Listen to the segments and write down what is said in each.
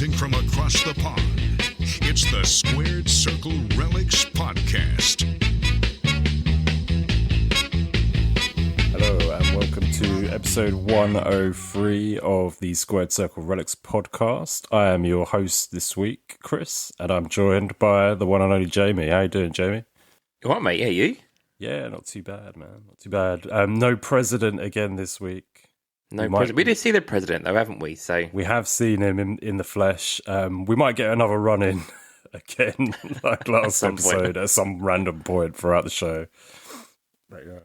Broadcasting from across the pond, it's the Squared Circle Relics Podcast. Hello and welcome to episode 103 of the Squared Circle Relics Podcast. I am your host this week, Chris, and I'm joined by the one and only Jamie. How you doing, Jamie? You all right, mate? Yeah, you? Yeah, not too bad, man. Not too bad. No president again this week. No president. We did see the president, though, haven't we? So we have seen him in the flesh. We might get another run in again, like last episode, at some random point throughout the show. But, yeah.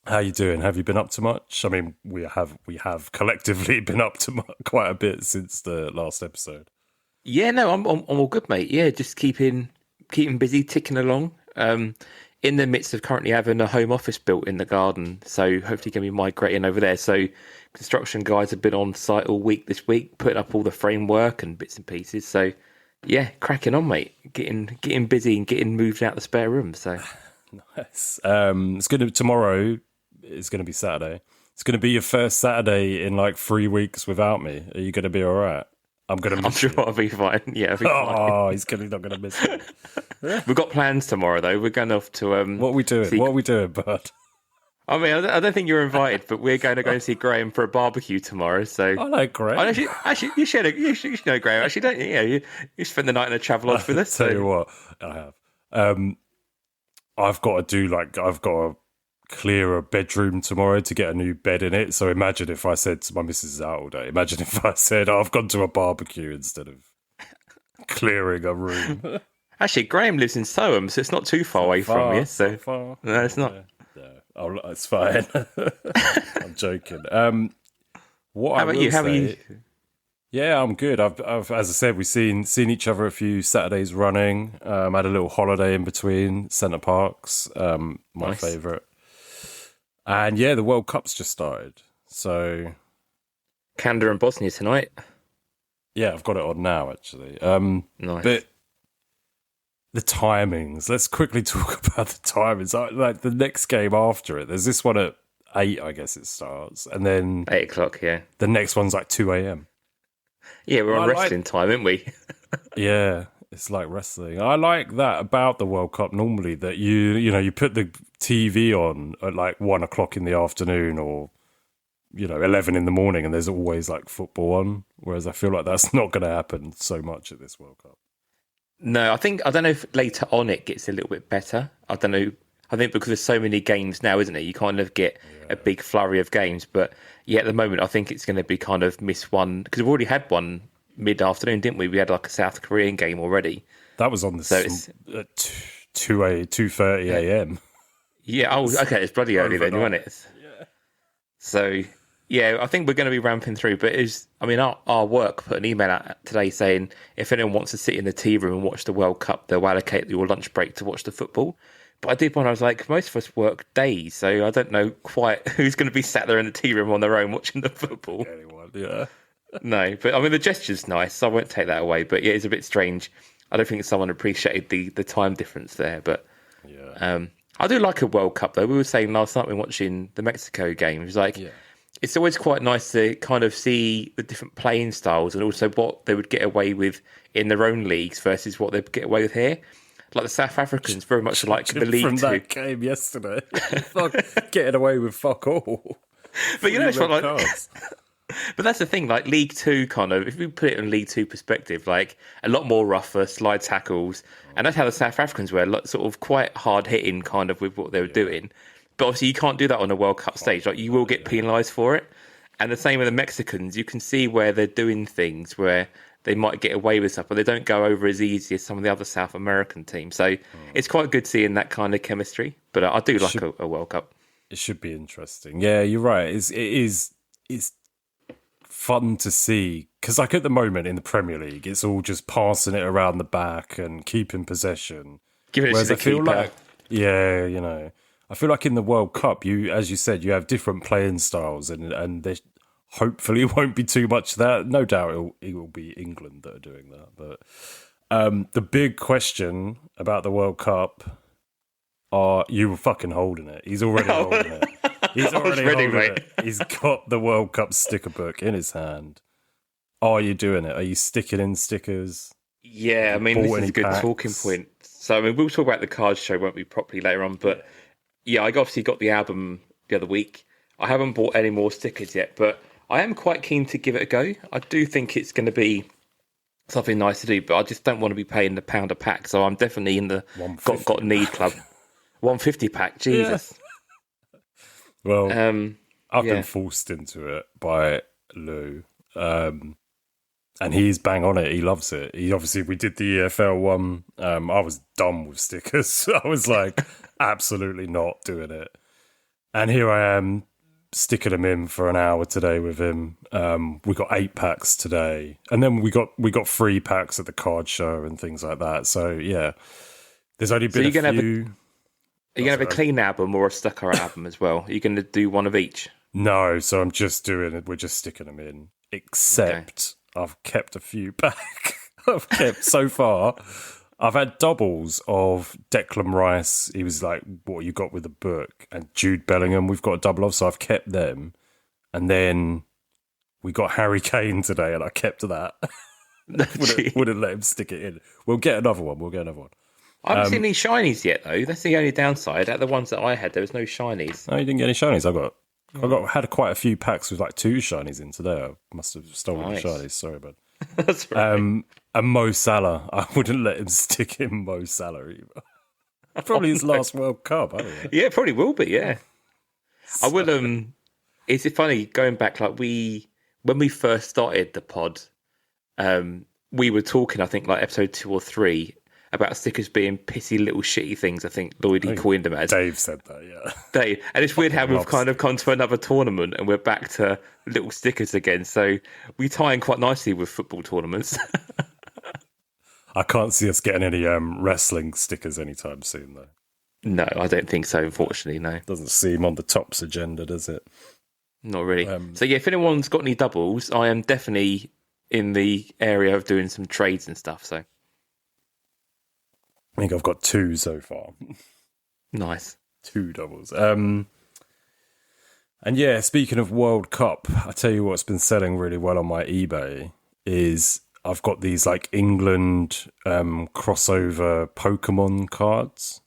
How you doing? Have you been up to much? I mean, we have collectively been up to quite a bit since the last episode. Yeah, no, I'm all good, mate. Yeah, just keeping busy, ticking along. In the midst of currently having a home office built in the garden, so hopefully going to be migrating over there. So construction guys have been on site all week this week, putting up all the framework and bits and pieces. So yeah, cracking on, mate. Getting busy and getting moved out the spare room. So nice. Tomorrow is going to be Saturday. It's going to be your first Saturday in like 3 weeks without me. Are you going to be all right? I'm sure I'll be fine. Yeah, I'll be fine. Oh, he's not going to miss it. We've got plans tomorrow, though. We're going off to What are we doing? What are we doing, bud? I mean, I don't think you're invited, but we're going to go and see Graham for a barbecue tomorrow. So I know Graham. Actually, you should know Graham. Actually, don't you? Yeah, you spend the night in a travel lodge with us. Tell you what, I have. I've got to clear a bedroom tomorrow to get a new bed in it. So imagine if I said to my missus out all day. Imagine if I said, I've gone to a barbecue instead of clearing a room. Actually, Graham lives in Soham, so it's not too far away from you. So far. No, it's not. Yeah. Oh, it's fine. I'm joking. What How about you? How are you? Yeah, I'm good. I've as I said, we've seen each other a few Saturdays running. Had a little holiday in between Centre Parks, my favourite. And yeah, the World Cup's just started. So Canada and Bosnia tonight. Yeah, I've got it on now, actually. Nice. But the timings, let's quickly talk about the timings. Like the next game after it, there's this one at 8, I guess it starts. And then 8 o'clock, yeah. The next one's like 2 a.m. Yeah, we're on wrestling time, aren't we? Yeah, it's like wrestling. I like that about the World Cup normally, that you put the TV on at like 1 o'clock in the afternoon or 11 in the morning, and there's always like football on. Whereas I feel like that's not going to happen so much at this World Cup. No, I don't know if later on it gets a little bit better. I don't know. I think because there's so many games now, isn't it? You kind of get a big flurry of games. But yeah, at the moment, I think it's going to be kind of miss one, because we've already had one mid-afternoon, didn't we? We had like a South Korean game already. That was on at 2:30 a.m. Yeah. Oh, okay. It's bloody early then, wasn't it? Yeah. So yeah, I think we're going to be ramping through. But our work put an email out today saying if anyone wants to sit in the tea room and watch the World Cup, they'll allocate your lunch break to watch the football. But I did one. I was like, most of us work days, so I don't know quite who's going to be sat there in the tea room on their own watching the football. Anyone, yeah. No, but I mean the gesture's nice, so I won't take that away. But yeah, it's a bit strange. I don't think someone appreciated the time difference there. But yeah, I do like a World Cup though. We were saying last night when watching the Mexico game, it was like it's always quite nice to kind of see the different playing styles and also what they would get away with in their own leagues versus what they'd get away with here. Like the South Africans, very much like the League from Two. That game yesterday. Getting away with fuck all. But it's what But that's the thing, like League Two kind of, if we put it in League Two perspective, like a lot more rougher, slide tackles. And that's how the South Africans were, like, sort of quite hard hitting kind of with what they were doing. But obviously you can't do that on a World Cup stage. Like you will get penalised for it. And the same with the Mexicans, you can see where they're doing things where they might get away with stuff, but they don't go over as easy as some of the other South American teams. So it's quite good seeing that kind of chemistry. But I do like a World Cup. It should be interesting. Yeah, you're right. It's fun to see, because like at the moment in the Premier League, it's all just passing it around the back and keeping possession. Giving it to the keeper. I feel like in the World Cup, as you said, you have different playing styles, and there hopefully won't be too much of that. No doubt it will be England that are doing that. But the big question about the World Cup are you were fucking holding it. He's already holding it. He's already holding it. He's got the World Cup sticker book in his hand. are you doing it? Are you sticking in stickers? Yeah, I mean, this is a good talking point. So, I mean, we'll talk about the card show, won't we, properly later on. But yeah, I obviously got the album the other week. I haven't bought any more stickers yet, but I am quite keen to give it a go. I do think it's going to be something nice to do, but I just don't want to be paying the £1 a pack. So I'm definitely in the got need club. 150 pack, Jesus. Yeah. Well, I've been forced into it by Lou. And he's bang on it. He loves it. We did the EFL one. I was done with stickers. I was like, absolutely not doing it. And here I am sticking them in for an hour today with him. We got 8 packs today, and then we got 3 packs at the card show and things like that. So yeah, there's only been a few. Are you gonna have a clean album or a stucker album as well? Are you gonna do one of each? No, so I'm just doing it. We're just sticking them in. Except I've kept a few back. So far. I've had doubles of Declan Rice. He was like, what you got with the book, and Jude Bellingham. We've got a double of, so I've kept them. And then we got Harry Kane today, and I kept that. wouldn't let him stick it in. We'll get another one. I haven't seen any shinies yet, though. That's the only downside. Out of the ones that I had, there was no shinies. No, you didn't get any shinies. I had quite a few packs with like 2 shinies in today. I must have stolen the shinies. Sorry, bud. That's right. And Mo Salah. I wouldn't let him stick in Mo Salah either. Probably his last World Cup, I don't know. Yeah, it probably will be, yeah. I would it's funny going back, like when we first started the pod, we were talking, I think like episode 2 or 3, about stickers being pissy little shitty things. I think Lloydie coined them as. Dave said that, yeah. Dave. And it's weird how we've kind of gone to another tournament and we're back to little stickers again. So we tie in quite nicely with football tournaments. I can't see us getting any wrestling stickers anytime soon, though. No, I don't think so, unfortunately, no. Doesn't seem on the Topps agenda, does it? Not really. So yeah, if anyone's got any doubles, I am definitely in the area of doing some trades and stuff, so. I think I've got 2 so far. Nice. 2 doubles. And yeah, speaking of World Cup, I tell you what's been selling really well on my eBay is I've got these like England crossover Pokemon cards.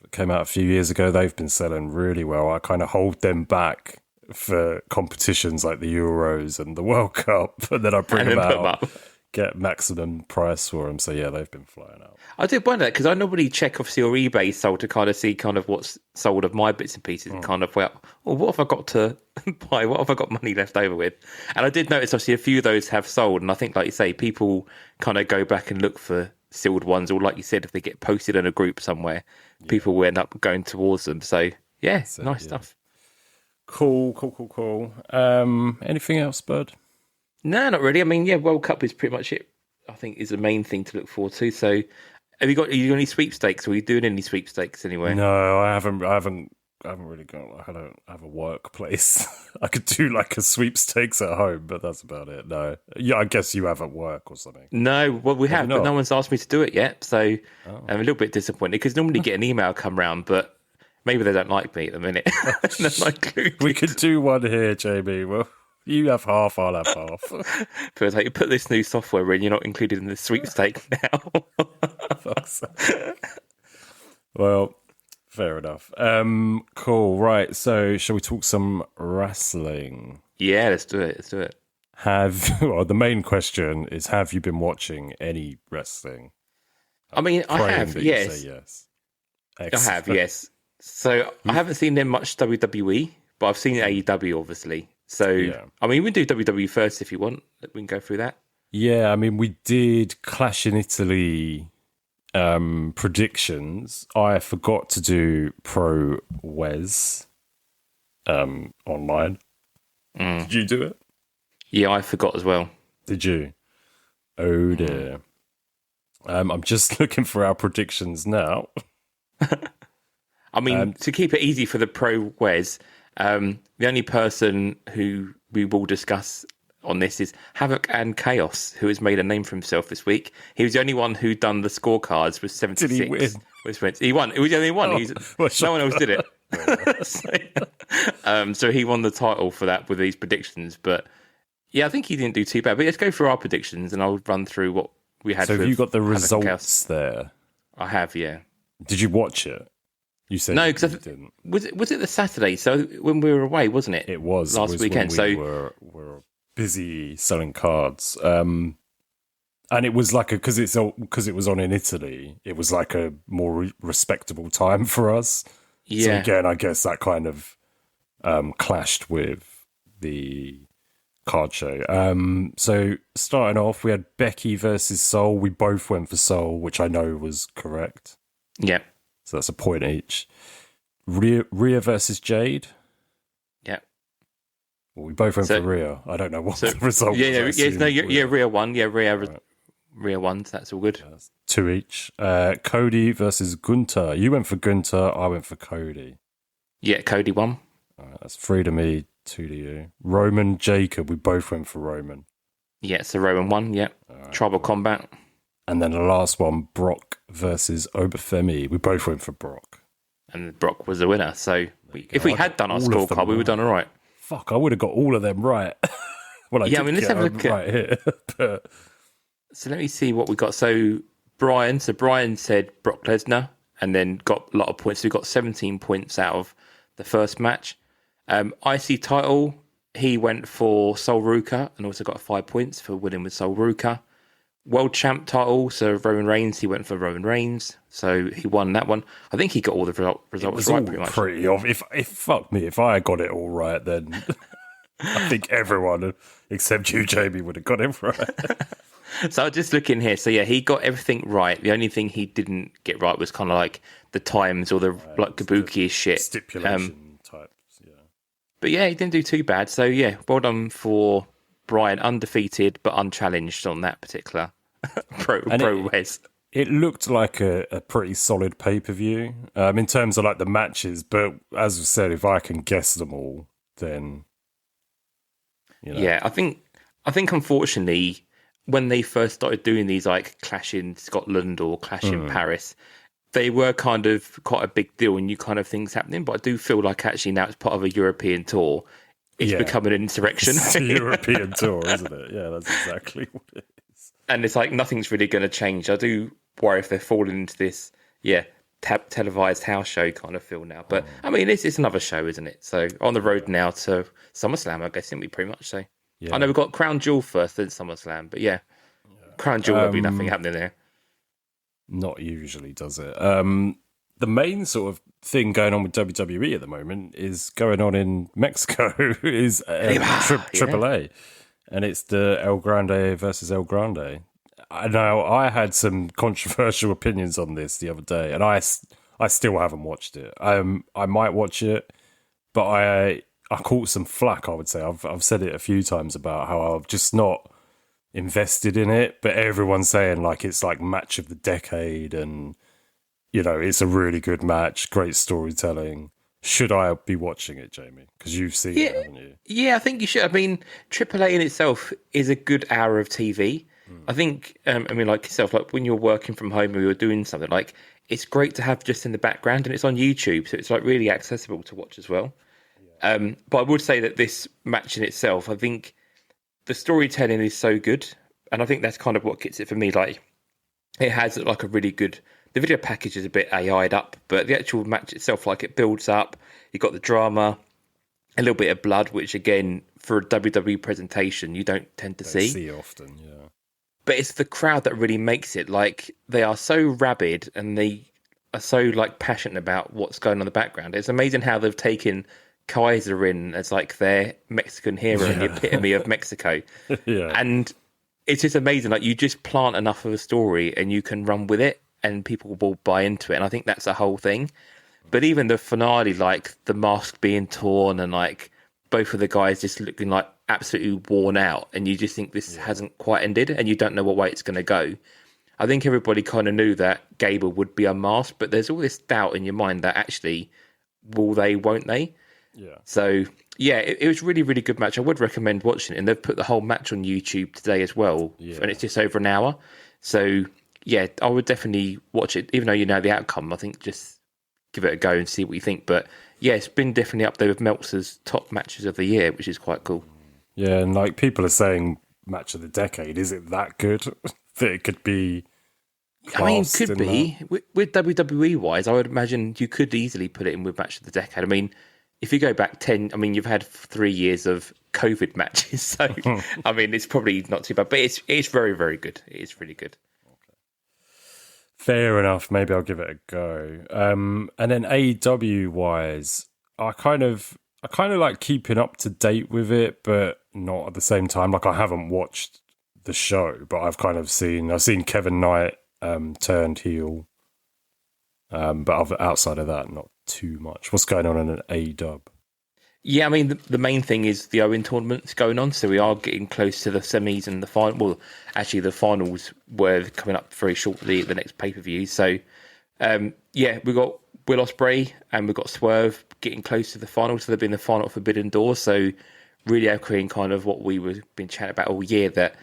It came out a few years ago. They've been selling really well. I kind of hold them back for competitions like the Euros and the World Cup, and then I bring them out. Get maximum price for them. So yeah, they've been flying out. I did wonder that because I normally check obviously your eBay sold to kind of see kind of what's sold of my bits and pieces and kind of, well, what have I got to buy? What have I got money left over with? And I did notice obviously a few of those have sold. And I think, like you say, people kind of go back and look for sealed ones, or like you said, if they get posted in a group somewhere, people will end up going towards them. So yeah, nice stuff. Cool. Anything else, bud? No, not really. I mean, yeah, World Cup is pretty much it. I think is the main thing to look forward to. So, are you got any sweepstakes? Are you doing any sweepstakes anywhere? No, I haven't really got. I don't have a workplace. I could do like a sweepstakes at home, but that's about it. No, yeah, I guess you have at work or something. No, well, we have, but no one's asked me to do it yet. So I'm a little bit disappointed because normally get an email come round, but maybe they don't like me at the minute. We could do one here, Jamie. Well. You have half, I'll have half. But like, you put this new software in, you're not included in the sweepstake now. Well, fair enough. Cool, right. So, shall we talk some wrestling? Yeah, let's do it. The main question is, have you been watching any wrestling? I mean, I have, yes. You say yes. Excellent. I have, yes. So, I haven't seen them much WWE, but I've seen AEW, obviously. So, I mean, we can do WWE first if you want. We can go through that. Yeah, I mean, we did Clash in Italy predictions. I forgot to do Pro Wes online. Did you do it? Yeah, I forgot as well. Did you? Oh, dear. I'm just looking for our predictions now. I mean, to keep it easy for the Pro Wes... the only person who we will discuss on this is Havoc and Chaos, who has made a name for himself this week. He was the only one who done the scorecards with 76. Did he win? He won. It was the only one. No one else did it. So he won the title for that with these predictions. But Yeah, I think he didn't do too bad. But let's go through our predictions, and I'll run through what we had. So have you got the Havoc and results Chaos. there? I have, yeah. Did you watch it? You said No, you because didn't. was it the Saturday? So when we were away, wasn't it? It was last weekend. When we were busy selling cards, and it was like because it was on in Italy. It was like a more respectable time for us. Yeah. So again, I guess that kind of clashed with the card show. So starting off, we had Becky versus Sol. We both went for Sol, which I know was correct. Yeah. So that's a point each. Rhea versus Jade. Yeah. Well, we both went for Rhea. I don't know what the result was. Rhea won. Yeah, Rhea won. So that's all good. Yeah, that's 2 each. Cody versus Gunter. You went for Gunter. I went for Cody. Yeah, Cody won. All right, that's 3 to me, 2 to you. Roman, Jacob. We both went for Roman. Yeah, so Roman won. Yeah. Right, Tribal Combat. And then the last one, Brock versus Obafemi. We both went for Brock. And Brock was the winner. So if we had done our scorecard, we would have done all right. Fuck, I would have got all of them right. Well, let's have a look right here. But... So let me see what we got. So Brian said Brock Lesnar and then got a lot of points. So we got 17 points out of the first match. IC title, he went for Sol Ruka and also got 5 points for winning with Sol Ruka. World champ title, so Roman Reigns, he went for Roman Reigns, so he won that one. I think he got all the results right, pretty much. Pretty obvious. If fuck me, if I got it all right, then I think everyone except you, Jamie, would have got it right. So I'll just look in here. So yeah, he got everything right. The only thing he didn't get right was kind of like the times or the like kabuki shit. Stipulation types, yeah. But yeah, he didn't do too bad. So yeah, well done for Brian, undefeated but unchallenged on that particular pro Wes. It looked like a pretty solid pay-per-view in terms of like the matches, but as I said, if I can guess them all, then yeah, I think unfortunately when they first started doing these like Clash in Scotland or Clash in Paris, they were kind of quite a big deal and you kind of things happening. But I do feel like actually now it's part of a European tour. It's become an insurrection. It's a European tour, isn't it? Yeah, that's exactly what it is. And it's like nothing's really going to change. I do worry if they're falling into this, televised house show kind of feel now. But I mean, it's another show, isn't it? So on the road now to SummerSlam, I guess, didn't we pretty much say? Yeah. I know we've got Crown Jewel first, then SummerSlam. But Crown Jewel will be nothing happening there. Not usually, does it? The main sort of thing going on with WWE at the moment is going on in Mexico is AAA, and it's the El Grande versus El Grande. I know I had some controversial opinions on this the other day, and I still haven't watched it. I might watch it, but I caught some flack. I would say I've said it a few times about how I'm just not invested in it, but everyone's saying like it's like match of the decade and. It's a really good match, great storytelling. Should I be watching it, Jamie? Because you've seen it, haven't you? Yeah, I think you should. I mean, AAA in itself is a good hour of TV. I think, like yourself, like when you're working from home or you're doing something, like it's great to have just in the background and it's on YouTube. So it's like really accessible to watch as well. Yeah. But I would say that this match in itself, I think the storytelling is so good. And I think that's kind of what gets it for me. Like it has like a really good... The video package is a bit AI'd up, but the actual match itself, like it builds up. You got the drama, a little bit of blood, which again, for a WWE presentation, you don't tend to see often, yeah. But it's the crowd that really makes it. Like they are so rabid and they are so like passionate about what's going on in the background. It's amazing how they've taken Kaiser in as like their Mexican hero and the epitome of Mexico. Yeah. And it's just amazing. Like you just plant enough of a story and you can run with it. And people will buy into it. And I think that's the whole thing. But even the finale, like the mask being torn and like both of the guys just looking like absolutely worn out. And you just think this hasn't quite ended and you don't know what way it's going to go. I think everybody kind of knew that Gable would be unmasked, but there's all this doubt in your mind that actually, will they, won't they? Yeah. So, yeah, it was really, really good match. I would recommend watching it. And they've put the whole match on YouTube today as well. Yeah. And it's just over an hour. So... yeah, I would definitely watch it, even though you know the outcome. I think just give it a go and see what you think. But yeah, it's been definitely up there with Meltzer's top matches of the year, which is quite cool. Yeah, and like people are saying match of the decade, is it that good that it could be could be. With WWE wise, I would imagine you could easily put it in with match of the decade. I mean, if you go back 10, I mean, you've had 3 years of COVID matches, so I mean, it's probably not too bad, but it's very, very good. It is really good. Fair enough. Maybe I'll give it a go. And then AEW wise, I kind of like keeping up to date with it, but not at the same time. Like, I haven't watched the show, but I've seen Kevin Knight turned heel. But outside of that, not too much. What's going on in an AEW? Yeah, I mean, the main thing is the Owen tournament's going on, so we are getting close to the semis and the final. Well, actually, the finals were coming up very shortly at the next pay-per-view. So, we've got Will Ospreay and we've got Swerve getting close to the final. So they'll be in the final Forbidden Door. So really echoing kind of what we were been chatting about all year, that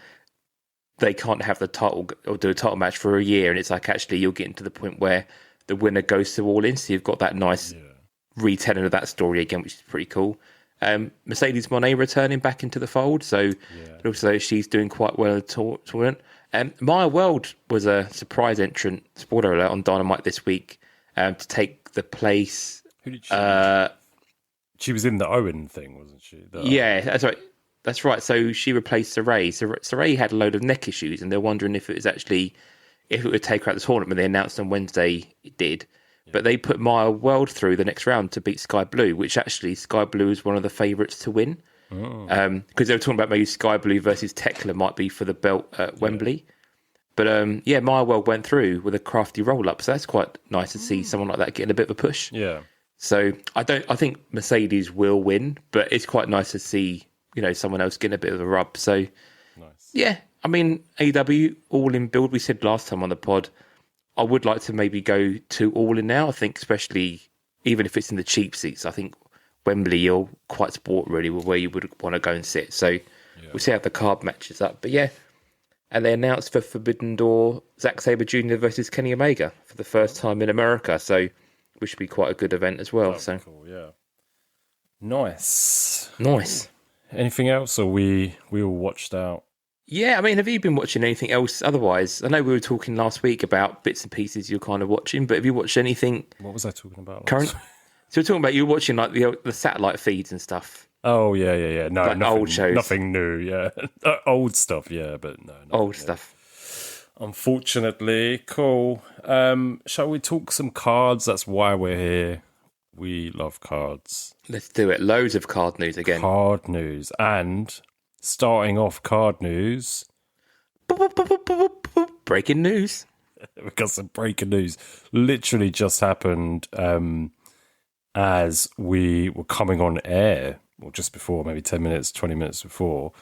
they can't have the title or do a title match for a year. And it's like, actually, you're getting to the point where the winner goes to All In. So you've got that nice retelling of that story again, which is pretty cool. Mercedes Moné returning back into the fold, so also she's doing quite well in the tournament. Maya World was a surprise entrant, spoiler alert, on Dynamite this week to take the place. Who did she? She was in the Owen thing, wasn't she? That's right. That's right. So she replaced Saray. Saray had a load of neck issues, and they're wondering if it would take her out the tournament. They announced on Wednesday it did. But they put Maya World through the next round to beat Sky Blue, which actually Sky Blue is one of the favourites to win. Because they were talking about maybe Sky Blue versus Tekla might be for the belt at Wembley. But Maya World went through with a crafty roll-up, so that's quite nice to see someone like that getting a bit of a push. Yeah. So I think Mercedes will win, but it's quite nice to see, someone else getting a bit of a rub. So nice. Yeah, I mean, AEW All In build, we said last time on the pod, I would like to maybe go to All In now. I think especially, even if it's in the cheap seats, I think Wembley, you're quite sport really with where you would want to go and sit. So we'll see how the card matches up. But yeah, and they announced for Forbidden Door, Zack Sabre Jr. versus Kenny Omega for the first time in America. So which should be quite a good event as well. So cool, yeah. Nice. Anything else, or we all watched out? Yeah, I mean, have you been watching anything else otherwise? I know we were talking last week about bits and pieces you're kind of watching, but have you watched anything? What was I talking about? Current? So we're talking about you watching like the satellite feeds and stuff. Oh, yeah. No, like nothing, old shows. Nothing new, yeah. Old stuff, yeah, but no. Old stuff. Unfortunately. Cool. Shall we talk some cards? That's why we're here. We love cards. Let's do it. Loads of card news again. Card news. And starting off card news. Breaking news. We've got some breaking news. Literally just happened as we were coming on air, or just before, maybe 10 minutes, 20 minutes before.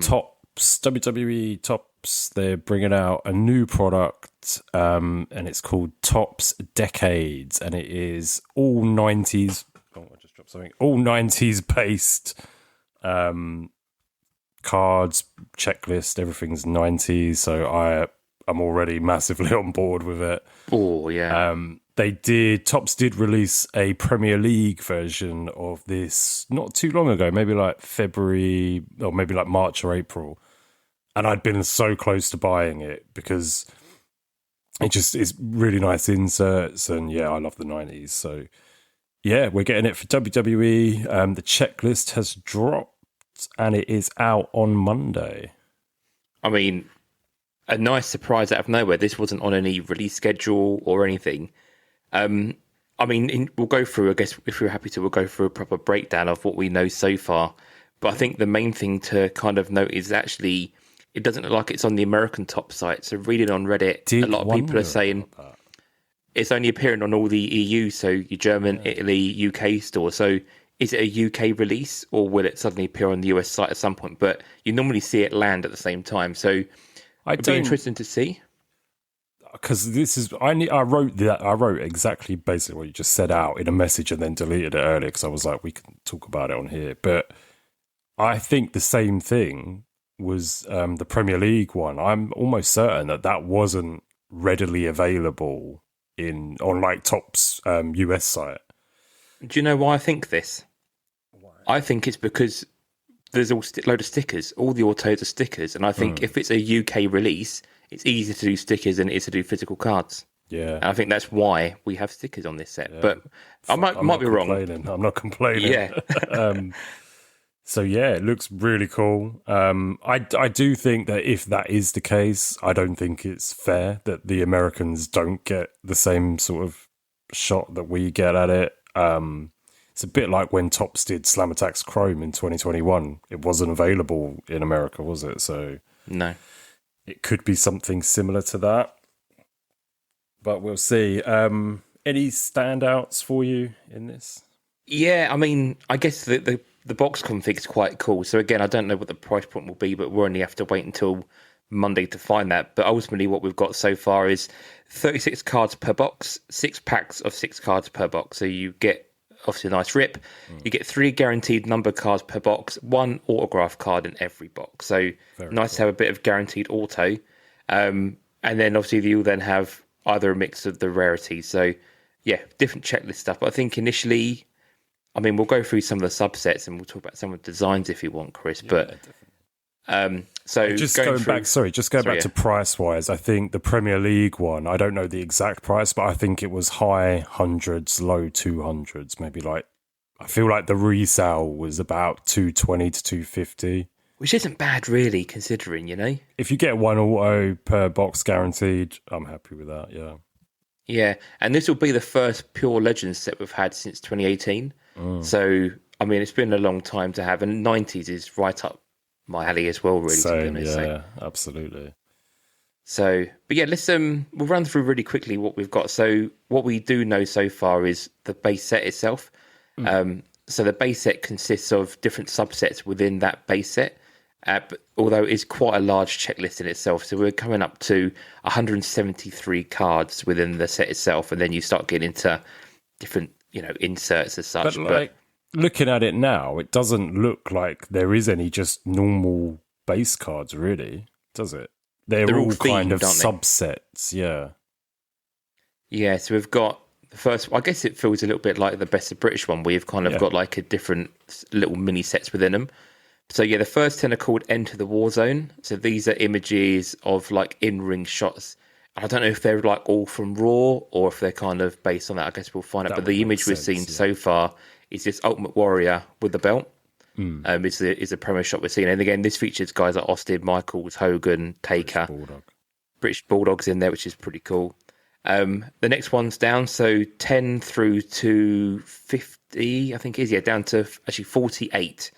Topps, WWE Topps, they're bringing out a new product, and it's called Topps Decades, and it is all 90s. Oh, I just dropped something. All 90s based cards, checklist, everything's 90s, so I'm already massively on board with it. Oh, yeah. Topps did release a Premier League version of this not too long ago, maybe like February or maybe like March or April. And I'd been so close to buying it because it just is really nice inserts. And yeah, I love the 90s. So yeah, we're getting it for WWE. The checklist has dropped and it is out on Monday. I mean, a nice surprise out of nowhere. This wasn't on any release schedule or anything. I mean, we'll go through, I guess, if you're happy to, we'll go through a proper breakdown of what we know so far. But I think the main thing to kind of note is actually, it doesn't look like it's on the American top site. So reading on Reddit, a lot of people are saying it's only appearing on all the EU, so your German, Italy, UK store. So is it a UK release or will it suddenly appear on the US site at some point? But you normally see it land at the same time. So it'd be interesting to see. Because this is, I wrote exactly basically what you just said out in a message and then deleted it earlier because I was like, we can talk about it on here. But I think the same thing was the Premier League one. I'm almost certain that wasn't readily available on like Topps US site. Do you know why I think this? Why? I think it's because there's all load of stickers. All the autos are stickers, and I think if it's a UK release, it's easier to do stickers than it is to do physical cards. Yeah, and I think that's why we have stickers on this set. Yeah. But I might be wrong. I'm not complaining. Yeah. So yeah, it looks really cool. I do think that if that is the case, I don't think it's fair that the Americans don't get the same sort of shot that we get at it. It's a bit like when Topps did Slam Attacks Chrome in 2021. It wasn't available in America, was it? So no, it could be something similar to that. But we'll see. Any standouts for you in this? Yeah, I mean, I guess the box config is quite cool. So again, I don't know what the price point will be, but we'll only have to wait until Monday to find that. But ultimately what we've got so far is 36 cards per box, 6 packs of 6 cards per box. So you get obviously a nice rip. You get 3 guaranteed number cards per box, 1 autograph card in every box. So very nice cool. To have a bit of guaranteed auto. And then obviously you'll then have either a mix of the rarities. So yeah, different checklist stuff. But I think initially, I mean, we'll go through some of the subsets and we'll talk about some of the designs if you want, Chris. Yeah, but so just going back to price wise, I think the Premier League one, I don't know the exact price, but I think it was high hundreds, low 200s, maybe like, I feel like the resale was about 220 to 250. Which isn't bad, really, considering, you know? If you get 1 auto per box guaranteed, I'm happy with that, yeah. Yeah, and this will be the first Pure Legends set we've had since 2018. So, I mean, it's been a long time to have, and 90s is right up my alley as well, really. Same, to be honest. Yeah, absolutely. So, but yeah, let's we'll run through really quickly what we've got. So, what we do know so far is the base set itself. So, the base set consists of different subsets within that base set. But although it's quite a large checklist in itself, so we're coming up to 173 cards within the set itself, and then you start getting into different, inserts as such. But looking at it now, it doesn't look like there is any just normal base cards, really, does it? They're all themed, kind of subsets, yeah. Yeah, so we've got the first. I guess it feels a little bit like the Best of British one, where you've kind of got like a different little mini sets within them. So yeah, the first 10 are called Enter the War Zone. So these are images of like in-ring shots. I don't know if they're like all from Raw or if they're kind of based on that. I guess we'll find out. But the image we've seen so far is this Ultimate Warrior with the belt. Is a promo shot we're seeing. And again, this features guys like Austin, Michaels, Hogan, Taker, British Bulldogs in there, which is pretty cool. The next one's down. So 10 through to 50, I think it is. Yeah, down to actually 48.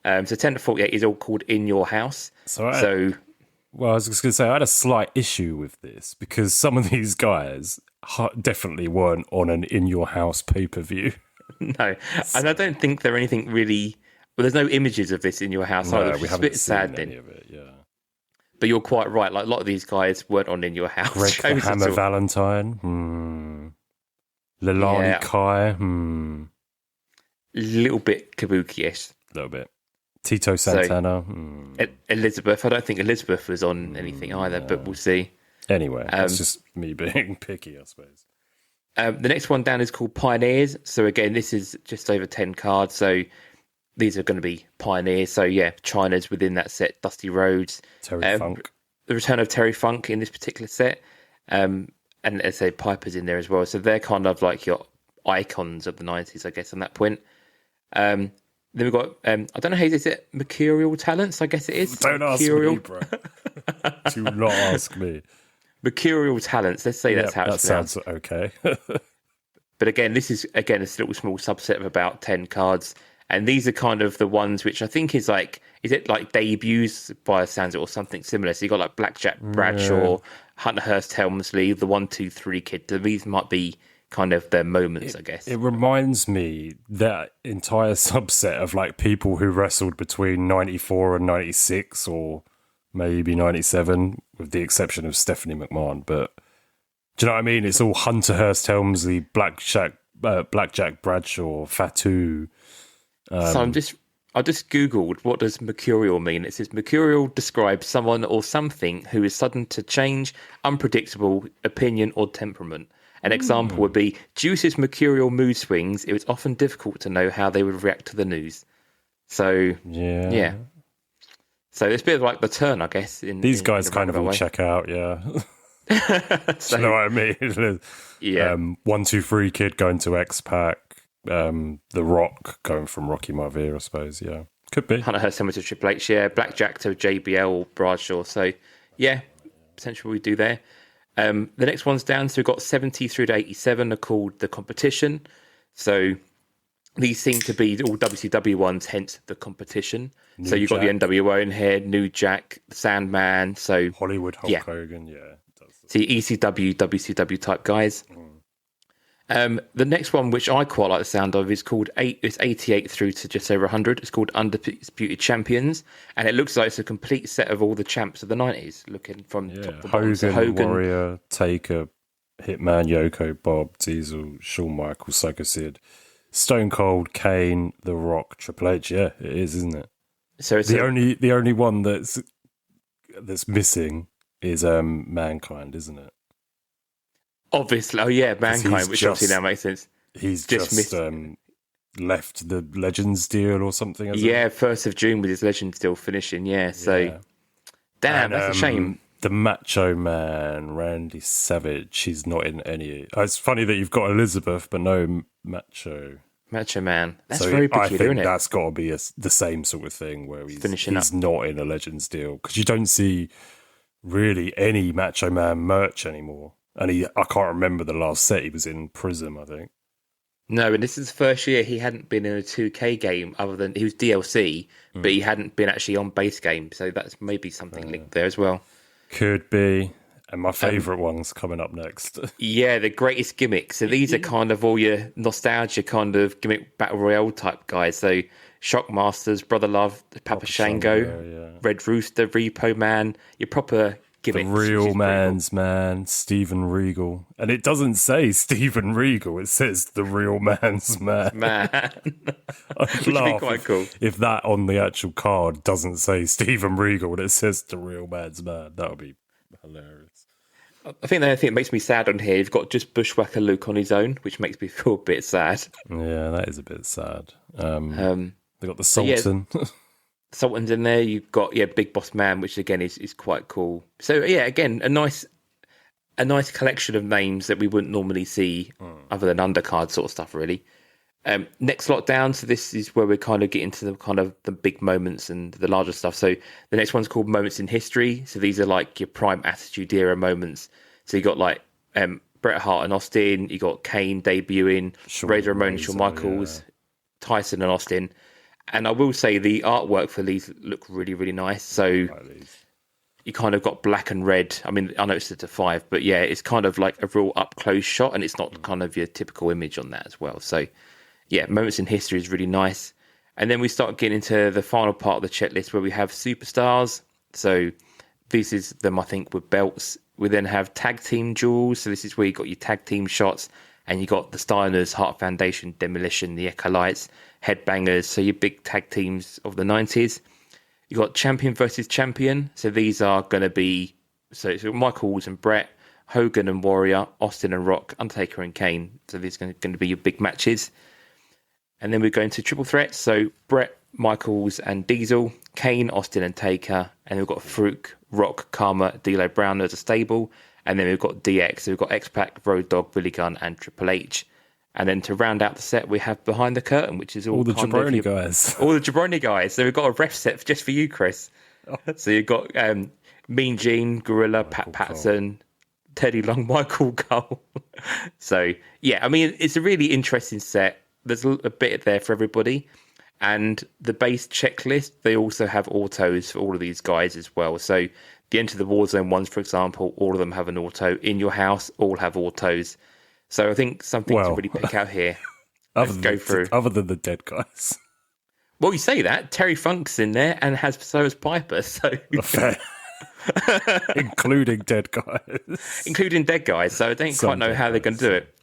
So 10 to 48 is all called In Your House. Well, I was just going to say, I had a slight issue with this because some of these guys definitely weren't on an In Your House pay-per-view. No, and I don't think there anything really... Well, there's no images of this In Your House either, which is a bit sad then. Of it, yeah. But you're quite right. Like a lot of these guys weren't on In Your House. Greg the Hammer Valentine. Leilani Kai. Little bit kabuki-ish. A little bit. Tito Santana. Elizabeth. I don't think Elizabeth was on anything either, but we'll see. Anyway, that's just me being picky, I suppose. The next one down is called Pioneers. So again, this is just over 10 cards. So these are going to be Pioneers. So yeah, China's within that set. Dusty Rhodes. Terry Funk. The return of Terry Funk in this particular set. And as I say, Piper's in there as well. So they're kind of like your icons of the 90s, I guess, on that point. Then we've got, I don't know how is it, Mercurial Talents, I guess it is. Don't Mercurial. Ask me, bro. Do not ask me. Mercurial Talents, let's say that's how it's pronounced. That sounds okay. But again, this is, a little small subset of about 10 cards. And these are kind of the ones which I think is like, is it like debuts by a sounds or something similar? So you got like Blackjack Bradshaw, Hunter Hearst Helmsley, the 1, 2, 3 kid. So these might be kind of their moments, I guess. It reminds me that entire subset of like people who wrestled between 94 and 96 or maybe 97, with the exception of Stephanie McMahon. But do you know what I mean? It's all Hunter Hearst Helmsley, Blackjack Bradshaw, Fatu. So I just Googled what does mercurial mean. It says mercurial describes someone or something who is sudden to change, unpredictable opinion or temperament. An example would be, due to his mercurial mood swings, it was often difficult to know how they would react to the news. So Yeah. So it's a bit of like the turn, I guess. These guys in a kind of all roundabout way. check out, yeah. So, You know what I mean? yeah. 1, 2, 3 Kid going to X-Pac. The Rock going from Rocky Maivia, I suppose. Yeah, could be. Hunter Hearst similar to Triple H. Yeah, Blackjack to JBL or Bradshaw. So yeah, potential we do there. The next one's down. So we've got 70 through to 87 are called the competition. So these seem to be all WCW ones, hence the competition. New so you've got the Jack. NWO in here, New Jack, Sandman. So Hollywood Hulk Yeah. Hogan, yeah. see ECW, WCW type guys. The next one, which I quite like the sound of, is called it's 88 through to just over 100. It's called Undisputed Champions, and it looks like it's a complete set of all the champs of the 90s. Looking from top to bottom. So Hogan, Warrior, Taker, Hitman, Yoko, Bob, Diesel, Shawn Michaels, Psycho Sid, Stone Cold, Kane, The Rock, Triple H. Yeah, it is, isn't it? So it's The only one that's missing is Mankind, isn't it? obviously, oh yeah, Mankind, which obviously now makes sense. He's Just just, missed- left the Legends deal or something. Hasn't Yeah, 1st of June with his legend still finishing. Yeah, so Yeah. damn, And, that's a shame. The Macho Man, Randy Savage, he's not in any. It's funny that you've got Elizabeth, but no Macho. Macho Man, that's So very I peculiar, think isn't it? that's got to be the same sort of thing where he's Finishing up. not in a Legends deal because you don't see really any Macho Man merch anymore. And I can't remember the last set he was in. Prism, I think. No, and this is the first year he hadn't been in a 2K game other than he was DLC, but he hadn't been actually on base game. So that's maybe something linked there as well. Could be. And my favourite one's coming up next. Yeah, the greatest gimmicks. So these are kind of all your nostalgia kind of gimmick battle royale type guys. So Shockmasters, Brother Love, Papa Shango, yeah. Red Rooster, Repo Man, your proper The gimmicks. which is real pretty man's man, Steven Regal. And it doesn't say Steven Regal, it says the real man's man. cool. Man. I'd Which would be laugh quite cool. if that on the actual card doesn't say Steven Regal and it says the real man's man. That would be hilarious. I think the only thing that makes me sad on here, you've got just Bushwhacker Luke on his own, which makes me feel a bit sad. Yeah, that is a bit sad. They got the yeah. Sultan. Sultan's in there. You've got Big Boss Man, which again is quite cool. So yeah, again a nice collection of names that we wouldn't normally see other than undercard sort of stuff, really. Next lot down. So this is where we kind of get into the big moments and the larger stuff. So the next one's called Moments in History. So these are like your prime Attitude Era moments. So you got like Bret Hart and Austin. You got Kane debuting, Razor Ramon and Shawn Michaels, Tyson and Austin. And I will say the artwork for these look really, really nice. So you kind of got black and red. I mean, I know it's a 5, but yeah, it's kind of like a real up close shot, and it's not kind of your typical image on that as well. So yeah, Moments in History is really nice. And then we start getting into the final part of the checklist where we have superstars. So this is them, I think, with belts. We then have tag team duels. So this is where you got your tag team shots, and you got the Steiners, Heart Foundation, Demolition, the Acolytes, Headbangers. So your big tag teams of the 90s. You got champion versus champion. So these are going to be so Michaels and Brett, Hogan and Warrior, Austin and Rock, Undertaker and Kane. So these are going to be your big matches. And then we're going to triple threats. So Brett, Michaels and Diesel, Kane, Austin and Taker. And we've got Farouk, Rock, Karma, D'Lo Brown as a stable. And then we've got DX. So we've got X-Pac, Road Dogg, Billy Gunn and Triple H. And then to round out the set, we have Behind the Curtain, which is all the kind jabroni of guys. All the jabroni guys. So we've got a ref set just for you, Chris. So you've got Mean Gene, Gorilla, Pat Patterson, Teddy Long, Michael Cole. So, yeah, I mean, it's a really interesting set. There's a bit there for everybody. And the base checklist, they also have autos for all of these guys as well. So the Enter the Warzone ones, for example, all of them have an auto. In Your House, all have autos. So I think something to really pick out here. Let's go through. Other than the dead guys. Well, you say that. Terry Funk's in there and so is Piper. So Fair. Including dead guys. Including dead guys. So I don't quite know how they're going to do it.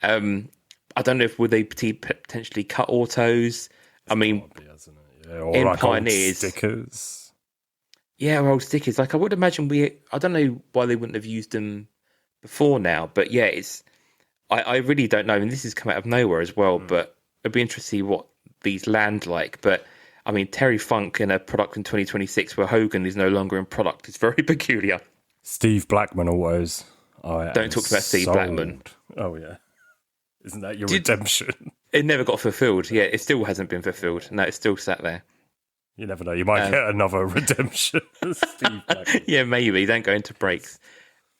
I don't know if would they potentially cut autos. I mean, Or in like Pioneers, old stickers. Yeah, or old stickers. Like I would imagine I don't know why they wouldn't have used them before now, but yeah, I really don't know. And this has come out of nowhere as well, but it'd be interesting to see what these land like. But I mean, Terry Funk in a product in 2026 where Hogan is no longer in product is very peculiar. Steve Blackman autos. Don't talk about Steve Blackman. Oh, yeah. Isn't that your redemption? It never got fulfilled. Yeah, it still hasn't been fulfilled. No, it's still sat there. You never know. You might get another redemption. Steve Blackman. Yeah, maybe. Don't go into breaks.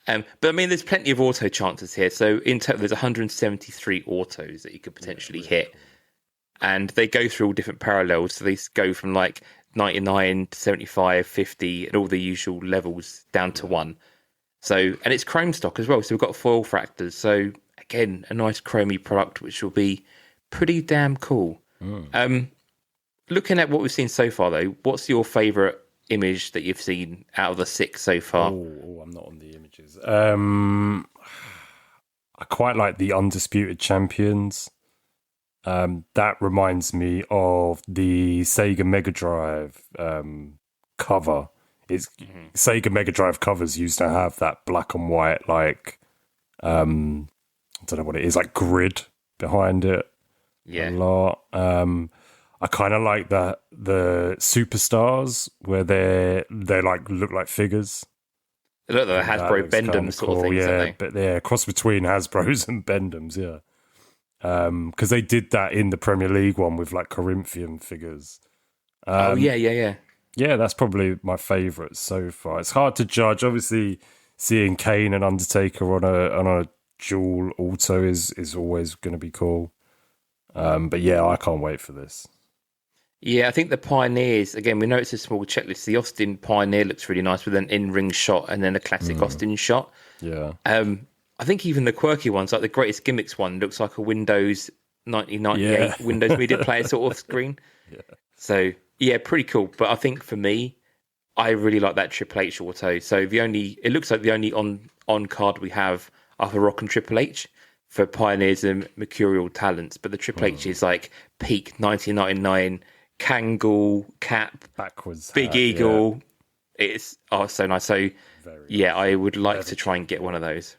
But I mean, there's plenty of auto chances here. So in total, there's 173 autos that you could potentially hit. And they go through all different parallels. So they go from like 99 to 75, 50, and all the usual levels down to 1. So, and it's chrome stock as well. So we've got foil fractors. So again, a nice chromey product, which will be pretty damn cool. Looking at what we've seen so far, though, what's your favourite image that you've seen out of the 6 so far? Oh, I'm not on the images. I quite like the Undisputed Champions. That reminds me of the Sega Mega Drive cover. It's Sega Mega Drive covers used to have that black and white, like I don't know what it is, like grid behind it. Yeah, a lot. I kind of like the Superstars where they like look like figures. They look like Hasbro Bendhams sort of things, yeah, but they're cross between Hasbro's and Bendhams, yeah. Because they did that in the Premier League one with like Corinthian figures. Yeah. Yeah, that's probably my favourite so far. It's hard to judge. Obviously, seeing Kane and Undertaker on a dual auto is always going to be cool. But yeah, I can't wait for this. Yeah, I think the Pioneers, again, we know it's a small checklist. The Austin Pioneer looks really nice with an in-ring shot and then a classic Austin shot. Yeah. I think even the quirky ones, like the Greatest Gimmicks one, looks like a Windows 1998 Windows Media Player sort of screen. Yeah. So, yeah, pretty cool. But I think for me, I really like that Triple H auto. So it looks like the only on card we have are the Rock and Triple H for Pioneers and Mercurial Talents. But the Triple H is like peak 1999 Kangol cap, backwards big hat, eagle. Yeah. It's so nice. So very I would like to try and get one of those.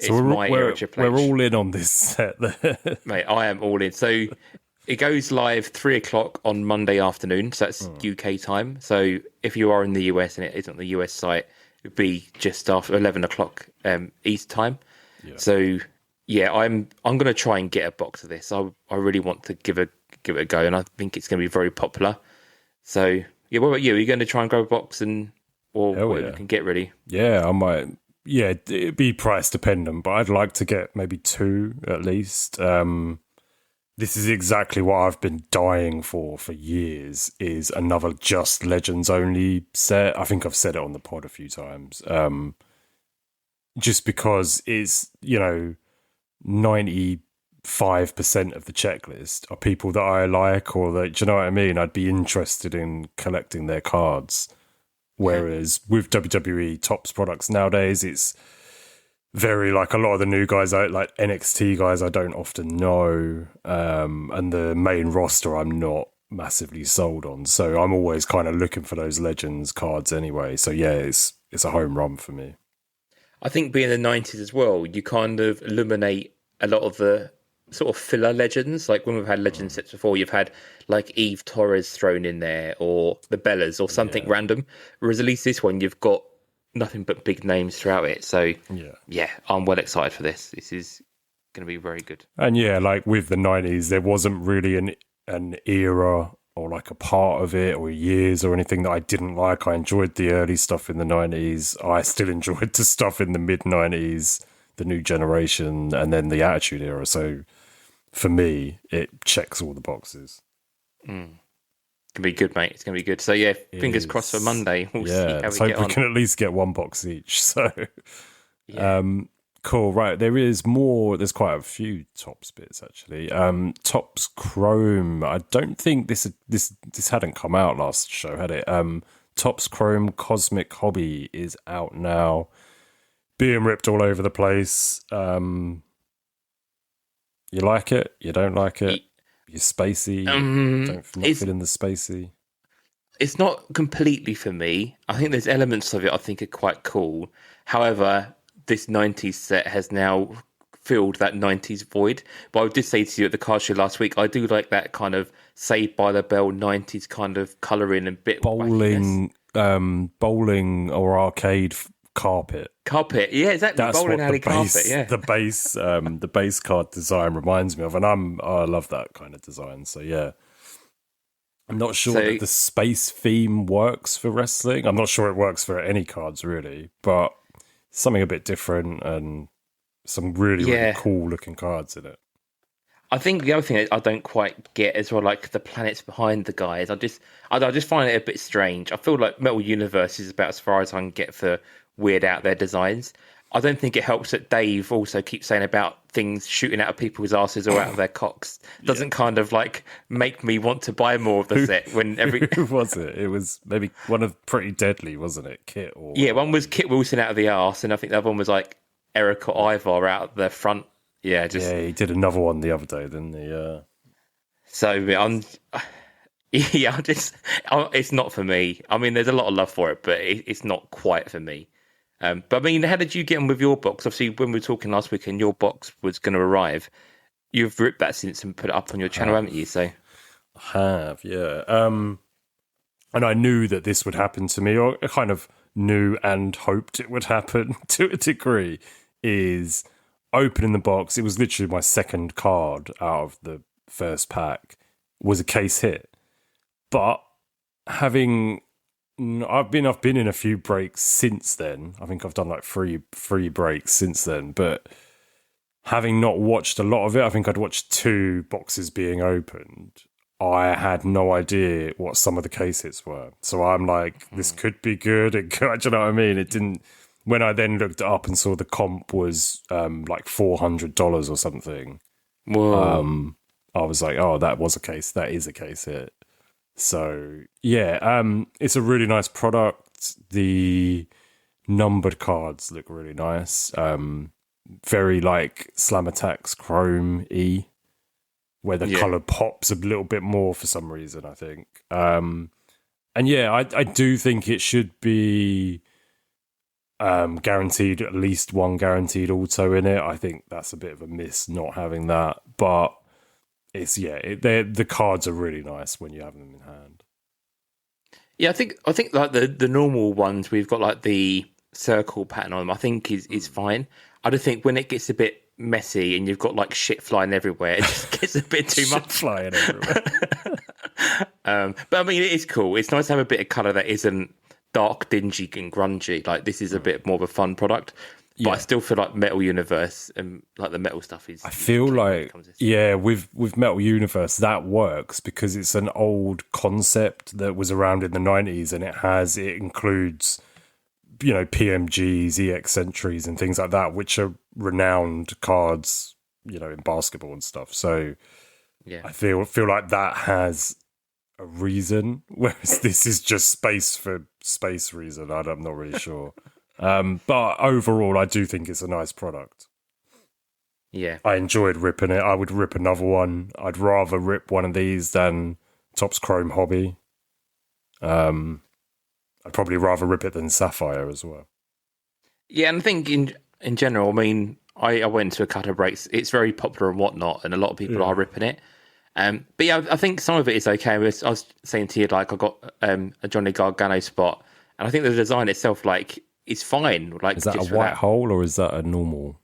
So we're all in on this set there. Mate, I am all in. So it goes live 3:00 on Monday afternoon. So that's UK time. So if you are in the US and it isn't the US site, it would be just after 11:00 East time. Yeah. So yeah, I'm going to try and get a box of this. I really want to give it a go, and I think it's going to be very popular. So yeah, what about you? Are you going to try and grab a box or you can get ready? Yeah, I might. Yeah, it'd be price dependent, but I'd like to get maybe 2 at least. This is exactly what I've been dying for years, is another Just Legends only set. I think I've said it on the pod a few times. Just because it's, 95% of the checklist are people that I like, or that, do you know what I mean? I'd be interested in collecting their cards. Whereas with WWE Topps products nowadays, it's very like a lot of the new guys, like NXT guys, I don't often know. And the main roster, I'm not massively sold on. So I'm always kind of looking for those Legends cards anyway. So yeah, it's a home run for me. I think being the 90s as well, you kind of eliminate a lot of the sort of filler legends. Like when we've had legend sets before, you've had like Eve Torres thrown in there, or the Bellas, or something random. Whereas at least this one, you've got nothing but big names throughout it. So yeah, I'm well excited for this. This is going to be very good. And yeah, like with the 90s, there wasn't really an era or like a part of it or years or anything that I didn't like. I enjoyed the early stuff in the 90s. I still enjoyed the stuff in the mid 90s, the new generation, and then the Attitude Era. So for me, it checks all the boxes. It's going to be good, mate. It's going to be good. So yeah, fingers crossed for Monday. We'll see how we let's get hope on. We can at least get 1 box each. So Yeah. cool. Right, there is more. There's quite a few Topps bits actually. Topps Chrome. I don't think this hadn't come out last show, had it? Topps Chrome Cosmic Hobby is out now, being ripped all over the place. You like it? You don't like it? You're spacey. Not feeling the spacey. It's not completely for me. I think there's elements of it I think are quite cool. However, this 90s set has now filled that 90s void. But I did say to you at the card show last week, I do like that kind of Saved by the Bell 90s kind of colouring and bit bowling, bowling or arcade carpet. Carpet, yeah, exactly. That's Bowling what alley the base, carpet, yeah. the base card design reminds me of, and I love that kind of design. So yeah, I'm not sure that the space theme works for wrestling. I'm not sure it works for any cards really, but something a bit different and some really cool looking cards in it. I think the other thing I don't quite get as well, like the planets behind the guys. I just find it a bit strange. I feel like Metal Universe is about as far as I can get for weird out there designs. I don't think it helps that Dave also keeps saying about things shooting out of people's asses or out of their cocks. Doesn't kind of like make me want to buy more of the set when every. Who was it? It was maybe one of Pretty Deadly, wasn't it? Kit or one was Kit Wilson out of the arse, and I think the other one was like Eric or Ivar out of the front. Yeah, he did another one the other day, didn't he? So it's not for me. I mean, there's a lot of love for it, but it's not quite for me. But I mean, how did you get on with your box? Obviously, when we were talking last week and your box was going to arrive, you've ripped that since and put it up on your channel, haven't you? So I have, yeah. And I knew that this would happen to me, or I kind of knew and hoped it would happen to a degree, is opening the box. It was literally my second card out of the first pack, was a case hit. But I've been in a few breaks since then. I think I've done like three breaks since then. But having not watched a lot of it, I think I'd watched 2 boxes being opened. I had no idea what some of the case hits were. So I'm like, this could be good. Do you know what I mean? It didn't. When I then looked it up and saw the comp was like $400 or something. Whoa. I was like, oh, that is a case hit. So yeah, it's a really nice product. The numbered cards look really nice. Very like Slam Attacks Chrome E, where the colour pops a little bit more for some reason, I think. And yeah, I do think it should be guaranteed, at least one guaranteed auto in it. I think that's a bit of a miss not having that, but it's the cards are really nice when you have them in hand. Yeah, I think like the normal ones, we've got like the circle pattern on them, I think is fine. I don't think when it gets a bit messy and you've got like shit flying everywhere, it just gets a bit too much. Flying everywhere. But I mean, it is cool. It's nice to have a bit of colour that isn't dark, dingy and grungy. Like this is a bit more of a fun product. But I still feel like Metal Universe and like the metal stuff is. I feel like with Metal Universe that works because it's an old concept that was around in the 90s, and it includes PMGs, EX Sentries, and things like that, which are renowned cards, in basketball and stuff. So yeah, I feel like that has a reason, whereas this is just space for space reason. I'm not really sure. But overall, I do think it's a nice product. Yeah. I enjoyed ripping it. I would rip another one. I'd rather rip one of these than Topps Chrome Hobby. I'd probably rather rip it than Sapphire as well. Yeah, and I think in general, I mean, I went to a couple of breaks. It's very popular and whatnot, and a lot of people are ripping it. But yeah, I think some of it is okay. I was saying to you, like, I got a Johnny Gargano spot, and I think the design itself, like, is fine. Like, is that a white hole or is that a normal?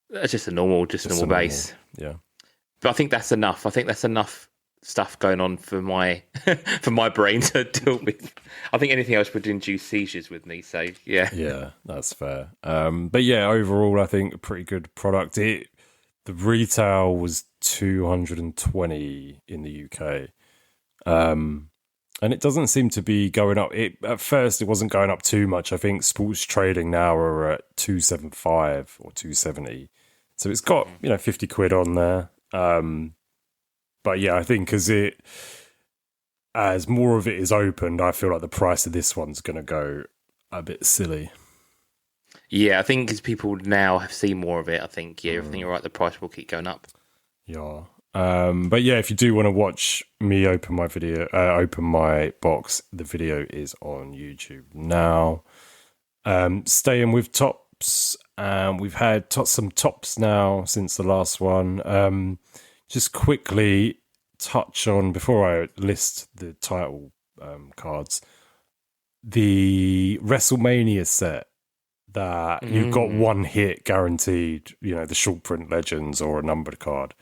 It's just a normal base. Yeah. But I think that's enough. I think that's enough stuff going on for my for my brain to deal with. I think anything else would induce seizures with me. So yeah, that's fair. But yeah, overall, I think a pretty good product. The retail was $220 in the UK, and it doesn't seem to be going up. At first, it wasn't going up too much. I think Sports Trading now are at $275 or $270, so it's got 50 quid on there. But yeah, I think as more of it is opened, I feel like the price of this one's going to go a bit silly. Yeah, I think as people now have seen more of it, I think you're right. The price will keep going up. Yeah. But yeah, if you do want to watch me open my box, the video is on YouTube now. Staying with top Topps, and we've had some Topps now since the last one. Just quickly touch on, before I list the title cards, the WrestleMania set that you've got one hit guaranteed, the short print legends or a numbered card.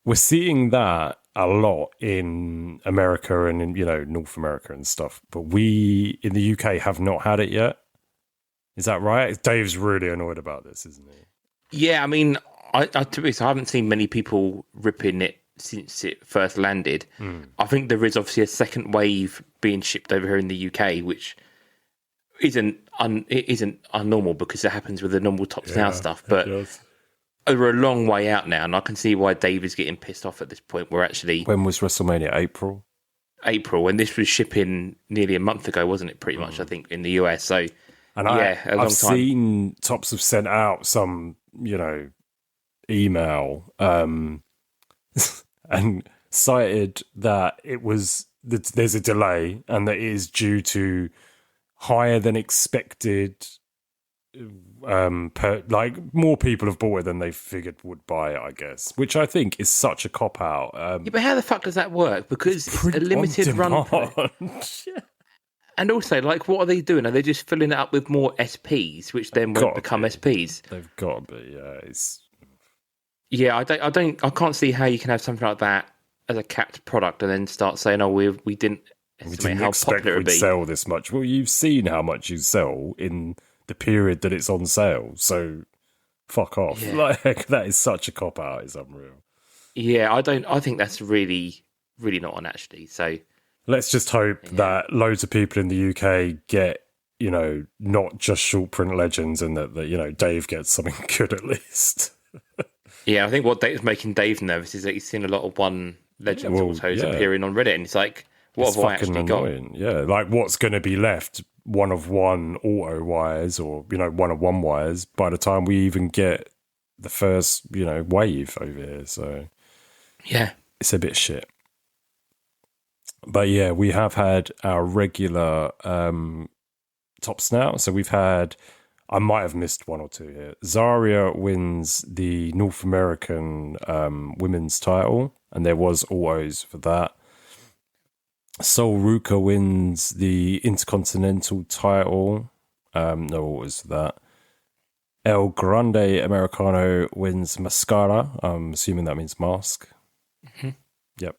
We're seeing that a lot in America and in, North America and stuff, but we in the UK have not had it yet. Is that right? Dave's really annoyed about this, isn't he? Yeah, I mean, to be honest, I haven't seen many people ripping it since it first landed. I think there is obviously a second wave being shipped over here in the UK, which isn't unnormal because it happens with the normal Topps Now stuff. But we're a long way out now, and I can see why Dave is getting pissed off at this point. We're actually... When was WrestleMania? April, and this was shipping nearly a month ago, wasn't it? Pretty much, I think, in the US. So, and I've seen Topps have sent out some, email and cited that there's a delay and that it is due to higher than expected. More people have bought it than they figured would buy it, I guess, which I think is such a cop out. But how the fuck does that work? Because it's a limited run. And also, what are they doing? Are they just filling it up with more SPs, which then won't become SPs? They've got to be, yeah. Yeah, I can't see how you can have something like that as a capped product and then start saying, "Oh, we didn't estimate how popular it would be." Sell this much. Well, you've seen how much you sell in the period that it's on sale, so fuck off. Yeah. That is such a cop out. It's unreal. Yeah, I think that's really, really not on actually. So let's just hope that loads of people in the UK get, not just short print legends, and that Dave gets something good at least. Yeah, I think what is making Dave nervous is that he's seen a lot of one legends autos appearing on Reddit, and it's like, what have I actually annoying. Got? Yeah, what's going to be left? One of one auto wires, or one of one wires by the time we even get the first wave over here. So yeah, it's a bit shit. But yeah, we have had our regular Topps now. So we've had, I might have missed one or two here. Zarya wins the North American women's title, and there was autos for that. Sol Ruka wins the Intercontinental title. No autos for that. El Grande Americano wins Mascara. I'm assuming that means mask. Mm-hmm. Yep.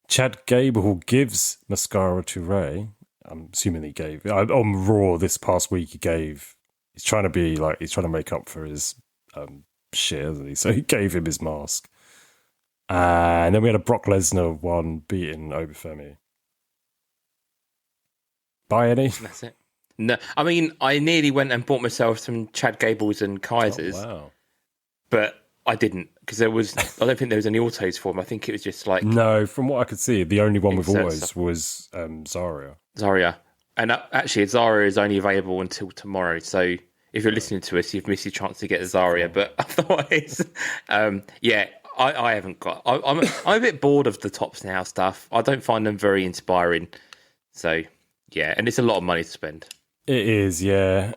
Chad Gable gives Mascara to Ray. I'm assuming he gave. On Raw this past week, he's trying to make up for his shit, isn't he? So he gave him his mask. And then we had a Brock Lesnar one beating Obafemi. Buy any? That's it. No, I mean, I nearly went and bought myself some Chad Gables and Kaisers. Oh, wow. But I didn't, because I don't think there was any autos for him. I think it was just like... No, from what I could see, the only one with autos was Zarya. And actually, Zarya is only available until tomorrow. So if you're listening to us, you've missed your chance to get a Zarya. But otherwise, I haven't got... I'm a bit bored of the Topps Now stuff. I don't find them very inspiring. So... yeah, and it's a lot of money to spend. It is, yeah.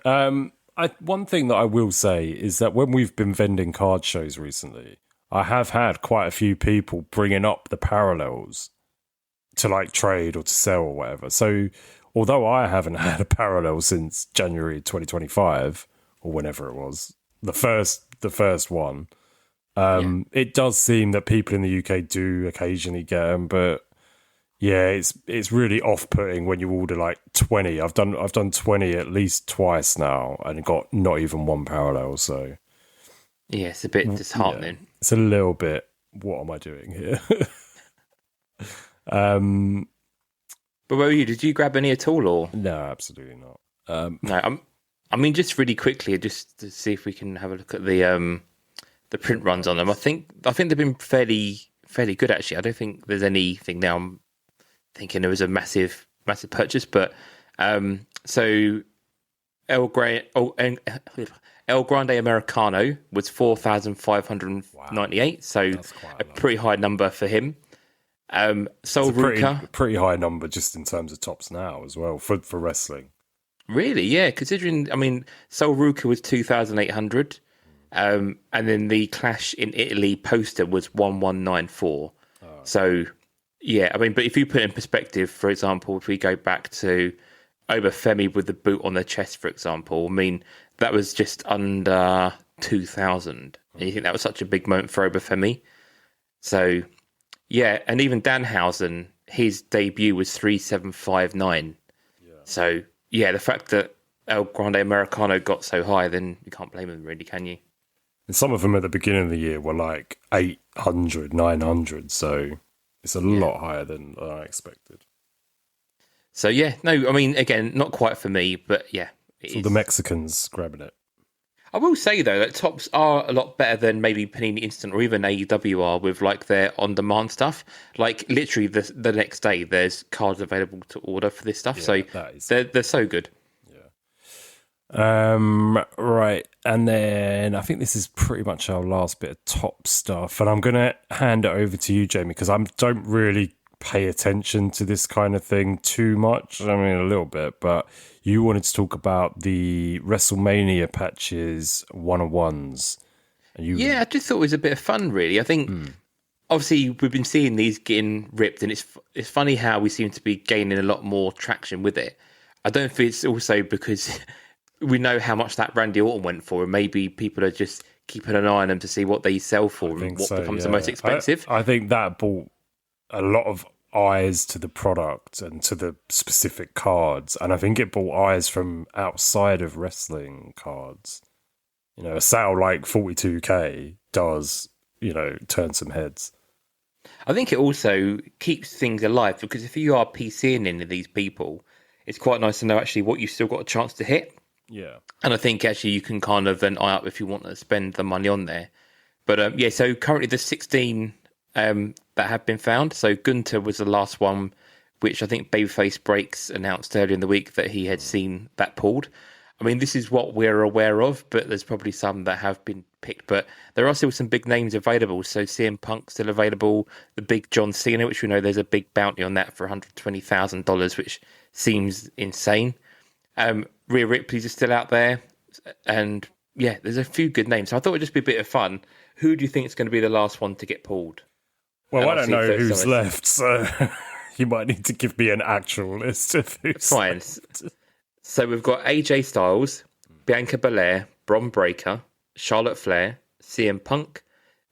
One thing that I will say is that when we've been vending card shows recently, I have had quite a few people bringing up the parallels to trade or to sell or whatever. So although I haven't had a parallel since January 2025 or whenever it was, the first one, it does seem that people in the UK do occasionally get them, but yeah, it's really off-putting when you order 20. I've done 20 at least twice now and got not even one parallel. So yeah, it's a bit disheartening. Yeah, it's a little bit. What am I doing here? But where were you? Did you grab any at all, or no? Absolutely not. No, I mean, just really quickly, just to see if we can have a look at the print runs on them. I think they've been fairly good actually. I don't think there's anything now. I'm thinking there was a massive purchase, but so El Grande Americano was 4,598, so a pretty high number for him. Sol Ruka, pretty high number just in terms of Topps Now as well for wrestling. Really? Yeah. Considering, I mean, Sol Ruka was 2,800, and then the Clash in Italy poster was 1,194. So, yeah, I mean, but if you put it in perspective, for example, if we go back to Obafemi with the boot on the chest, for example, I mean, that was just under 2,000. And you think that was such a big moment for Obafemi? So, yeah, and even Danhausen, his debut was 3,759. So, yeah, the fact that El Grande Americano got so high, then you can't blame him, really, can you? And some of them at the beginning of the year were like 800, 900. So it's a lot higher than I expected. So, yeah, no, I mean, again, not quite for me, but yeah. So the Mexicans grabbing it. I will say, though, that Topps are a lot better than maybe Panini Instant or even AEW are with, like, their on-demand stuff. Like, literally, the next day, there's cards available to order for this stuff. So they're so good. Right. And then I think this is pretty much our last bit of top stuff. And I'm going to hand it over to you, Jamie, because I don't really pay attention to this kind of thing too much. I mean, a little bit, but you wanted to talk about the WrestleMania patches 101s. Yeah, I just thought it was a bit of fun, really. I think, obviously, we've been seeing these getting ripped, and it's funny how we seem to be gaining a lot more traction with it. I don't think it's also because we know how much that Randy Orton went for, and maybe people are just keeping an eye on them to see what they sell for and what becomes the most expensive. I think that brought a lot of eyes to the product and to the specific cards, and I think it brought eyes from outside of wrestling cards. You know, a sale like 42k does, you know, turn some heads. I think it also keeps things alive, because if you are PCing into these people, it's quite nice to know actually what you've still got a chance to hit. Yeah. And I think actually you can kind of then eye up if you want to spend the money on there. But yeah, so currently there's 16 that have been found. So Gunter was the last one, which I think Babyface Breaks announced earlier in the week that he had seen that pulled. I mean, this is what we're aware of, but there's probably some that have been picked. But there are still some big names available. So CM Punk still available, the big John Cena, which we know there's a big bounty on that for $120,000, which seems insane. Rhea Ripley's are still out there. And yeah, there's a few good names. So I thought it'd just be a bit of fun. Who do you think is going to be the last one to get pulled? Well, I don't know who's left, so you might need to give me an actual list of who's left. So we've got AJ Styles, Bianca Belair, Bron Breakker, Charlotte Flair, CM Punk.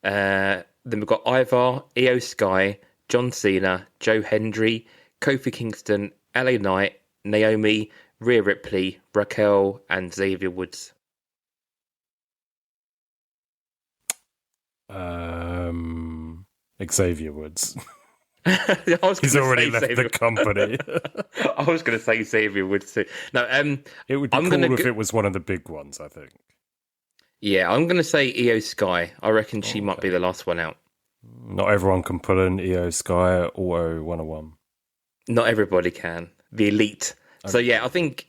Then we've got Ivar, Io Sky, John Cena, Joe Hendry, Kofi Kingston, LA Knight, Naomi, Rhea Ripley, Raquel, and Xavier Woods. Xavier Woods. He's already left the company. I was going to say Xavier Woods too. No, it would be cool if it was one of the big ones, I think. Yeah, I'm going to say Io Sky. I reckon she might be the last one out. Not everyone can pull an Io Sky Auto 101. Not everybody can. The elite. Okay. So yeah, I think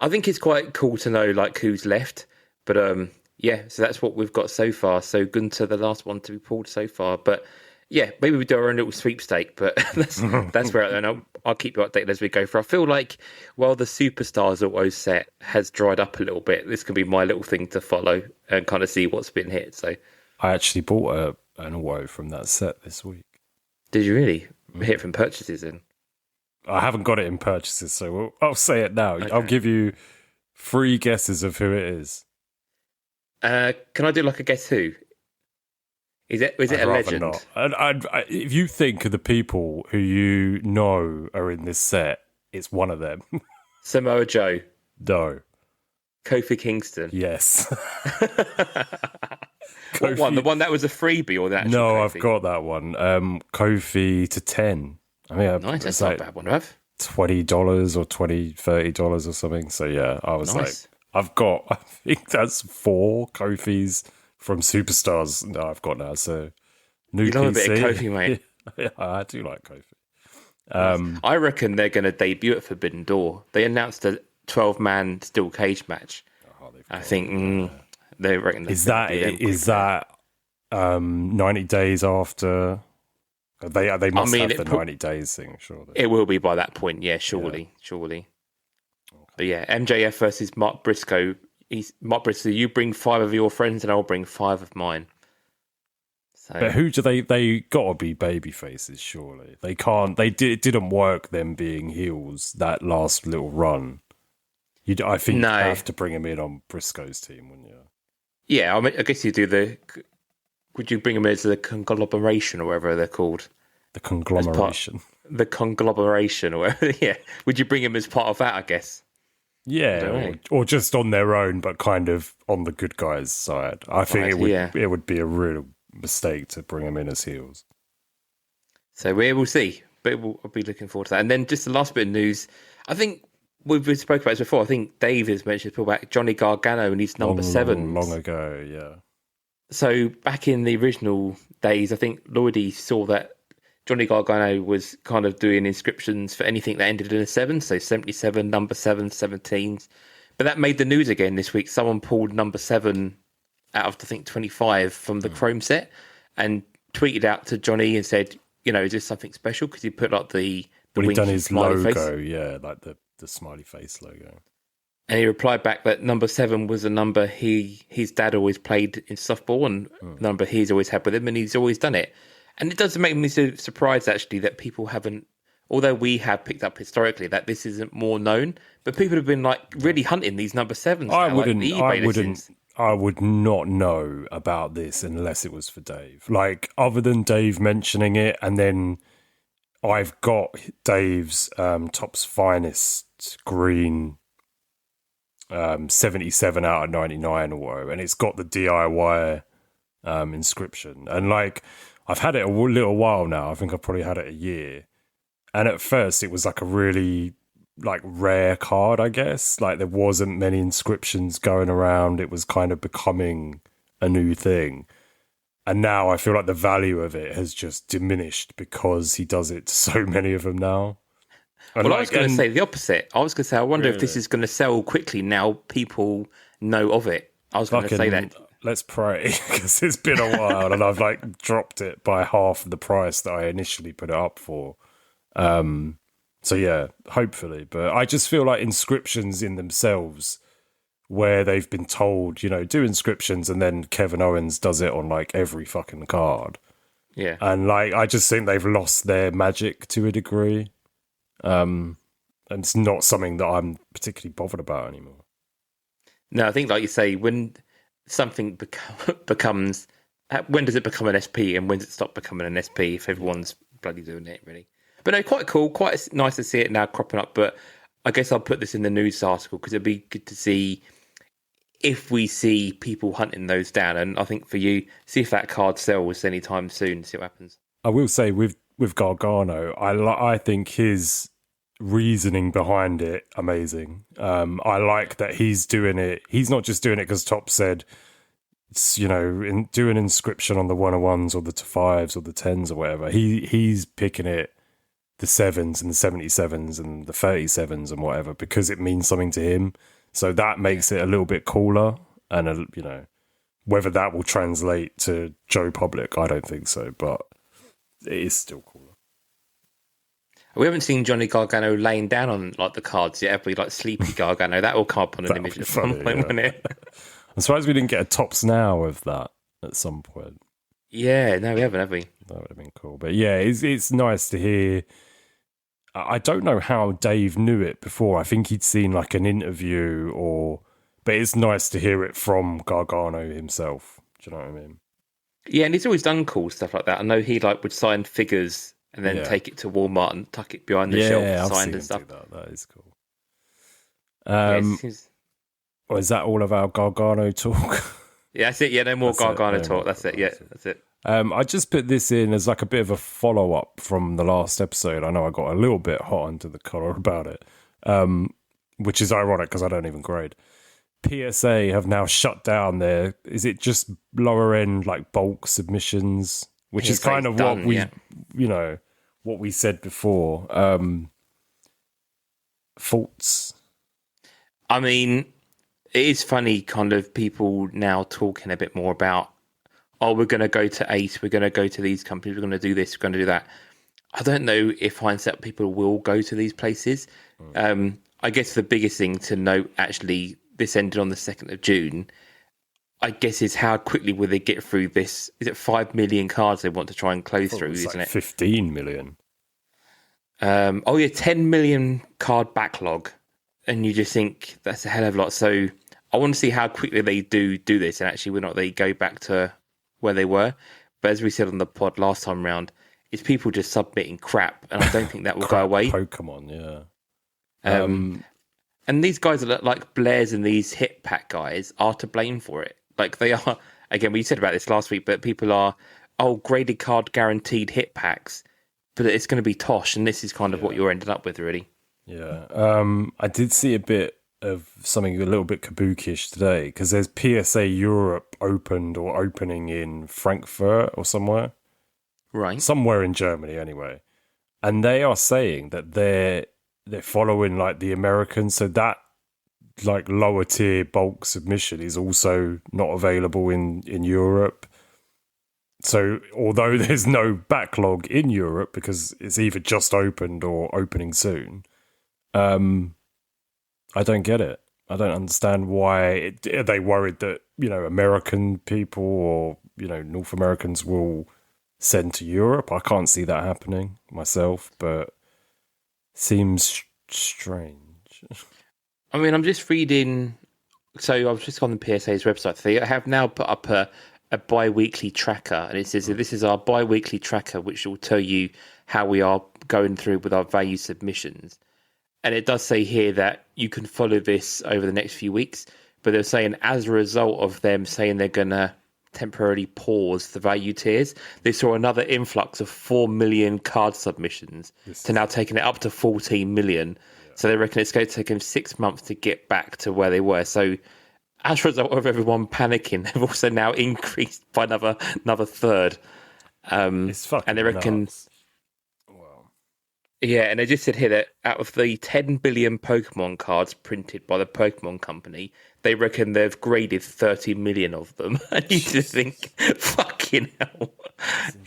it's quite cool to know like who's left. But yeah, so that's what we've got so far. So Gunter, the last one to be pulled so far. But yeah, maybe we do our own little sweepstake, but that's where and I'll keep you updated as we go through. I feel like while the Superstars Auto set has dried up a little bit, this can be my little thing to follow and kind of see what's been hit. So I actually bought an Auto from that set this week. Did you really? Hit from purchases in? I haven't got it in purchases, so I'll say it now. Okay. I'll give you 3 guesses of who it is. Can I do like a guess who? Is it a legend? Not. If you think of the people who you know are in this set, it's one of them. Samoa Joe. No. Kofi Kingston. Yes. What one? The one that was a freebie or that? No, Kofi? I've got that one. Kofi to 10. I mean, nice. That's not a bad one to have. $20 or $30 or something. So yeah, I was nice. I think that's 4 Kofis from Superstars. No, I've got now. So new you love PC. A bit of Kofi, mate. Yeah, I do like Kofi. I reckon they're going to debut at Forbidden Door. They announced a 12-man steel cage match. I think they reckon. Is that 90 days after? They must have the 90 days thing, surely. It will be by that point, yeah, surely. But yeah, MJF versus Mark Briscoe. Mark Briscoe, you bring 5 of your friends and I'll bring 5 of mine. So, but who do they gotta be baby faces, surely. They can't, it didn't work them being heels that last little run. I think you'd have to bring him in on Briscoe's team, wouldn't you? Yeah, I mean, I guess you do would you bring him as the conglomeration or whatever they're called? The conglomeration. The conglomeration or whatever, yeah. Would you bring him as part of that, I guess? Yeah, or just on their own, but kind of on the good guys' side. I think it would be a real mistake to bring them in as heels. So we'll see, but I'll be looking forward to that. And then just the last bit of news, I think we've spoken about this before. I think Dave has mentioned about Johnny Gargano and his number 7. Long ago, yeah. So back in the original days, I think Lloydie saw that Johnny Gargano was kind of doing inscriptions for anything that ended in a 7, so 77, number 7, 17s. But that made the news again this week. Someone pulled number 7 out of, I think, 25 from the Chrome set and tweeted out to Johnny and said, is this something special? Because he put like the he'd done his logo, face. Yeah, like the smiley face logo. And he replied back that number 7 was a number his dad always played in softball and number he's always had with him, and he's always done it. And it does make me surprised, actually, that people haven't, although we have picked up historically that this isn't more known, but people have been like really hunting these number 7s. I would not know about this unless it was for Dave. Like, other than Dave mentioning it, and then I've got Dave's Topps Finest green 77 out of 99 or whatever, and it's got the DIY inscription. And like, I've had it a little while now. I think I've probably had it a year. And at first it was like a really like rare card, I guess. Like, there wasn't many inscriptions going around. It was kind of becoming a new thing. And now I feel like the value of it has just diminished because he does it to so many of them now. And I was going to say the opposite. I was going to say, I wonder if this is going to sell quickly now people know of it. I was going to say that. Let's pray, because it's been a while and I've like dropped it by half the price that I initially put it up for. So yeah, hopefully. But I just feel like inscriptions in themselves, where they've been told, do inscriptions, and then Kevin Owens does it on like every fucking card. Yeah. And like, I just think they've lost their magic to a degree. And it's not something that I'm particularly bothered about anymore. No, I think, like you say, when something becomes, when does it become an SP and when does it stop becoming an SP if everyone's bloody doing it, really? But no, quite cool, quite nice to see it now cropping up. But I guess I'll put this in the news article because it'd be good to see if we see people hunting those down. And I think for you, see if that card sells anytime soon, see what happens. I will say with Gargano, I think his reasoning behind it amazing. I like that he's doing it. He's not just doing it because Top said, do an inscription on the 101s or the 5s or the 10s or whatever. He's picking it, the 7s and the 77s and the 37s and whatever, because it means something to him. So that makes it a little bit cooler. And whether that will translate to Joe Public, I don't think so, but it is still cooler. We haven't seen Johnny Gargano laying down on like the cards yet, have we? Like Sleepy Gargano, that will come up on an image at some point, won't it? I'm surprised we didn't get a Topps Now of that at some point. Yeah, no, we haven't, have we? That would have been cool. But yeah, it's nice to hear. I don't know how Dave knew it before. I think he'd seen like an interview but it's nice to hear it from Gargano himself. Do you know what I mean? Yeah, and he's always done cool stuff like that. I know he would sign figures and then take it to Walmart and tuck it behind the shelf, signed and stuff. That is cool. Or is that all of our Gargano talk? Yeah, that's it. Yeah, no more Gargano talk. That's it. Yeah, that's it. I just put this in as like a bit of a follow-up from the last episode. I know I got a little bit hot under the collar about it, which is ironic because I don't even grade. PSA have now shut down their, is it just lower end like bulk submissions, which is kind of what what we said before. Faults. I mean, it is funny kind of people now talking a bit more about, we're going to go to Ace, we're going to go to these companies, we're going to do this, we're going to do that. I don't know if hindsight people will go to these places. I guess the biggest thing to note, actually, this ended on the 2nd of June, I guess, is how quickly will they get through this? Is it 5 million cards they want to try and close through, isn't it? 15 million. 10 million card backlog. And you just think that's a hell of a lot. So I want to see how quickly they do this, and actually whether or not they go back to where they were. But as we said on the pod last time round, it's people just submitting crap, and I don't think that will go away. Pokemon, yeah. And these guys that look like Blairs and these hit pack guys are to blame for it. Like they are, again, we said about this last week, but people are, graded card guaranteed hit packs, but it's going to be tosh, and this is kind of what you're ending up with, really. Yeah. I did see a bit of something a little bit kabukish today, because there's PSA Europe opened or opening in Frankfurt or somewhere. Right. Somewhere in Germany, anyway. And they are saying that they're following like the Americans, so that like lower tier bulk submission is also not available in Europe. So although there's no backlog in Europe because it's either just opened or opening soon, I don't get it. I don't understand why. Are they worried that, American people or, North Americans will send to Europe? I can't see that happening myself, but seems strange. I mean, I'm just reading. So I was just on the PSA's website. They have now put up a bi-weekly tracker, and it says that this is our bi-weekly tracker, which will tell you how we are going through with our value submissions. And it does say here that you can follow this over the next few weeks, but they're saying as a result of them saying they're going to temporarily pause the value tiers, they saw another influx of 4 million card submissions to now taking it up to 14 million. So they reckon it's going to take them 6 months to get back to where they were. So as a result of everyone panicking, they've also now increased by another third. It's fucking and they reckon nuts. Wow. Yeah, and they just said here that out of the 10 billion Pokemon cards printed by the Pokemon Company, they reckon they've graded 30 million of them. And you just think, fucking hell,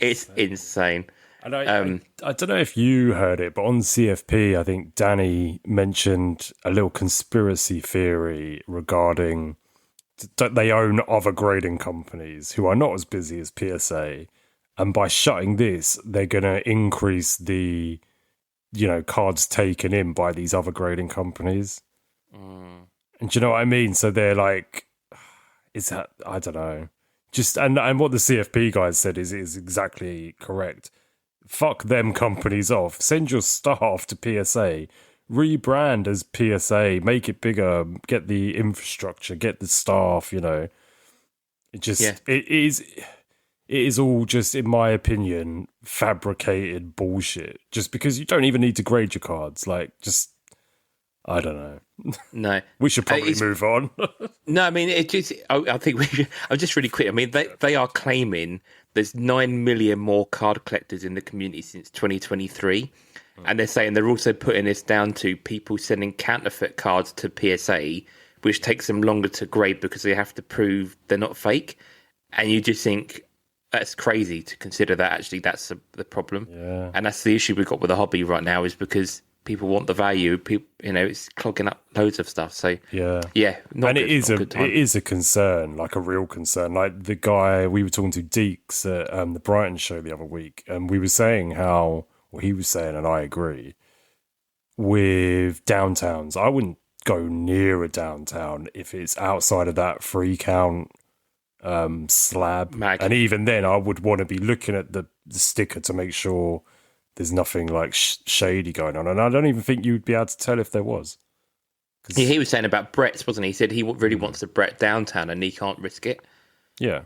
it's insane. And I don't know if you heard it, but on CFP, I think Danny mentioned a little conspiracy theory regarding that they own other grading companies who are not as busy as PSA. And by shutting this, they're going to increase the, cards taken in by these other grading companies. And do you know what I mean? So they're like, is that, I don't know. And what the CFP guys said is exactly correct. Fuck them companies off. Send your staff to PSA. Rebrand as PSA. Make it bigger. Get the infrastructure. Get the staff. It is all just, in my opinion, fabricated bullshit. Just because you don't even need to grade your cards. I don't know. No, we should probably move on. No, I mean, I think I'll just really quick. I mean, they are claiming there's 9 million more card collectors in the community since 2023. And they're saying they're also putting this down to people sending counterfeit cards to PSA, which takes them longer to grade because they have to prove they're not fake. And you just think that's crazy to consider that actually that's the problem. Yeah. And that's the issue we've got with the hobby right now, is because people want the value. People, it's clogging up loads of stuff. So yeah. Not and good, it is a concern, like a real concern. Like the guy we were talking to, Deeks, at the Brighton show the other week, and we were saying how, well, he was saying, and I agree, with downtowns, I wouldn't go near a downtown if it's outside of that free count slab mag. And even then I would want to be looking at the sticker to make sure there's nothing like shady going on, and I don't even think you'd be able to tell if there was. He was saying about Brett's, wasn't he? He said he really wants the Brett downtown and he can't risk it. Yeah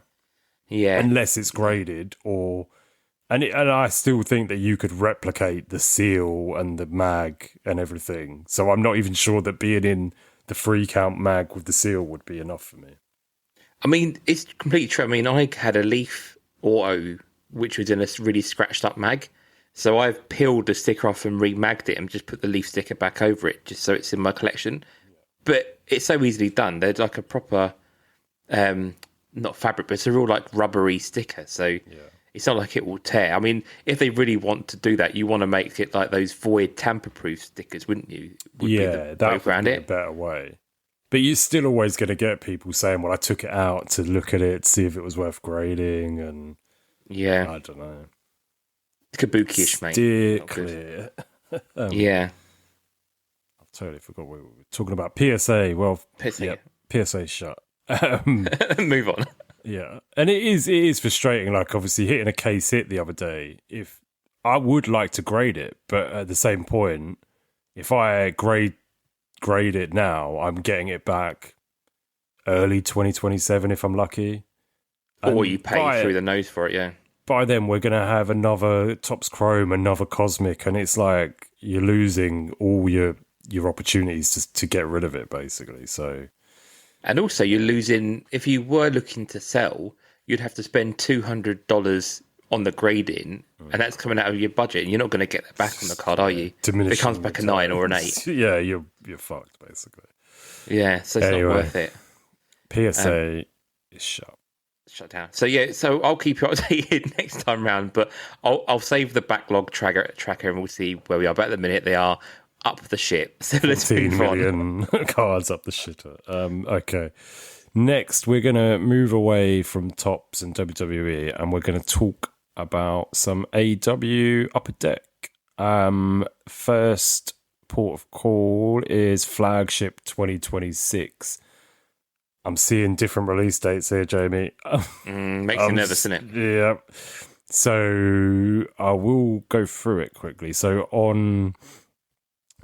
unless it's graded, and I still think that you could replicate the seal and the mag and everything, so I'm not even sure that being in the free count mag with the seal would be enough for me. I mean, it's completely true. I mean, I had a Leaf Auto which was in a really scratched up mag, so I've peeled the sticker off and remagged it and just put the Leaf sticker back over it just so it's in my collection. But it's so easily done. They're like a proper not fabric, but it's a real like rubbery sticker, so it's not like it will tear. I mean, if they really want to do that, you want to make it like those void tamper-proof stickers, wouldn't you? That would be a better way. But you're still always going to get people saying, well, I took it out to look at it, see if it was worth grading, and I don't know. Kabuki-ish, mate. Steer clear. Yeah. I totally forgot what we were talking about. PSA. Well, PSA shut. Move on. Yeah. And it is frustrating, like obviously hitting a case hit the other day. If I would like to grade it, but at the same point, if I grade it now, I'm getting it back early 2027 if I'm lucky. Or you pay through the nose for it, yeah. By then, we're going to have another Topps Chrome, another Cosmic, and it's like you're losing all your opportunities to get rid of it, basically. So, and also you're losing, if you were looking to sell, you'd have to spend $200 on the grading, and that's coming out of your budget, and you're not going to get that back on the card, are you? If it comes back a 9 or an 8. Yeah, you're fucked, basically. Yeah, so it's not worth it. PSA is shut down. So I'll keep you updated next time round, but I'll save the backlog tracker and we'll see where we are. But at the minute, they are up the shit. So let's move on. 14 million cards up the shitter. Okay. Next, we're going to move away from Topps and WWE, and we're going to talk about some AEW Upper Deck. First port of call is Flagship 2026. I'm seeing different release dates here, Jamie. Makes you nervous, isn't it? Yeah. So I will go through it quickly. So on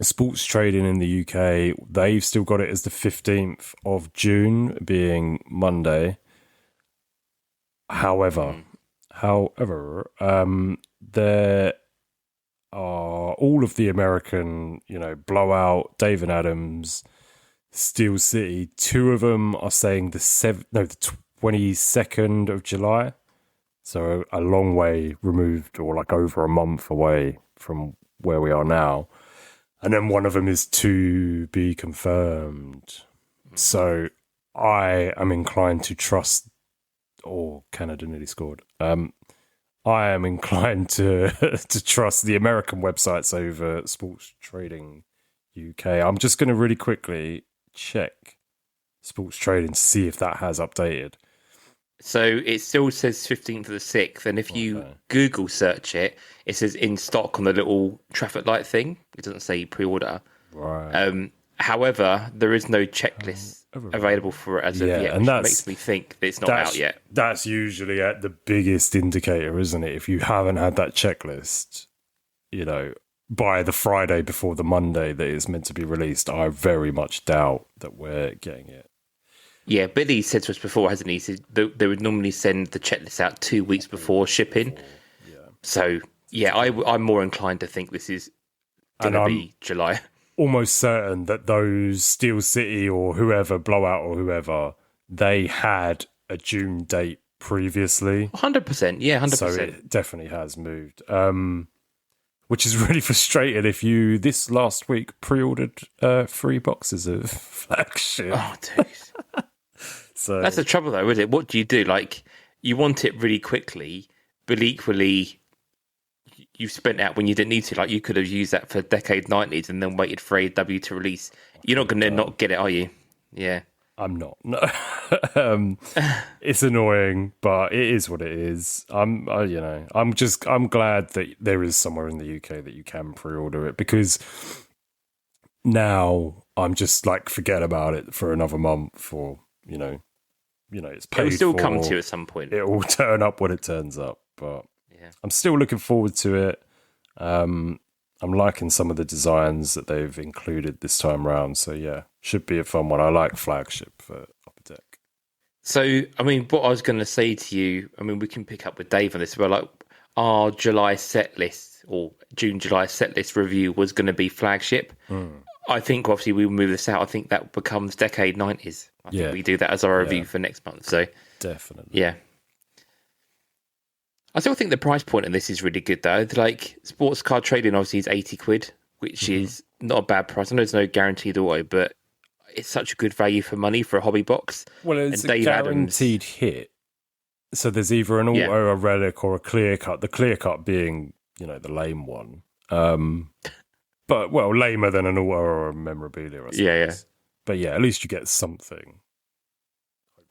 Sports Trading in the UK, they've still got it as the 15th of June, being Monday. However, there are all of the American, Blowout, David Adams, Steel City. 2 of them are saying the 22nd of July. So a long way removed, or like over a month away from where we are now. And then one of them is to be confirmed. So I am inclined to trust, Canada nearly scored. I am inclined to trust the American websites over Sports Trading UK. I'm just going to really quickly check Sports Trading to see if that has updated. So it still says 15th of the 6th, and if you Google search it, it says in stock on the little traffic light thing. It doesn't say pre-order. Right. However, there is no checklist available for it as of yet, and which makes me think that it's not out yet. That's usually at the biggest indicator, isn't it? If you haven't had that checklist, by the Friday before the Monday that it's meant to be released, I very much doubt that we're getting it. Yeah, Billy said to us before, hasn't he? They would normally send the checklist out 2 weeks before shipping. Yeah. So, I'm more inclined to think this is going to be July. Almost certain that those Steel City or whoever, Blowout or whoever, they had a June date previously. 100%, yeah, 100%. So it definitely has moved. Which is really frustrating if you, this last week, pre-ordered 3 boxes of Flagship. Oh, dude. So that's the trouble, though, isn't it? What do? Like, you want it really quickly, but equally, you've spent out when you didn't need to. Like, you could have used that for Decade 90s and then waited for AEW to release. You're not going to not get it, are you? Yeah. I'm not. No. It's annoying, but it is what it is. I'm glad that there is somewhere in the UK that you can pre-order it, because now I'm just like, forget about it for another month, or it's paid. It'll still come to you at some point. It will turn up when it turns up, but I'm still looking forward to it. I'm liking some of the designs that they've included this time round. So should be a fun one. I like Flagship for Upper Deck. So, I mean, what I was going to say to you, I mean, we can pick up with Dave on this. But like, our July set list or June-July set list review was going to be Flagship. I think obviously we will move this out. I think that becomes Decade 90s. I think we do that as our review for next month. So definitely. Yeah. I still think the price point in this is really good, though. Like, sports card trading obviously is £80, which is not a bad price. I know there's no guaranteed auto, but it's such a good value for money for a hobby box. Well, it's a guaranteed hit. So there's either an auto, a relic, or a clear cut. The clear cut being, the lame one. But, well, lamer than an auto or a memorabilia, I suppose. Yeah. But yeah, at least you get something.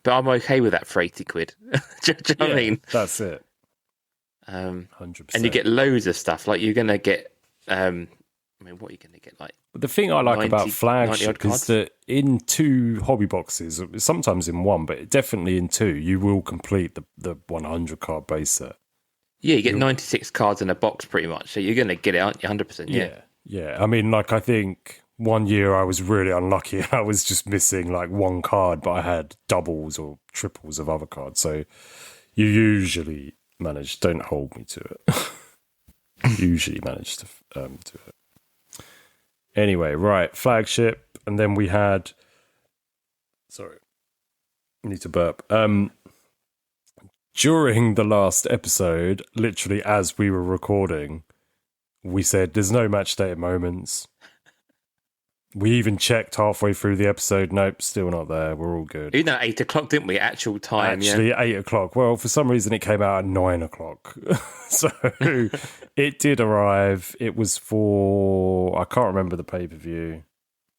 But I'm okay with that for 80 quid. Do you know what I mean? That's it. 100%. And you get loads of stuff. Like, you're going to get, what are you going to get? Like, but the thing I like about Flagship is that in 2 hobby boxes, sometimes in 1, but definitely in 2, you will complete the 100 card base set. Yeah, you get 96 cards in a box pretty much. So you're going to get it, aren't you? 100%. Yeah. I mean, like, I think one year I was really unlucky. I was just missing like 1 card, but I had doubles or triples of other cards. So you usually manage, don't hold me to it. Usually manage to do it. Anyway, right, Flagship. And then we had, sorry, I need to burp. During the last episode, literally as we were recording, we said there's no match day at moments. We even checked halfway through the episode. Nope, still not there. We're all good. Even at 8 o'clock, didn't we? Actual time. Actually, 8 o'clock. Well, for some reason, it came out at 9 o'clock. So it did arrive. It was for, I can't remember the pay-per-view.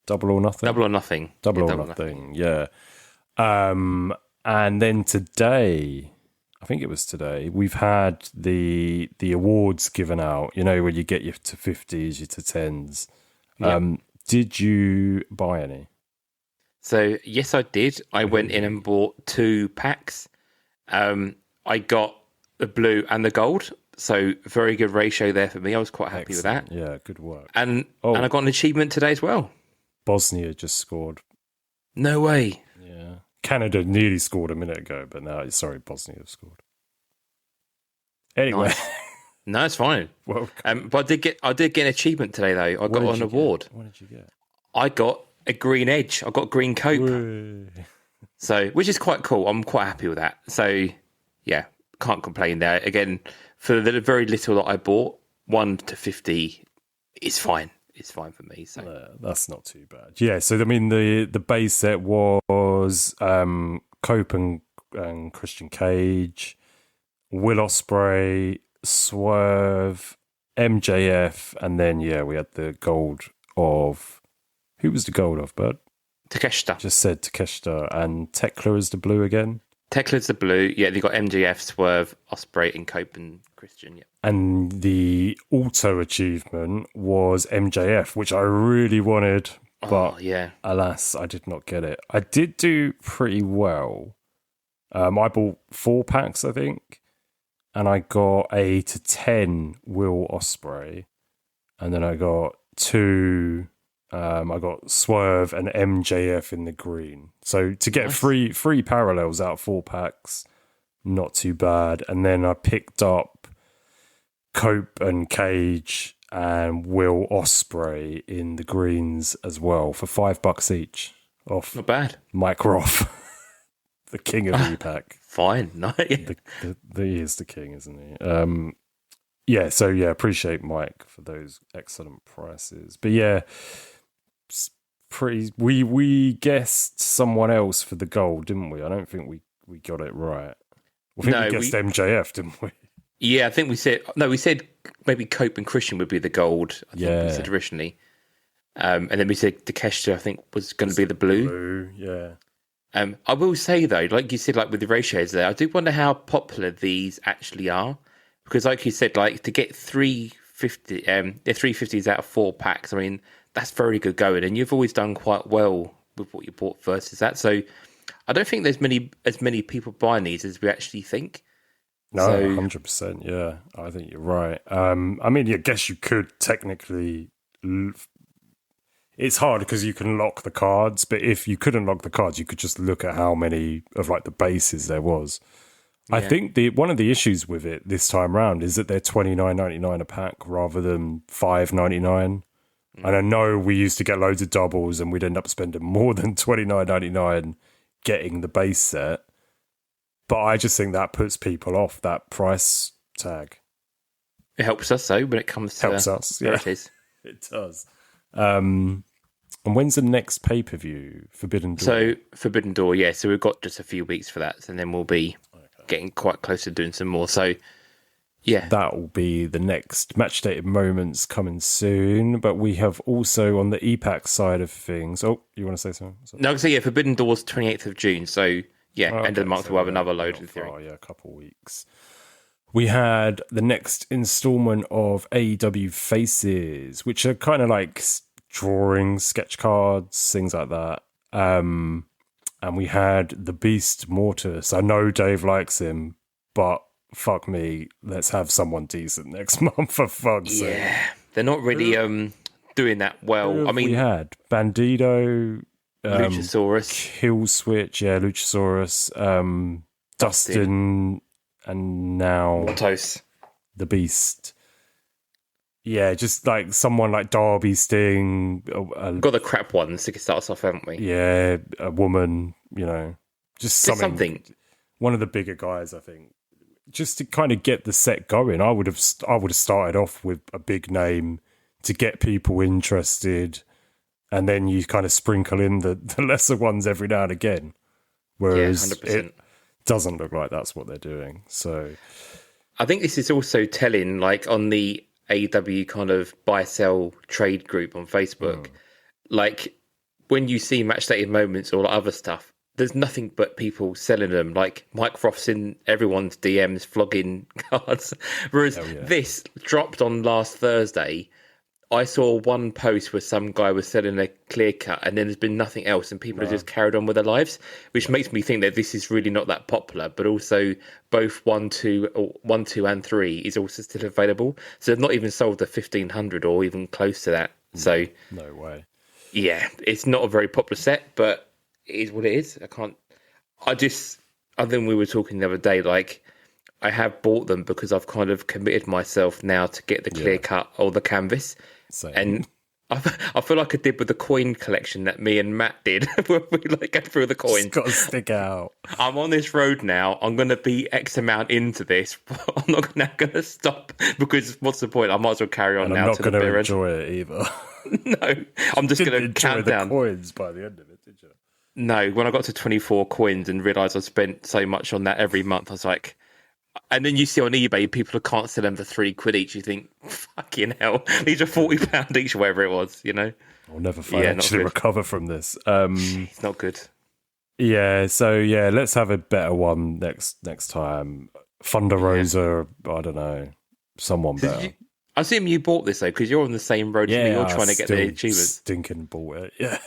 Double or Nothing? Double or Nothing. Double or Nothing, yeah. And then today, I think it was today, we've had the awards given out, where you get your to 50s, your to 10s. Yep. Did you buy any? So, yes, I did. I went in and bought 2 packs. I got the blue and the gold. So, very good ratio there for me. I was quite happy with that. Yeah, good work. And I got an achievement today as well. Bosnia just scored. No way. Yeah. Canada nearly scored a minute ago, but now, sorry, Bosnia have scored. Anyway. Nice. No, it's fine. Well, but I did get an achievement today though. I got an award. What did you get? I got a green edge. I got green cope. Whee. So, which is quite cool. I'm quite happy with that. So, yeah, can't complain there. Again, for the very little that I bought, 1 to 50 is fine. It's fine for me. So that's not too bad. Yeah. So I mean, the base set was Cope and Christian Cage, Will Ospreay, Swerve, MJF, and then we had the gold of, who was the gold of, Bud? Takeshita. Just said Takeshita, and Tekla is the blue again. Tekla's the blue. Yeah, they got MJF, Swerve, Ospreay, and Cope and Christian. Yeah. And the auto achievement was MJF, which I really wanted, but alas, I did not get it. I did do pretty well. I bought 4 packs, I think. And I got a to 10 Will Ospreay. And then I got 2, I got Swerve and MJF in the green. So to get three parallels out of 4 packs, not too bad. And then I picked up Cope and Cage and Will Ospreay in the greens as well for $5 each. Off. Not bad. Mike Roth. The king of E-Pack. Fine. No, yeah. He is the king, isn't he? Appreciate Mike for those excellent prices. But yeah, pretty. We guessed someone else for the gold, didn't we? I don't think we got it right. I think we guessed MJF, didn't we? Yeah, I think we said maybe Cope and Christian would be the gold. I think we said originally. And then we said Takeshita, I think, was going to be the blue. Yeah. I will say though, like you said, like with the ratios there, I do wonder how popular these actually are, because like you said, like to get 350, they're 350s out of 4 packs. I mean, that's very good going, and you've always done quite well with what you bought versus that. So I don't think there's as many people buying these as we actually think. No, 100%. Yeah, I think you're right. I mean, I guess you could technically. It's hard because you can lock the cards, but if you couldn't lock the cards, you could just look at how many of like the bases there was. Yeah. I think one of the issues with it this time round is that they're $29.99 a pack rather than $5.99. And I know we used to get loads of doubles and we'd end up spending more than $29.99 getting the base set. But I just think that puts people off that price tag. It helps us though when it comes to rarities. It does. And when's the next pay-per-view? Forbidden Door? So, Forbidden Door, yeah. So we've got just a few weeks for that, and then we'll be getting quite close to doing some more. So, yeah. That will be the next match dated moments coming soon. But we have also on the EPAC side of things. Oh, you want to say something? No, so yeah, Forbidden Doors 28th of June. So, yeah, end of the month we'll have another load in theory. Yeah, a couple of weeks. We had the next installment of AEW Faces, which are kind of like drawings, sketch cards, things like that. And we had the Beast Mortis. I know Dave likes him, but fuck me, let's have someone decent next month for fuck's sake. Yeah, they're not really doing that well. I mean, we had Bandito, Luchasaurus, Killswitch, Luchasaurus, Dustin, and now Mortos, the Beast. Yeah, just like someone like Darby Sting. Got the crap ones to start us off, haven't we? Yeah, a woman, just something. One of the bigger guys, I think. Just to kind of get the set going, I would have started off with a big name to get people interested, and then you kind of sprinkle in the lesser ones every now and again. Whereas it doesn't look like that's what they're doing. So I think this is also telling, like on the AEW kind of buy sell trade group on Facebook, like when you see match dated moments or other stuff, there's nothing but people selling them. Like Mike Froth's in everyone's DMs flogging cards. Whereas this dropped on last Thursday. I saw one post where some guy was selling a clear cut, and then there's been nothing else, and people have just carried on with their lives, which makes me think that this is really not that popular. But also, both 1, 2, and 3 is also still available, so they've not even sold the 1,500 or even close to that. So no way. Yeah, it's not a very popular set, but it is what it is. I think we were talking the other day, like, I have bought them because I've kind of committed myself now to get the clear cut or the canvas. Same. And I feel like I did with the coin collection that me and Matt did, where we like go through the coins. It's got to stick out. I'm on this road now. I'm going to be X amount into this. But I'm not now going to stop because what's the point? I might as well carry on and now. I'm not going to enjoy it either. No, I'm just going to count down the coins by the end of it, did you? No, when I got to 24 coins and realised I spent so much on that every month, I was like. And then you see on eBay, people can't sell them for £3 each. You think, fucking hell, these are £40 each, whatever it was, I'll never financially recover from this. It's not good. Yeah, so let's have a better one next time. Thunder Rosa, I don't know, someone better. I assume you bought this though, because you're on the same road as me. You're trying to get the achievements. Stinking bought it, yeah.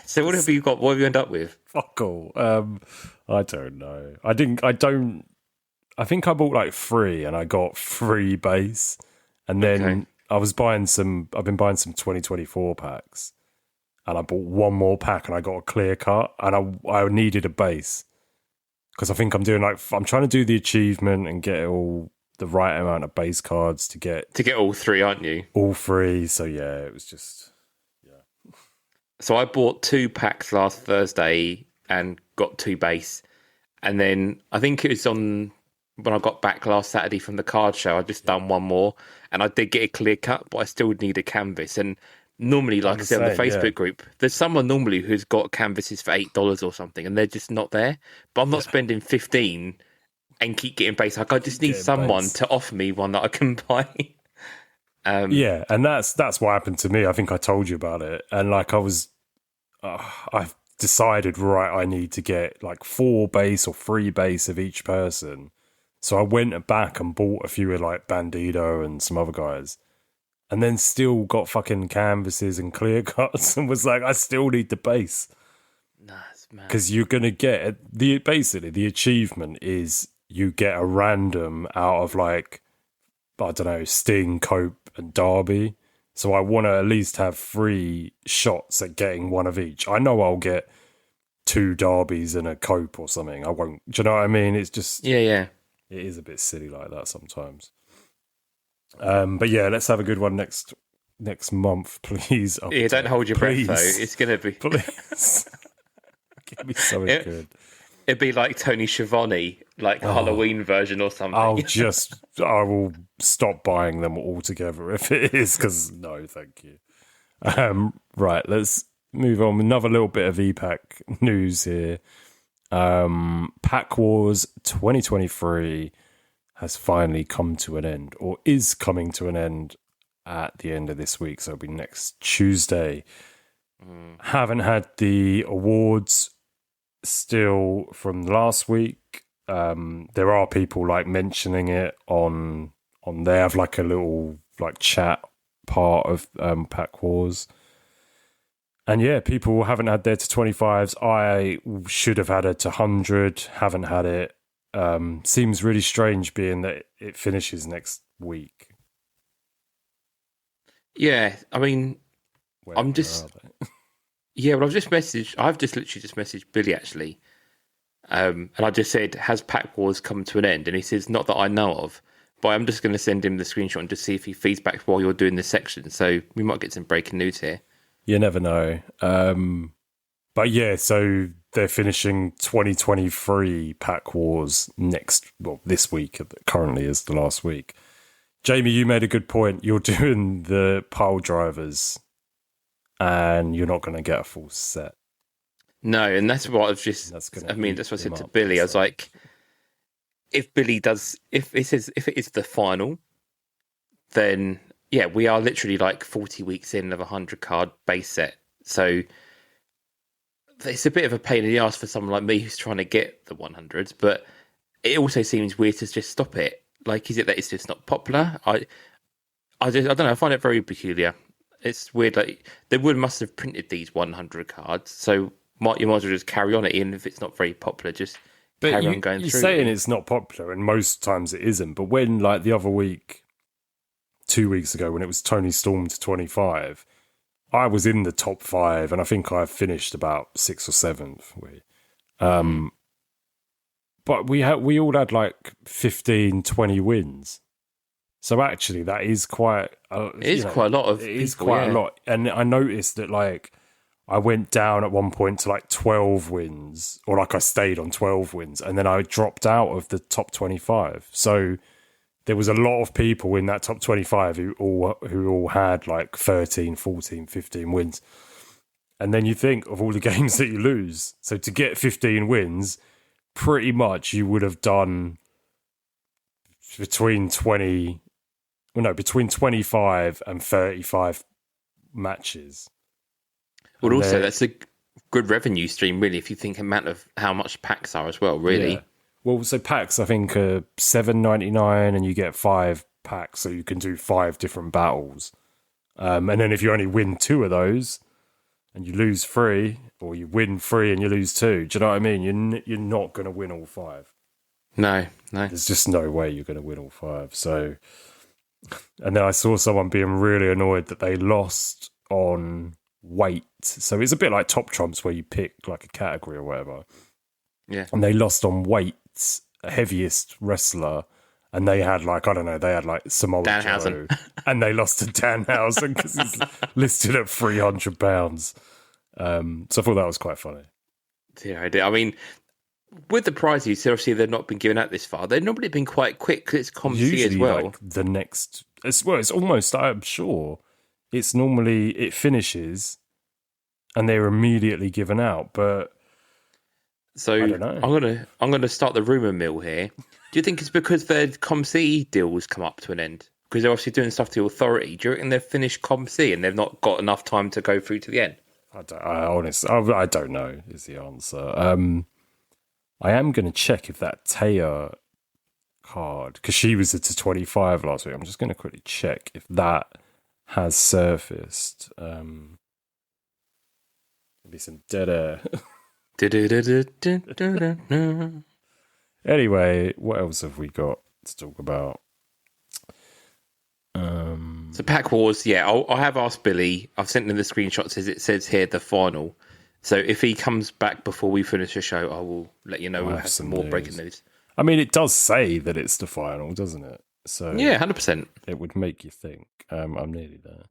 So what have you got? What have you end up with? Fuck all. I don't know. I think I bought like 3 and I got 3 base. And then I've been buying some 2024 packs. And I bought one more pack and I got a clear cut. And I needed a base. Because I think I'm trying to do the achievement and get all the right amount of base cards to get all 3, aren't you? All 3. So it was just, So I bought 2 packs last Thursday and got 2 base. And then I think it was when I got back last Saturday from the card show, I just done one more, and I did get a clear cut, but I still need a canvas. And normally, like I said on the Facebook group, there's someone normally who's got canvases for $8 or something, and they're just not there. But I'm not spending 15 and keep getting base. Like I just need someone to offer me one that I can buy. And that's what happened to me. I think I told you about it, and like I've decided I need to get like 4 base or 3 base of each person. So I went back and bought a few of like Bandito and some other guys, and then still got fucking canvases and clear cuts, and was like, I still need the base. Nice, man. Because you're gonna get basically the achievement is you get a random out of like, I don't know, Sting, Cope, and Darby. So I want to at least have 3 shots at getting one of each. I know I'll get 2 Darbys and a Cope or something. I won't. Do you know what I mean? It's just It is a bit silly like that sometimes. But let's have a good one next month, please. Don't hold your breath, though. It's going to be... Please. Give me something good. It'd be like Tony Schiavone, like Halloween version or something. I will stop buying them altogether if it is, because no, thank you. Right, let's move on. Another little bit of EPAC news here. Pack Wars 2023 has finally come to an end, or is coming to an end at the end of this week. So it'll be next Tuesday. Haven't had the awards still from last week. There are people like mentioning it on they have like a little like chat part of Pack Wars. And yeah, people haven't had their to 25s. I should have had it to 100, haven't had it. Seems really strange being that it finishes next week. Yeah, I mean, I'm just... Yeah, well, I've literally just messaged Billy, actually. And I just said, has Pack Wars come to an end? And he says, not that I know of. But I'm just going to send him the screenshot and just see if he feeds back while you're doing this section. So we might get some breaking news here. You never know. But yeah, so they're finishing 2023 Pack Wars this week. Currently is the last week. Jamie, you made a good point. You're doing the pile drivers and you're not going to get a full set. No, and that's what I've just... that's what I said to Billy. I was like, if it is the final, then yeah, we are literally like 40 weeks in of a 100 card base set. So it's a bit of a pain in the ass for someone like me who's trying to get the 100s, but it also seems weird to just stop it. Like, is it that it's just not popular? I don't know. I find it very peculiar. It's weird. Like, they must have printed these 100 cards, so you might as well just carry on it, even if it's not very popular. Just carry on going through. You're saying it's not popular, and most times it isn't. But when, like, the other week, 2 weeks ago, when it was Tony Storm to 25, I was in the top 5, and I think I finished about 6th or 7th. But we all had like 15, 20 wins. So actually, that is quite... it is quite a lot of... It is quite a lot. And I noticed that, like, I went down at one point to like 12 wins, or like I stayed on 12 wins, and then I dropped out of the top 25. So there was a lot of people in that top 25 who all had like 13, 14, 15 wins. And then you think of all the games that you lose. So to get 15 wins, pretty much you would have done between 25 and 35 matches. Well, also, that's a good revenue stream, really, if you think amount of how much packs are as well, really. Yeah. Well, so packs, I think, are $7.99 and you get 5 packs, so you can do 5 different battles. And then if you only win 2 of those and you lose 3, or you win 3 and you lose 2, do you know what I mean? You're not going to win all 5. No. There's just no way you're going to win all 5. So, and then I saw someone being really annoyed that they lost on weight. So it's a bit like Top Trumps where you pick like a category or whatever. Yeah. And they lost on weights, heaviest wrestler, and they had like, I don't know, they had like Samoa Joe, and they lost to Danhausen because he's listed at 300 pounds. So I thought that was quite funny. Yeah, I mean, with the prizes, obviously they've not been given out this far. They've normally been quite quick because it's ComC as well. Like the next, it's almost, I'm sure, it's normally, it finishes and they're immediately given out, but so I don't know. I'm gonna start the rumor mill here. Do you think it's because their ComC deals come up to an end? Because they're obviously doing stuff to the authority. Do you reckon they've finished ComC and they've not got enough time to go through to the end? I don't know is the answer. I am going to check if that Taya card, because she was at 25 last week. I'm just going to quickly check if that has surfaced. Maybe some dead air. Anyway, what else have we got to talk about? So Pack Wars, yeah, I have asked Billy. I've sent him the screenshots as it says here, the final. So if he comes back before we finish the show, I will let you know. We'll have some more breaking news. I mean, it does say that it's the final, doesn't it? So yeah, 100%. It would make you think. I'm nearly there.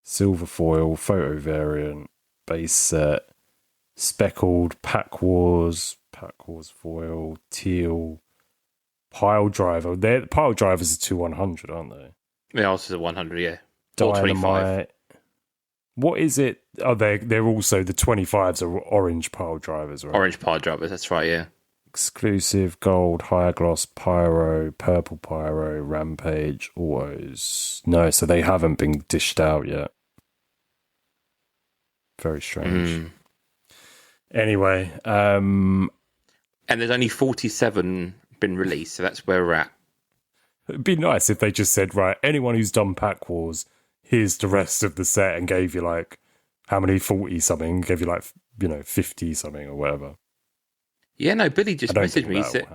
Silver foil, photo variant, base set, speckled, Pack Wars foil, teal, pile driver. Pile drivers are 100, aren't they? Yeah, also 100, yeah. Dynamite, What is it? Oh, they're also the 25s are orange pile drivers, right? Orange pile drivers, that's right, yeah. Exclusive, gold, higher gloss, pyro, purple pyro, rampage, autos. No, so they haven't been dished out yet. Very strange. Anyway, and there's only 47 been released, so that's where we're at. it'd be nice if they just said, right, anyone who's done Pack Wars, here's the rest of the set, and gave you like, how many, 40 something, gave you like, 50 something or whatever. Yeah, no, Billy just messaged me. He said,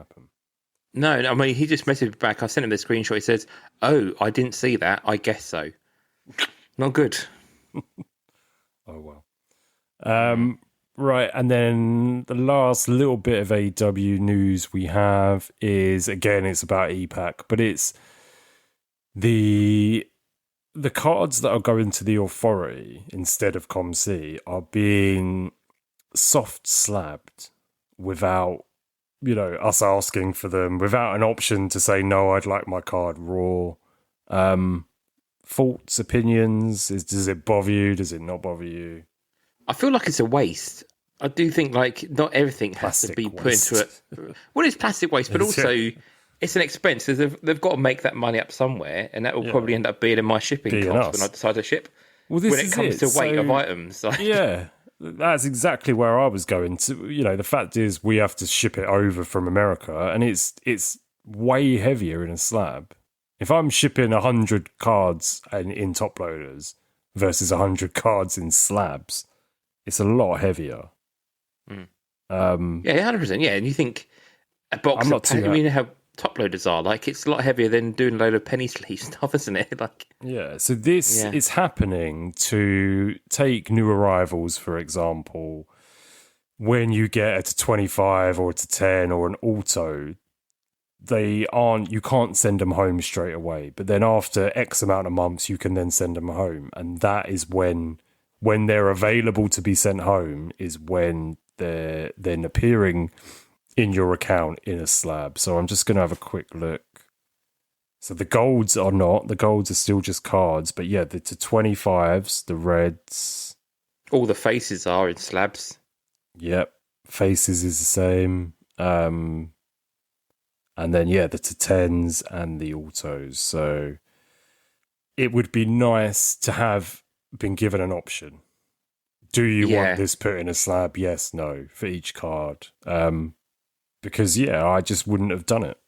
no, I mean, he just messaged back. I sent him the screenshot. He says, oh, I didn't see that. I guess so. Not good. Oh, well. Right, and then the last little bit of AEW news we have is, again, it's about EPAC, but it's the cards that are going to the Authority instead of ComC are being soft slabbed without, us asking for them, without an option to say, no, I'd like my card raw. Thoughts, opinions, does it bother you? Does it not bother you? I feel like it's a waste. I do think not everything has to be put into it. Well, it's plastic waste, but also it's an expense. They've got to make that money up somewhere, and that will probably end up being in my shipping cost when I decide to ship. Well, this when it comes to weight of items. Yeah, that's exactly where I was going to. The fact is we have to ship it over from America, and it's way heavier in a slab. If I'm shipping 100 cards in top loaders versus 100 cards in slabs, it's a lot heavier. Yeah, 100%. Yeah, and you think a box how top loaders are it's a lot heavier than doing a load of penny sleeve stuff, isn't it? So this is happening to take new arrivals, for example. When you get a 25 or a 10 or an auto, you can't send them home straight away, but then after X amount of months you can then send them home, and that is when they're available to be sent home is when they're then appearing in your account in a slab. So I'm just going to have a quick look. So the golds are not. The golds are still just cards. But yeah, the 25s, the reds. All the faces are in slabs. Yep. Faces is the same. And then, the 10s and the autos. So it would be nice to have been given an option. Do you want this put in a slab? Yes, no, for each card. Because, I just wouldn't have done it.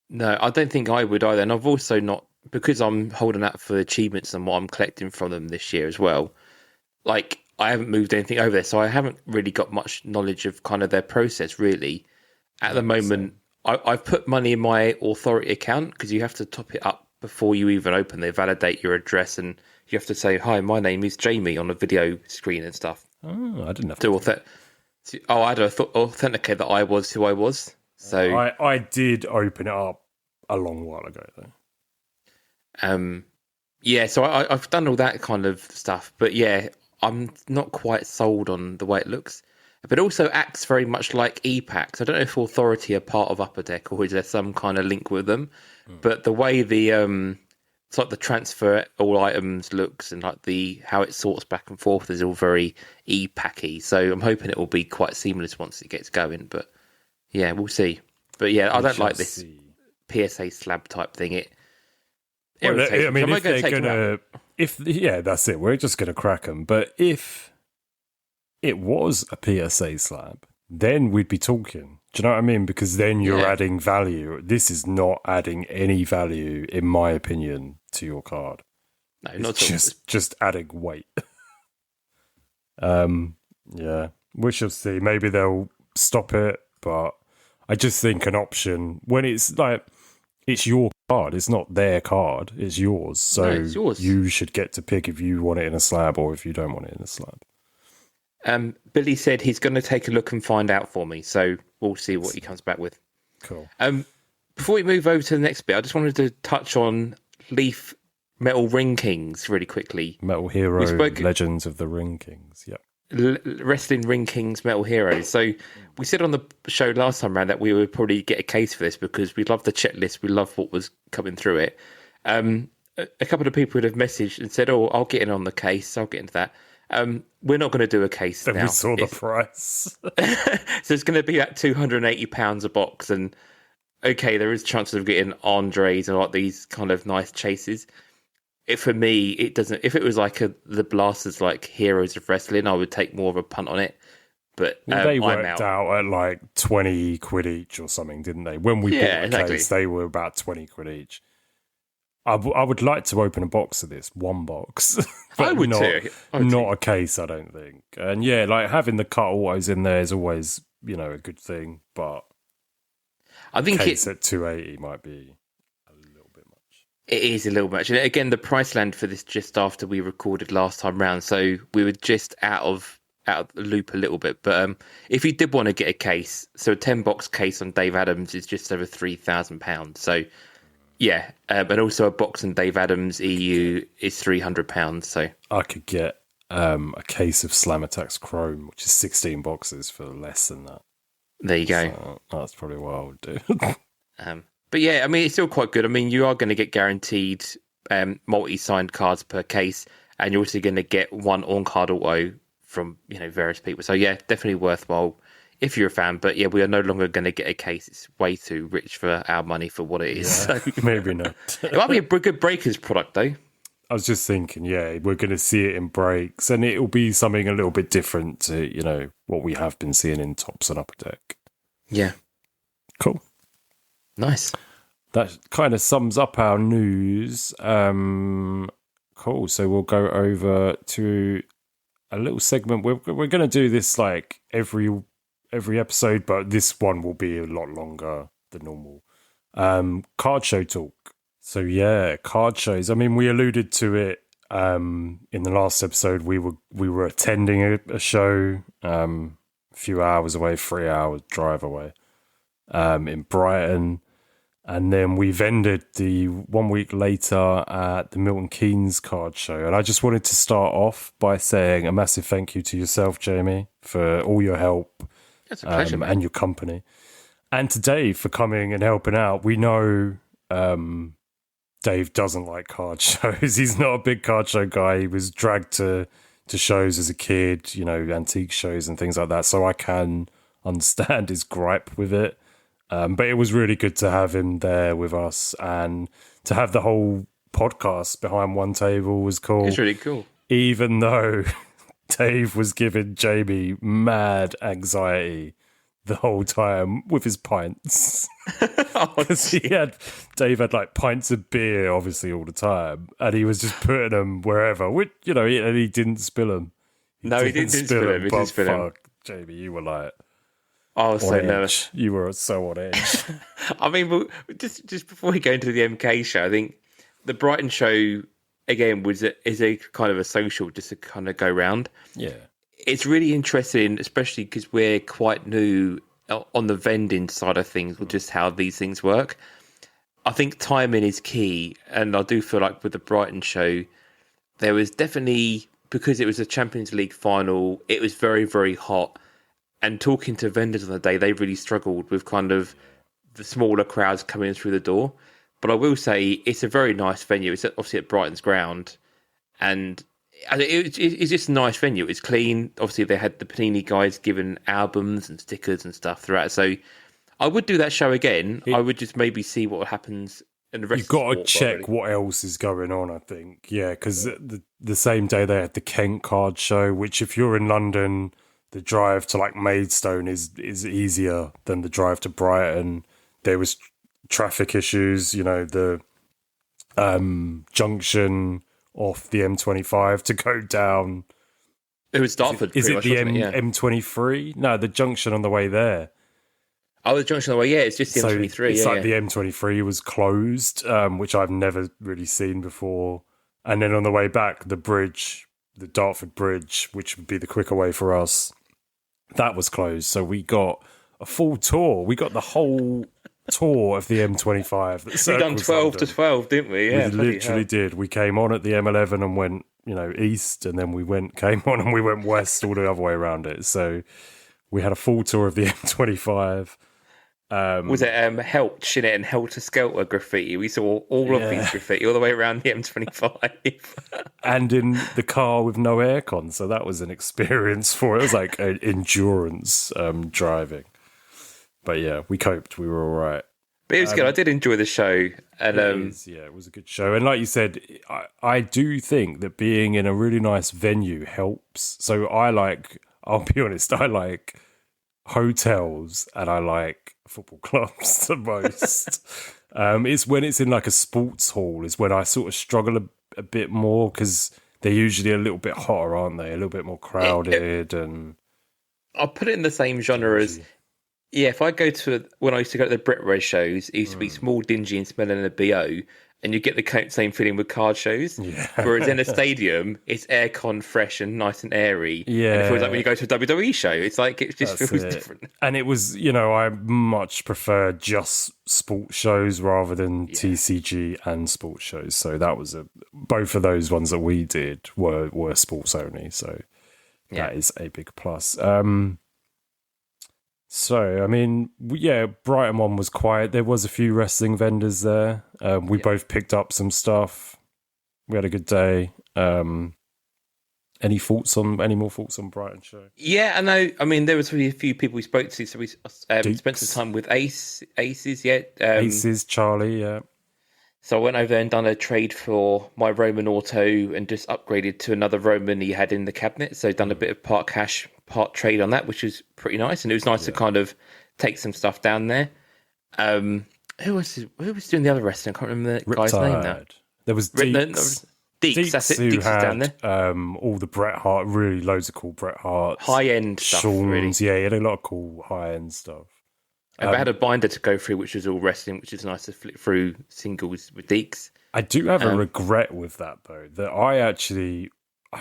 No, I don't think I would either. And I've also not, because I'm holding out for achievements and what I'm collecting from them this year as well. I haven't moved anything over there, so I haven't really got much knowledge of kind of their process, really. At the moment, I've put money in my Authority account because you have to top it up before you even open. They validate your address and you have to say, hi, my name is Jamie on a video screen and stuff. Oh, I didn't have to. I had to authenticate that I was who I was. So I did open it up a long while ago, though. So I've done all that kind of stuff. But I'm not quite sold on the way it looks. But it also acts very much like EPACs. I don't know if Authority are part of Upper Deck or is there some kind of link with them. But the way it's like the transfer all items looks and how it sorts back and forth is all very EPAC-y. So I'm hoping it will be quite seamless once it gets going. But we'll see. But I don't like this PSA slab type thing. It irritates me. If they're gonna, that's it. We're just gonna crack them. But if it was a PSA slab, then we'd be talking. Do you know what I mean? Because then you're adding value. This is not adding any value, in my opinion, to your card. No, not at all. Just adding weight. We shall see. Maybe they'll stop it, but I just think an option when it's it's your card. It's not their card. It's yours. So it's yours. You should get to pick if you want it in a slab or if you don't want it in a slab. Billy said he's going to take a look and find out for me. So we'll see what he comes back with. Cool. Before we move over to the next bit, I just wanted to touch on Leaf Metal Ring Kings really quickly. Metal Hero Legends of the Ring Kings. Yep. Wrestling Ring Kings Metal Heroes. So we said on the show last time around that we would probably get a case for this because we love the checklist. We love what was coming through it. a couple of people would have messaged and said, "Oh, I'll get in on the case. I'll get into that." We're not going to do a case Then now. we saw the price. So it's going to be at £280 a box, and okay, there is chances of getting Andres and like these kind of nice chases. For me, it doesn't. If it was like the Blasters, like Heroes of Wrestling, I would take more of a punt on it. But they I'm worked out at like 20 quid each or something, didn't they? When we bought the case, they were about 20 quid each. I would like to open a box of this, one box. But I would too. Not a case, I don't think. And yeah, like having the cut autos in there is always, a good thing. But I think case at 280 might be a little bit much. It is a little much. And again, the price land for this just after we recorded last time round, so we were just out of the loop a little bit. But if you did want to get a case, so a 10-box case on Dave Adams is just over £3,000. So yeah, and also a box on Dave Adams EU is £300. So I could get a case of Slam Attacks Chrome, which is 16 boxes for less than that. There you go. So that's probably what I would do. But yeah, I mean, it's still quite good. I mean, you are going to get guaranteed multi-signed cards per case, and you're also going to get one on-card auto from various people. So yeah, definitely worthwhile if you're a fan. But yeah, we are no longer going to get a case. It's way too rich for our money for what it is. Yeah, so maybe not. It might be a good Breakers product though. I was just thinking, yeah, we're going to see it in breaks, and it'll be something a little bit different to what we have been seeing in Topps and Upper Deck. Yeah, cool, nice. That kind of sums up our news. Cool. So we'll go over to a little segment. We're going to do this like every episode, but this one will be a lot longer than normal. Card show talk. So yeah, card shows. I mean, we alluded to it in the last episode. We were attending a show a few hours away, 3 hours drive away, in Brighton. And then we vended the 1 week later at the Milton Keynes card show. And I just wanted to start off by saying a massive thank you to yourself, Jamie, for all your help. It's a pleasure, man. And your company. And to Dave for coming and helping out. We know Dave doesn't like card shows. He's not a big card show guy. He was dragged to shows as a kid, antique shows and things like that. So I can understand his gripe with it. But it was really good to have him there with us, and to have the whole podcast behind one table was cool. It's really cool. Even though Dave was giving Jamie mad anxiety the whole time with his pints. Because Dave had like pints of beer, obviously, all the time, and he was just putting them wherever, which, and he didn't spill them. He didn't spill them. But fuck, Jamie, you were like... I was so nervous. You were so on edge. I mean, just before we go into the MK show, I think the Brighton show again is a kind of a social, just to kind of go round. Yeah, it's really interesting, especially because we're quite new on the vending side of things, with just how these things work. I think timing is key, and I do feel like with the Brighton show, there was definitely, because it was a Champions League final, it was very, very hot. And talking to vendors on the day, they really struggled with kind of the smaller crowds coming in through the door. But I will say it's a very nice venue. It's obviously at Brighton's ground. And it's just a nice venue. It's clean. Obviously, they had the Panini guys giving albums and stickers and stuff throughout. So I would do that show again. I would just maybe see what happens in the rest. You've got to check what else is going on, I think. Yeah, because the same day they had the Kent card show, which if you're in London... The drive to like Maidstone is easier than the drive to Brighton. There was traffic issues, the junction off the M25 to go down. It was Dartford. Is it the M23? No, the junction on the way there. Oh, the junction on the way. Yeah, it's just the M23. It's like the M23 was closed, which I've never really seen before. And then on the way back, the bridge, the Dartford Bridge, which would be the quicker way for us, that was closed. So we got a full tour. We got the whole tour of the M25. We done 12 to 12, didn't we? Yeah, we literally did. We came on at the M11 and went, east, and then came on and we went west all the other way around it. So we had a full tour of the M25. Was it Helch in it and Helter Skelter graffiti? We saw all of these graffiti all the way around the M25. And in the car with no aircon, so that was an experience for it. It was like an endurance driving. But yeah, we coped. We were all right. But it was good. I did enjoy the show. And it was a good show. And like you said, I do think that being in a really nice venue helps. So I'll be honest, I like hotels and I like football clubs the most. It's when it's in like a sports hall is when I sort of struggle a bit more because they're usually a little bit hotter, aren't they? A little bit more crowded. And I'll put it in the same genre as... Yeah, if I go when I used to go to the Brit Race shows, it used to be small, dingy and smelling a BO, and you get the same feeling with card shows. Yeah. Whereas in a stadium, it's aircon, fresh and nice and airy. Yeah. And it feels like when you go to a WWE show, it's like it just feels different. And it was, I much prefer just sports shows rather than TCG and sports shows. So that was both of those ones that we did were sports only. So that is a big plus. So, I mean, Brighton one was quiet. There was a few wrestling vendors there. We both picked up some stuff. We had a good day. Any more thoughts on Brighton show? Yeah, I know. I mean, there was really a few people we spoke to. So we spent some time with Aces, Aces, Charlie, yeah. So I went over there and done a trade for my Roman auto and just upgraded to another Roman he had in the cabinet. So done a bit of part cash, part trade on that, which was pretty nice. And it was nice to kind of take some stuff down there. Who was doing the other wrestling? I can't remember the guy's name now. There was Deeks. Deeks, that's it. Deeks was down there. All the Bret Hart, really loads of cool Bret Hart. High-end stuff, really. Yeah, he had a lot of cool high-end stuff. I had a binder to go through, which was all wrestling, which is nice to flip through singles with Deeks. I do have a regret with that, though, that I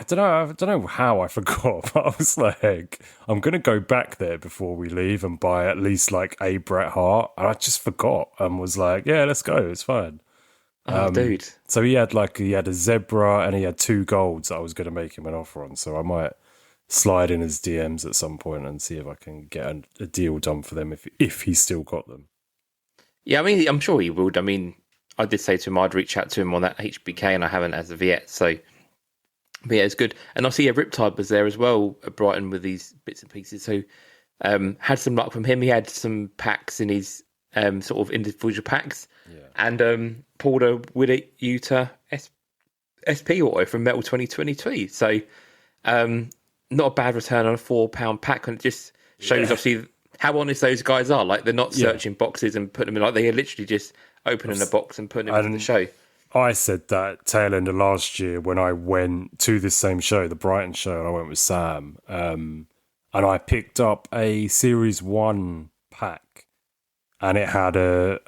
don't know how I forgot, but I was like, I'm going to go back there before we leave and buy at least like a Bret Hart. And I just forgot and was like, yeah, let's go. It's fine. Dude. So he had a zebra and he had 2 golds that I was going to make him an offer on. So I might slide in his DMs at some point and see if I can get a deal done for them if he's still got them. Yeah, I mean, I'm sure he would. I mean, I did say to him I'd reach out to him on that HBK and I haven't as of yet. So, but yeah, it's good. And obviously, Riptide was there as well at Brighton with these bits and pieces. So, had some luck from him. He had some packs in his sort of individual packs. Yeah. And pulled a Willet Utah SP auto from Metal 2023. So, not a bad return on a £4 pack, and it just shows obviously how honest those guys are. Like they're not searching boxes and putting them in. Like they are literally just opening a box and putting them into the show. I said that tail end of last year when I went to this same show, the Brighton show, and I went with Sam, and I picked up a Series 1 pack, and it had a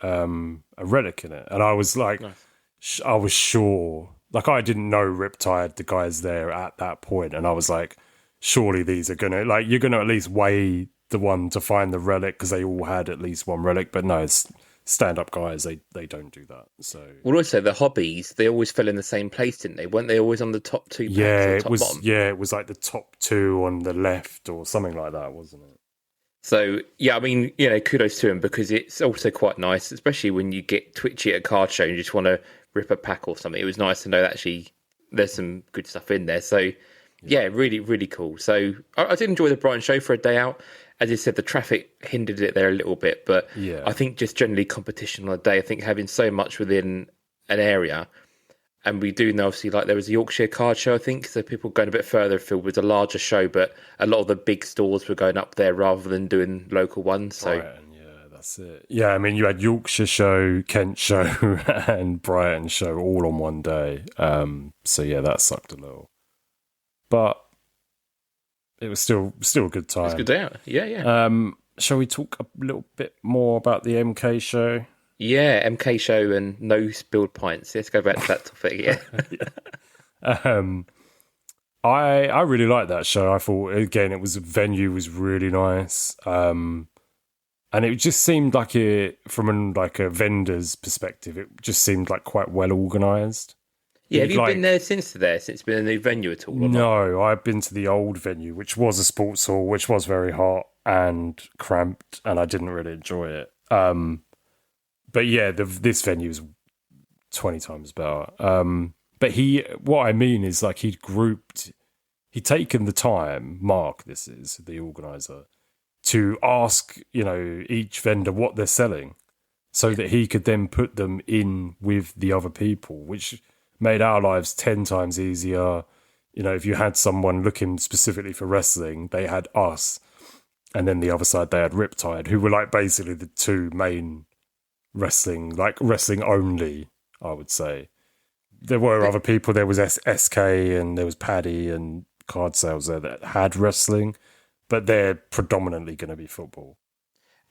relic in it, and I was like, nice. I was sure, like I didn't know Riptide, the guys there at that point, and I was like, surely these are going to, like, you're going to at least weigh the one to find the relic because they all had at least one relic. But no, it's stand-up guys, they don't do that. So, well, also the hobbies, they always fell in the same place, didn't they? Weren't they always on the top 2 packs? Yeah, it was like the top 2 on the left or something like that, wasn't it? So, yeah, I mean, kudos to him because it's also quite nice, especially when you get twitchy at a card show and you just want to rip a pack or something. It was nice to know that actually there's some good stuff in there. So, yeah, really, really cool. So I did enjoy the Brighton show for a day out. As you said, the traffic hindered it there a little bit, but I think just generally competition on a day, I think having so much within an area, and we do know obviously like there was a Yorkshire card show, I think, so people going a bit further afield was a larger show, but a lot of the big stores were going up there rather than doing local ones. So Brighton, yeah, that's it. Yeah, I mean, you had Yorkshire show, Kent show, and Brighton show all on one day. So yeah, that sucked a little. But it was still a good time. It's a good day out. Yeah. Shall we talk a little bit more about the MK show? Yeah, MK show and no spilled pints. Let's go back to that topic. Yeah. I really liked that show. I thought again the venue was really nice. And it just seemed like from a vendor's perspective, it just seemed like quite well organised. Yeah, have you been there since it's been a new venue at all? No, I've been to the old venue, which was a sports hall, which was very hot and cramped, and I didn't really enjoy it. But yeah, this venue is 20 times better. But what I mean is like he'd taken the time, Mark, this is the organizer, to ask, each vendor what they're selling so that he could then put them in with the other people, which made our lives 10 times easier. If you had someone looking specifically for wrestling, they had us. And then the other side, they had Riptide, who were like basically the two main wrestling only, I would say. There were other people. There was SK and there was Paddy and card sales there that had wrestling, but they're predominantly going to be football.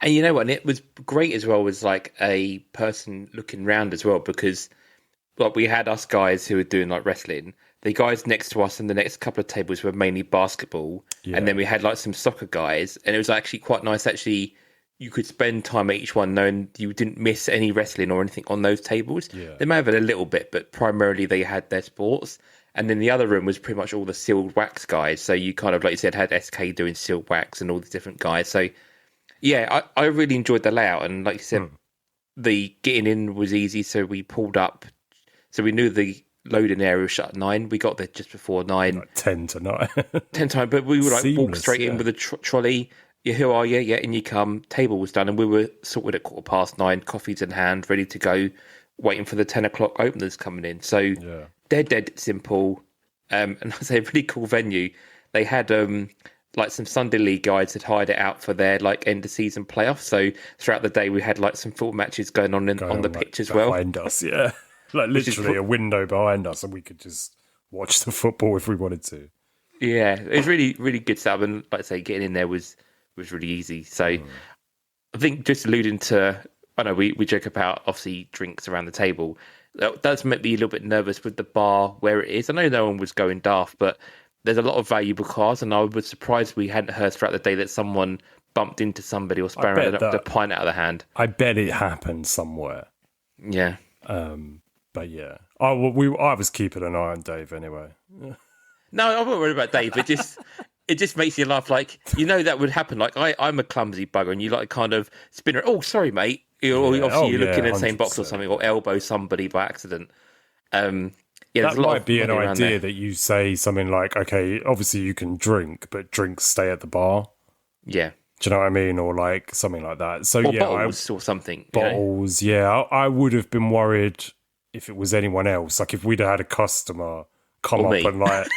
And you know what? And it was great as well as like a person looking round as well, because like we had us guys who were doing like wrestling. The guys next to us and the next couple of tables were mainly basketball. Yeah. And then we had like some soccer guys. And it was actually quite nice. Actually, you could spend time at each one knowing you didn't miss any wrestling or anything on those tables. Yeah. They may have had a little bit, but primarily they had their sports. And then the other room was pretty much all the sealed wax guys. So you kind of, like you said, had SK doing sealed wax and all the different guys. So yeah, I really enjoyed the layout. And like you said, the getting in was easy. So we pulled up. So we knew the loading area was shut at 9. We got there just before 9. Like 10 to 9. 10 to 9. But we were like walk straight in with a trolley. Yeah, who are you? Yeah, and you come. Table was done. And we were sorted at 9:15, coffees in hand, ready to go, waiting for the 10 o'clock openers coming in. So dead simple. And I say a really cool venue. They had like some Sunday League guys had hired it out for their like end of season playoffs. So throughout the day we had like some football matches going on on the pitch as well. Behind us, yeah. Like literally a window behind us, and we could just watch the football if we wanted to. Yeah, it was really, really good stuff. And like I say, getting in there was really easy. So I think just alluding to, I know we joke about obviously drinks around the table. That does make me a little bit nervous with the bar where it is. I know no one was going daft, but there's a lot of valuable cards, and I was surprised we hadn't heard throughout the day that someone bumped into somebody or sparring a pint out of the hand. I bet it happened somewhere. Yeah. But yeah. I was keeping an eye on Dave anyway. Yeah. No, I'm not worried about Dave. It just makes you laugh. Like, that would happen. Like, I'm a clumsy bugger, and you like kind of spin it. Oh, sorry, mate. You're looking in the same box or something, or elbow somebody by accident. That might be an idea that you say something like, okay, obviously you can drink, but drinks stay at the bar. Yeah. Do you know what I mean? Or like something like that. So or bottles or something. Bottles, yeah. I would have been worried if it was anyone else. Like if we'd had a customer come up and like,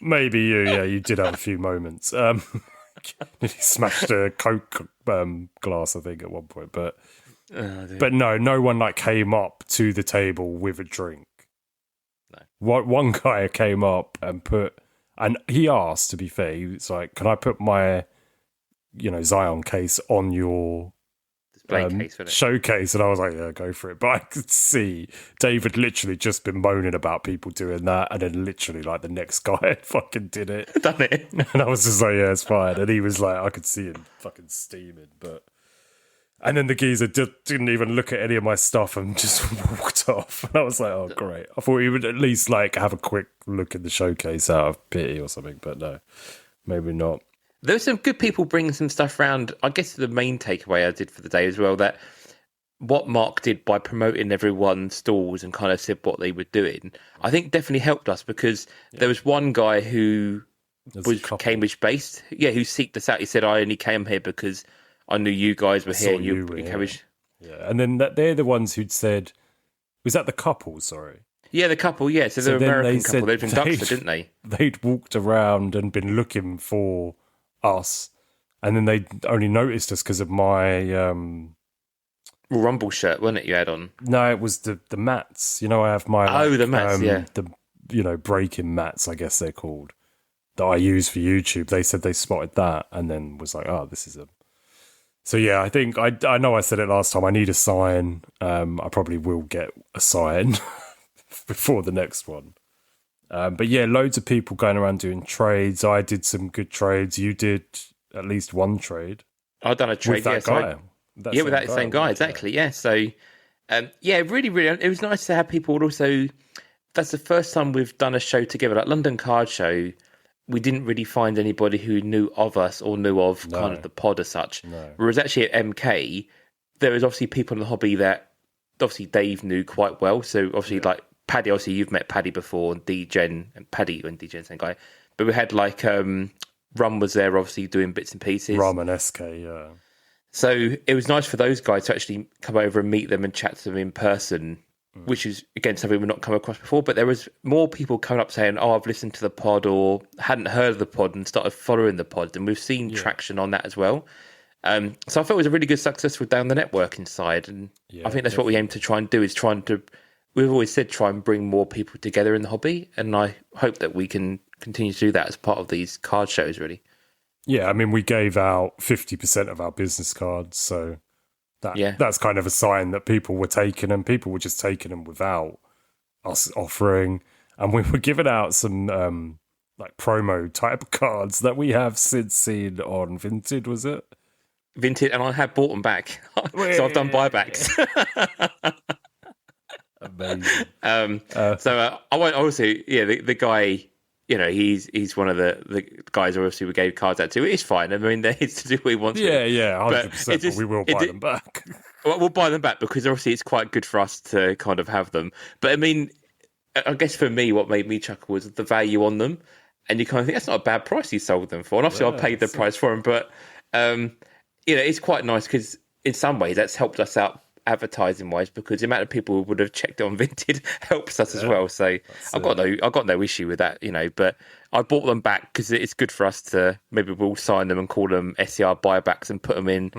maybe you did have a few moments. He smashed a Coke glass, I think, at one point. But no one like came up to the table with a drink. No. One guy came up and he asked, to be fair, he was like, can I put my, Zion case on your case, showcase? And I was like, yeah, go for it. But I could see David literally just been moaning about people doing that, and then literally like the next guy fucking did it. Done it. And I was just like, yeah, it's fine. And he was like, I could see him fucking steaming, and then the geezer didn't even look at any of my stuff and just walked off. And I was like, oh, great. I thought he would at least like have a quick look at the showcase out of pity or something, but no, maybe not. There were some good people bringing some stuff around. I guess the main takeaway I did for the day as well, that what Mark did by promoting everyone's stalls and kind of said what they were doing, I think definitely helped us, because there was one guy who was Cambridge based, who seeked us out. He said, I only came here because I knew you guys were here. You were Cambridge. Yeah, and then they're the ones who'd said, was that the couple, sorry? Yeah, the couple, yeah. So the American couple, they'd been Dutch, didn't they? They'd walked around and been looking for us, and then they only noticed us because of my Rumble shirt, wasn't it, you had on? No, it was the mats. I have my the mats, the breaking mats, I guess they're called, that I use for YouTube. They said they spotted that and then was like, oh, this is a. So yeah, I think I know I said it last time. I need a sign. I probably will get a sign before the next one. But yeah, loads of people going around doing trades. I did some good trades. You did at least one trade. I've done a trade, with that guy. With that same guy, exactly. Yeah. So, really, really, it was nice to have people. Also, that's the first time we've done a show together. Like London Card Show, we didn't really find anybody who knew of us or knew of kind of the pod as such. No. Whereas actually at MK, there was obviously people in the hobby that obviously Dave knew quite well. So obviously like Paddy, obviously you've met Paddy before, and D-Gen, and Paddy and D-Gen, same guy. But we had like Rum was there obviously doing bits and pieces. Rum and SK, yeah. So it was nice for those guys to actually come over and meet them and chat to them in person, which is, again, something we've not come across before. But there was more people coming up saying, oh, I've listened to the pod or hadn't heard of the pod and started following the pod. And we've seen traction on that as well. So I thought it was a really good success with down the networking side. And I think that's what we aim to try and do, is we've always said, try and bring more people together in the hobby. And I hope that we can continue to do that as part of these card shows, really. Yeah, I mean, we gave out 50% of our business cards, so that's kind of a sign that people were taking them. People were just taking them without us offering. And we were giving out some like promo type cards that we have since seen on Vinted, was it? Vinted, and I have bought them back. So I've done buybacks. Amazing. So I won't, obviously, the guy, you know, he's one of the guys obviously we gave cards out to. It's fine. I mean, he's to do what he wants. Yeah, 100%. But we will buy them back. Well, we'll buy them back because obviously it's quite good for us to kind of have them. But I mean, I guess for me, what made me chuckle was the value on them. And you kind of think, that's not a bad price you sold them for. And obviously I paid the price for them. But, you know, it's quite nice because in some ways that's helped us out advertising wise, because the amount of people who would have checked it on Vinted helps us as well. So I've got no issue with that, you know, but I bought them back because it's good for us to, maybe we'll sign them and call them SCR buybacks and put them in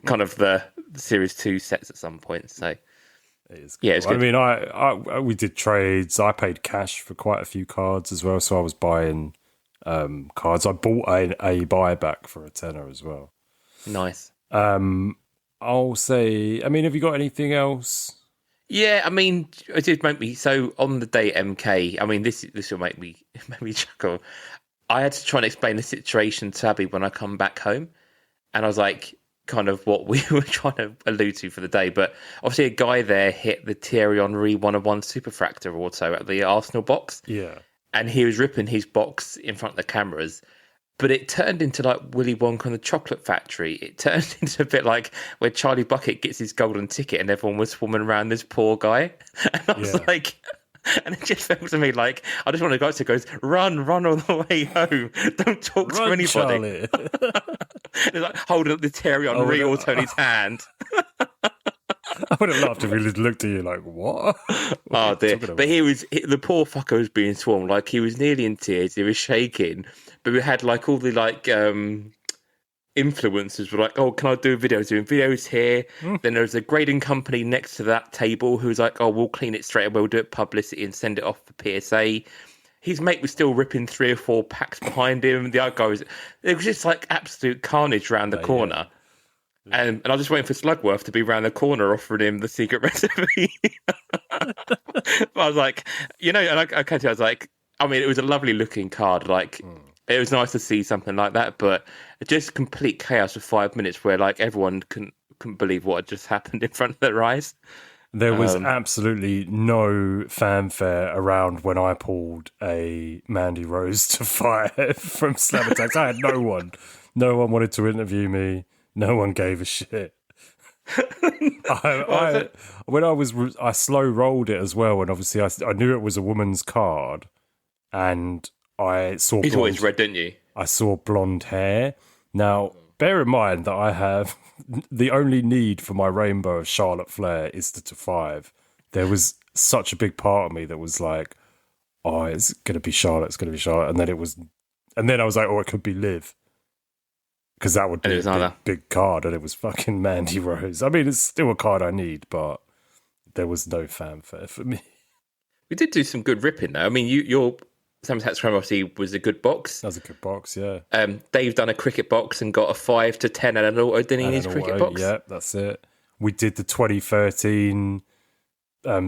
kind of the Series 2 sets at some point. So it is cool. Yeah, it's good. I mean, we did trades. I paid cash for quite a few cards as well, so I was buying cards. I bought a buyback for a tenner as well. Nice. I'll say, I mean, have you got anything else? Yeah, I mean, it did make me, so on the day at MK, I mean, this will make me chuckle. I had to try and explain the situation to Abby when I come back home. And I was like, kind of what we were trying to allude to for the day. But obviously a guy there hit the Thierry Henry 101 Superfractor auto at the Arsenal box. Yeah. And he was ripping his box in front of the cameras. But it turned into like Willy Wonka and the Chocolate Factory. It turned into a bit like where Charlie Bucket gets his golden ticket and everyone was swarming around this poor guy. And I was like, and it just felt to me like, I just want to go to goes, run all the way home. Don't talk to anybody. It's like holding up the Thierry Henry auto in his hand. I would have laughed if he looked at you like, what? Oh dear. But the poor fucker was being swarmed. Like he was nearly in tears. He was shaking. But we had like all the like influencers were like, oh, can I do videos? Doing videos here. Then there was a grading company next to that table who was like, oh, we'll clean it straight away. We'll do it publicity and send it off for PSA. His mate was still ripping 3 or 4 packs behind him. The other guy was just like absolute carnage around the corner. Yeah. And I was just waiting for Slugworth to be around the corner offering him the secret recipe. But I was like, you know, and I can't tell, I was like, I mean, it was a lovely looking card. Like, it was nice to see something like that, but just complete chaos for 5 minutes where like everyone couldn't believe what had just happened in front of their eyes. There was absolutely no fanfare around when I pulled a Mandy Rose to 5 from Slam Attacks. I had no one. No one wanted to interview me. No one gave a shit. I slow rolled it as well, and obviously I knew it was a woman's card, and I saw. He's always red, didn't you? I saw blonde hair. Now, bear in mind that I have the only need for my rainbow of Charlotte Flair is to 5. There was such a big part of me that was like, oh, it's going to be Charlotte, it's going to be Charlotte. And then I was like, oh, it could be Liv. Because that would be a big card, and it was fucking Mandy Rose. I mean, it's still a card I need, but there was no fanfare for me. We did do some good ripping, though. I mean, your Sam Tax Crime obviously was a good box. That was a good box, yeah. Dave done a cricket box and got a 5 to 10 and an auto, didn't he, in his cricket box? Yeah, that's it. We did the 2013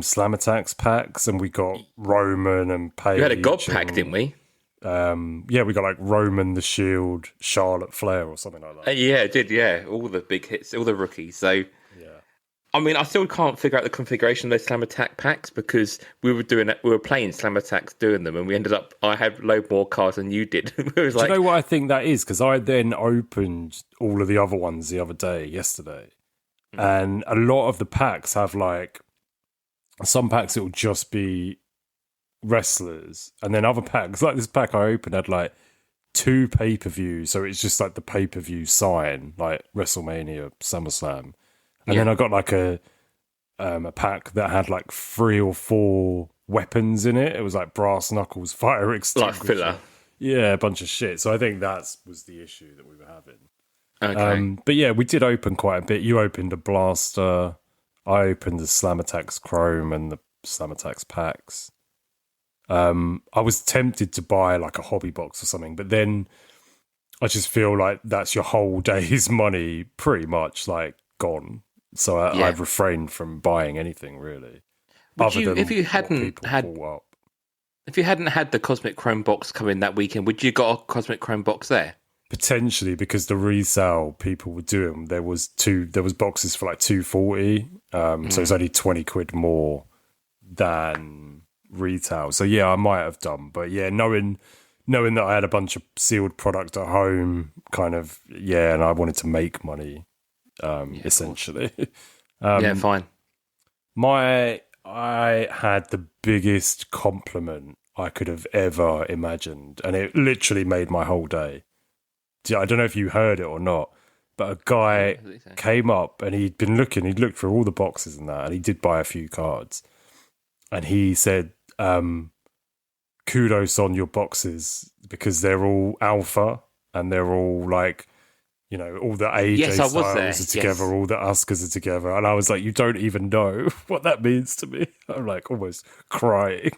Slam Attacks packs, and we got Roman and Paige. We had a God pack, didn't we? Yeah, we got like Roman, the Shield, Charlotte Flair, or something like that. Yeah, it did. Yeah, all the big hits, all the rookies. So, yeah. I mean, I still can't figure out the configuration of those Slam Attack packs because we were playing Slam Attacks doing them, and we ended up. I had a load more cards than you did. Do you know what I think that is? Because I then opened all of the other ones the other day, yesterday, And a lot of the packs have like, some packs it'll just be wrestlers, and then other packs, like this pack I opened had like 2 pay-per-views, so it's just like the pay-per-view sign, like WrestleMania, SummerSlam. And then I got like a pack that had like 3 or 4 weapons in it. It was like brass knuckles, fire extinguisher. Like filler. Yeah, a bunch of shit. So I think that was the issue that we were having. Okay. But yeah, we did open quite a bit. You opened a blaster. I opened the Slam Attacks Chrome and the Slam Attacks packs. I was tempted to buy like a hobby box or something, but then I just feel like that's your whole day's money pretty much like gone. So I've refrained from buying anything really. If you hadn't had the Cosmic Chrome box come in that weekend, would you got a Cosmic Chrome box there? Potentially, because the resale people were doing, there was boxes for like $240, so it's only 20 quid more than retail. So yeah, I might have done, but yeah, knowing that I had a bunch of sealed product at home, kind of, yeah, and I wanted to make money, essentially. Fine. I had the biggest compliment I could have ever imagined, and it literally made my whole day. I don't know if you heard it or not, but a guy came up and he'd looked through all the boxes and that, and he did buy a few cards. And he said, kudos on your boxes because they're all alpha and they're all like, you know, all the AJ Styles are together, all the Asukas are together. And I was like, you don't even know what that means to me. I'm like almost crying.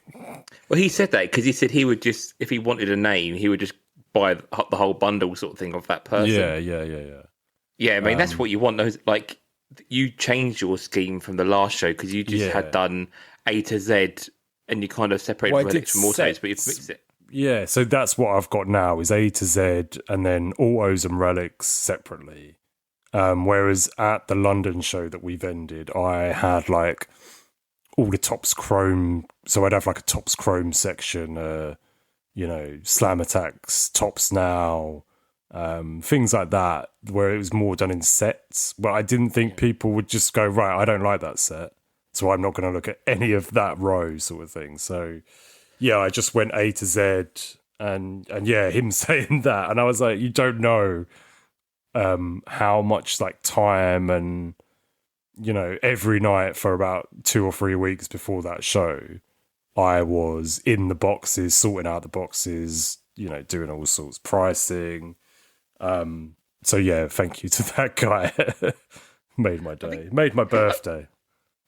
Well, he said that because he said he would just, if he wanted a name, he would just buy the whole bundle sort of thing of that person. Yeah, I mean, that's what you want. Those, like, you changed your scheme from the last show because you just had done A to Z and you kind of separated relics from autos, but you've mixed it. Yeah, so that's what I've got now is A to Z and then autos and relics separately. Whereas at the London show that we've ended, I had like all the Topps Chrome. So I'd have like a Topps Chrome section, you know, Slam Attacks, Topps Now, things like that, where it was more done in sets. But I didn't think people would just go, right, I don't like that set, so I'm not going to look at any of that row sort of thing. So, yeah, I just went A to Z, and yeah, him saying that. And I was like, you don't know how much like time and, you know, every night for about 2 or 3 weeks before that show, I was in the boxes, sorting out the boxes, you know, doing all sorts, pricing. So yeah, thank you to that guy. Made my day, made my birthday.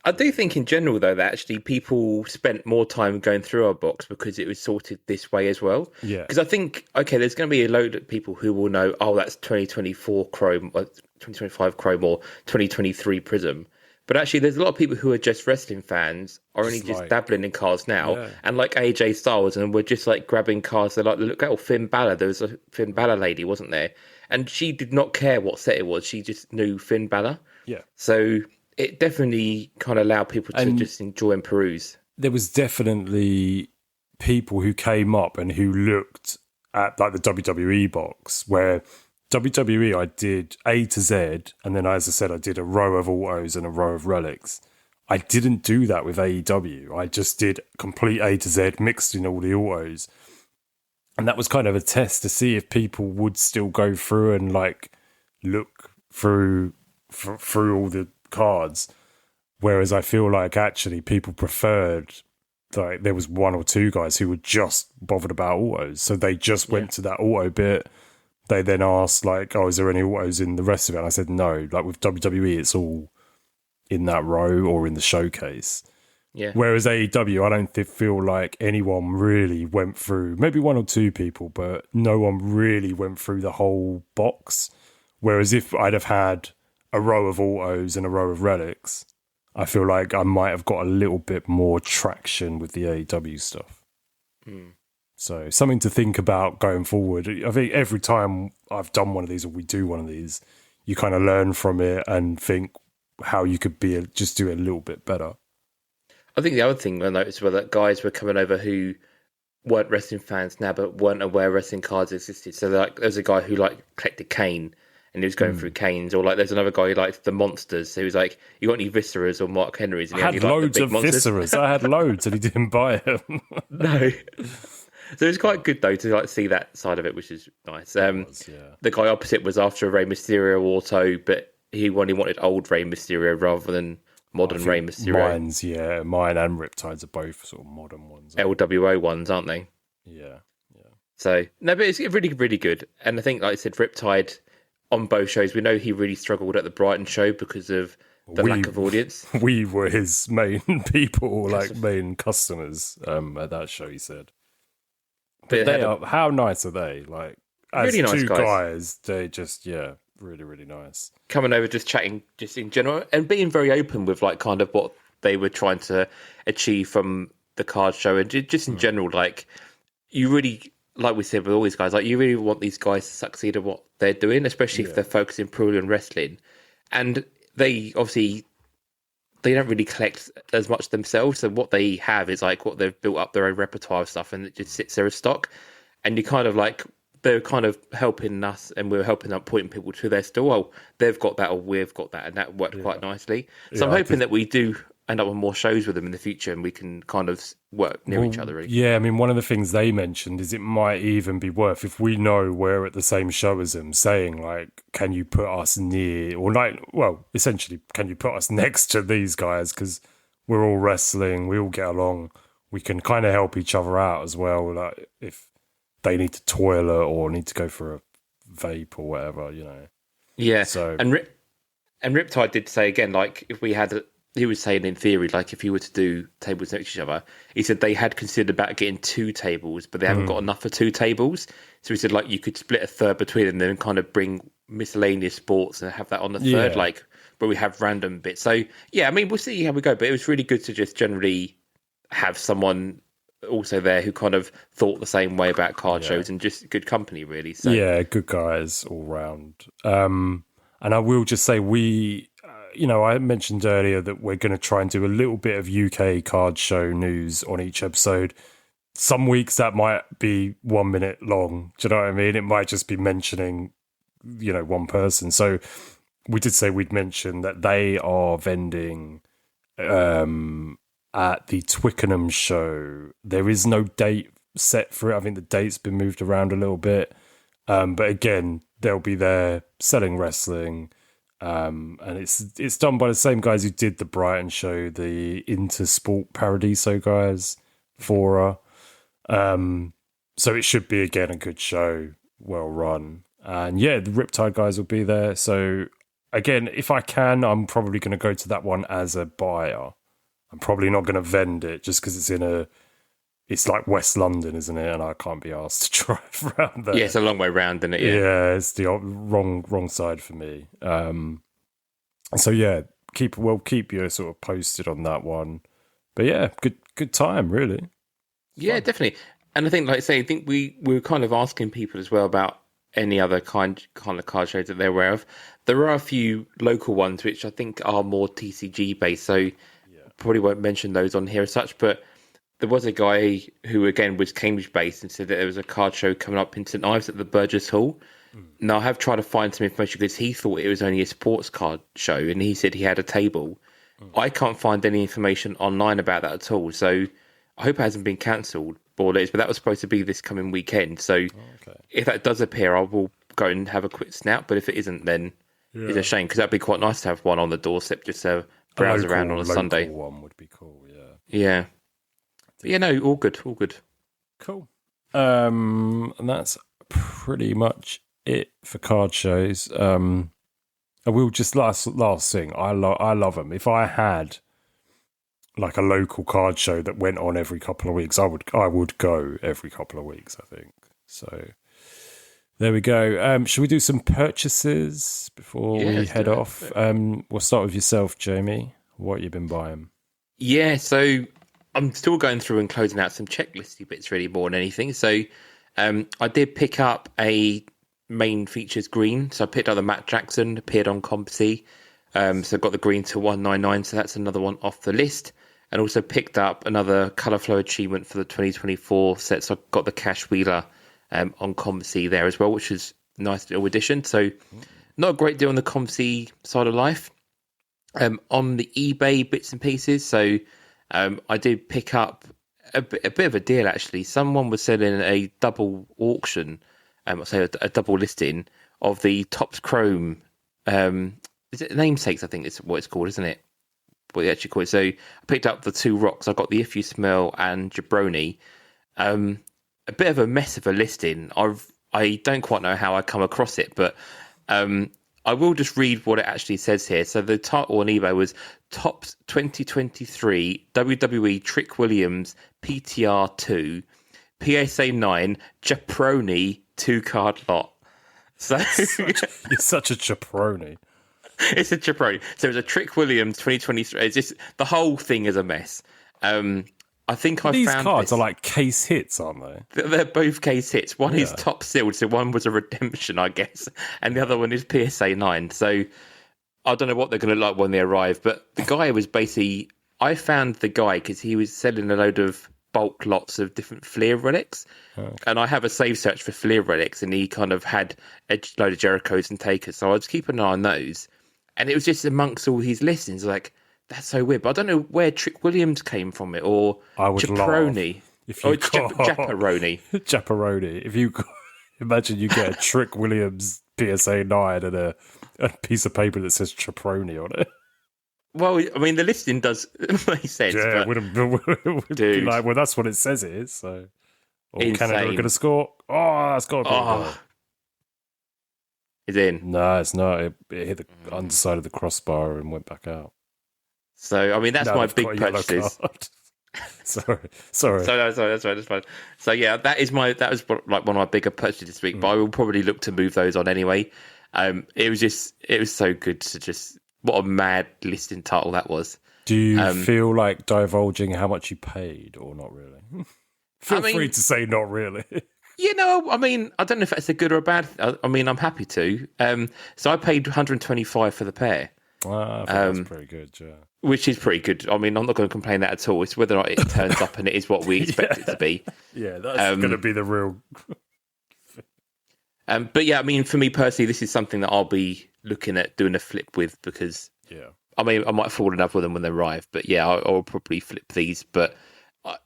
I do think in general, though, that actually people spent more time going through our box because it was sorted this way as well. Yeah. Because I think, okay, there's going to be a load of people who will know, oh, that's 2024 Chrome, or 2025 Chrome, or 2023 Prism. But actually, there's a lot of people who are just wrestling fans, are only just dabbling in cars now, and like AJ Styles, and we're just like grabbing cars. They're like, look at Finn Balor. There was a Finn Balor lady, wasn't there? And she did not care what set it was. She just knew Finn Balor. Yeah. So it definitely kind of allowed people to just enjoy and peruse. There was definitely people who came up and who looked at like the WWE box where WWE, I did A to Z, and then, as I said, I did a row of autos and a row of relics. I didn't do that with AEW. I just did complete A to Z, mixed in all the autos. And that was kind of a test to see if people would still go through and like look through all the cards. Whereas I feel like actually people preferred, like there was 1 or 2 guys who were just bothered about autos. So they just went to that auto bit. They then asked, like, oh, is there any autos in the rest of it? And I said, no. Like, with WWE, it's all in that row or in the showcase. Yeah. Whereas AEW, I don't feel like anyone really went through, maybe 1 or 2 people, but no one really went through the whole box. Whereas if I'd have had a row of autos and a row of relics, I feel like I might have got a little bit more traction with the AEW stuff. So something to think about going forward. I think every time I've done one of these or we do one of these, you kind of learn from it and think how you could just do it a little bit better. I think the other thing I noticed was that guys were coming over who weren't wrestling fans now, but weren't aware wrestling cards existed. So like, there was a guy who like collected Kane, and he was going through Kane's, or like there's another guy who liked the monsters. So he was like, "You got any Visceras or Mark Henrys?" And I had loads of Visceras. I had loads, and he didn't buy them. No. So it was quite good though to like see that side of it, which is nice. The guy opposite was after a Rey Mysterio auto, but he wanted old Rey Mysterio rather than modern Rey Mysterio. Mine and Riptide's are both sort of modern ones. LWO ones, aren't they? Yeah. So no, but it's really, really good. And I think, like I said, Riptide on both shows, we know he really struggled at the Brighton show because of the lack of audience. We were his main people, like main customers at that show, he said. But they are, how nice are they? Like, as really nice two guys, they just, really, really nice. Coming over, just chatting, just in general, and being very open with like kind of what they were trying to achieve from the card show, and just in general, like you really, like we said with all these guys, like you really want these guys to succeed at what they're doing, especially if they're focusing purely on wrestling. And they obviously they don't really collect as much themselves, so what they have is like what they've built up their own repertoire of stuff, and it just sits there as stock. And you kind of like they're kind of helping us, and we're helping them, pointing people to their store. Oh, they've got that, or we've got that, and that worked quite nicely. So I'm hoping that we do end up on more shows with them in the future, and we can kind of work near each other. Really. Yeah, I mean, one of the things they mentioned is it might even be worth, if we know we're at the same show as them, saying like, can you put us near, or like, well, essentially, can you put us next to these guys, because we're all wrestling, we all get along, we can kind of help each other out as well, like if they need to toilet or need to go for a vape or whatever, you know. Yeah, so and Riptide did say again, like if we had he was saying in theory, like if you were to do tables next to each other, he said they had considered about getting 2 tables, but they haven't got enough for 2 tables. So he said like you could split a third between them and kind of bring miscellaneous sports and have that on the third, like where we have random bits. So yeah, I mean we'll see how we go, but it was really good to just generally have someone also there who kind of thought the same way about card shows, and just good company really. So yeah, good guys all round. And I will just say I mentioned earlier that we're going to try and do a little bit of UK card show news on each episode. Some weeks that might be 1 minute long. Do you know what I mean? It might just be mentioning, one person. So we did say we'd mention that they are vending at the Twickenham show. There is no date set for it. I think the date's been moved around a little bit. But again, they'll be there selling wrestling. And it's done by the same guys who did the Brighton show, the Intersport Paradiso guys, Fora. So it should be, again, a good show, well run. And yeah, the Riptide guys will be there. So again, if I can, I'm probably going to go to that one as a buyer. I'm probably not going to vend it just because it's like West London, isn't it? And I can't be asked to drive around there. Yeah, it's a long way round, isn't it? Yeah, it's the wrong side for me. So yeah, keep you sort of posted on that one. But yeah, good time, really. Yeah, definitely. And I think, like I say, I think we were kind of asking people as well about any other kind of card shows that they're aware of. There are a few local ones which I think are more TCG based, so probably won't mention those on here as such, but there was a guy who, again, was Cambridge-based and said that there was a card show coming up in St Ives at the Burgess Hall. Now, I have tried to find some information because he thought it was only a sports card show, and he said he had a table. I can't find any information online about that at all, so I hope it hasn't been cancelled, but that was supposed to be this coming weekend. So if that does appear, I will go and have a quick snap, but if it isn't, then it's a shame, because that'd be quite nice to have one on the doorstep, just to browse around on a Sunday. One would be cool, yeah. But yeah, no, all good. Cool. And that's pretty much it for card shows. I will just last thing. I love them. If I had like a local card show that went on every couple of weeks, I would go every couple of weeks, I think. So there we go. Should we do some purchases before we head off? We'll start with yourself, Jamie. What you been buying? Yeah, so I'm still going through and closing out some checklisty bits, really, more than anything. So I did pick up a main features green. So I picked up the Matt Jackson, appeared on Compsy. So I got the green to 199, so that's another one off the list. And also picked up another Colour Flow achievement for the 2024 set. So I got the Cash Wheeler on Compsy there as well, which is a nice little addition. So not a great deal on the ComC side of life. On the eBay bits and pieces, so I did pick up a bit of a deal actually. Someone was selling a double auction, I'll say a double listing of the Topps Chrome. Is it namesakes? I think it's what it's called, isn't it? What they actually call it. So I picked up the two rocks. I got the If You Smell and Jabroni. A bit of a mess of a listing. I don't quite know how I come across it, but I will just read what it actually says here. So the title on eBay was Topps 2023 WWE Trick Williams PTR 2 PSA 9 Jabroni 2-card lot. So You're such a jabroni. It's a jabroni. So it's a Trick Williams 2023. It's just the whole thing is a mess. I think I These found cards this. are like case hits, aren't they? They're both case hits. One is top sealed, so one was a redemption, I guess, and the other one is PSA 9. So I don't know what they're going to look like when they arrive. But the guy was basically, I found the guy because he was selling a load of bulk lots of different Fleer relics, and I have a save search for Fleer relics, and he kind of had a load of Jerichos and Takers, so I was keeping an eye on those, and it was just amongst all his listings, like. That's so weird, but I don't know where Trick Williams came from it, or I would Jabroni. laugh if you got Japaroni. Japaroni. If you imagine you get a Trick Williams PSA 9 and a piece of paper that says Chaproni on it. Well, I mean, the listing does make sense. Yeah, but, it would be like, well, that's what it says it is. So, Canada are going to score. Oh, that's got to be a goal. It's in. No, it's not. It hit the underside of the crossbar and went back out. So, I mean, that's my big purchase. Sorry. So that's fine. So yeah, that was like one of my bigger purchases this week. But I will probably look to move those on anyway. It was so good to just what a mad listing title that was. Do you feel like divulging how much you paid or not really? Feel free to say not really. You know, I mean, I don't know if that's a good or a bad thing. I mean, I'm happy to. So I paid $125 for the pair. I think that's pretty good, yeah. Which is pretty good. I mean, I'm not going to complain that at all. It's whether or not it turns up and it is what we expect it to be. Yeah, that's going to be the real... But yeah, I mean, for me personally, this is something that I'll be looking at doing a flip with because... Yeah. I mean, I might fall in love with them when they arrive, but yeah, I'll probably flip these. But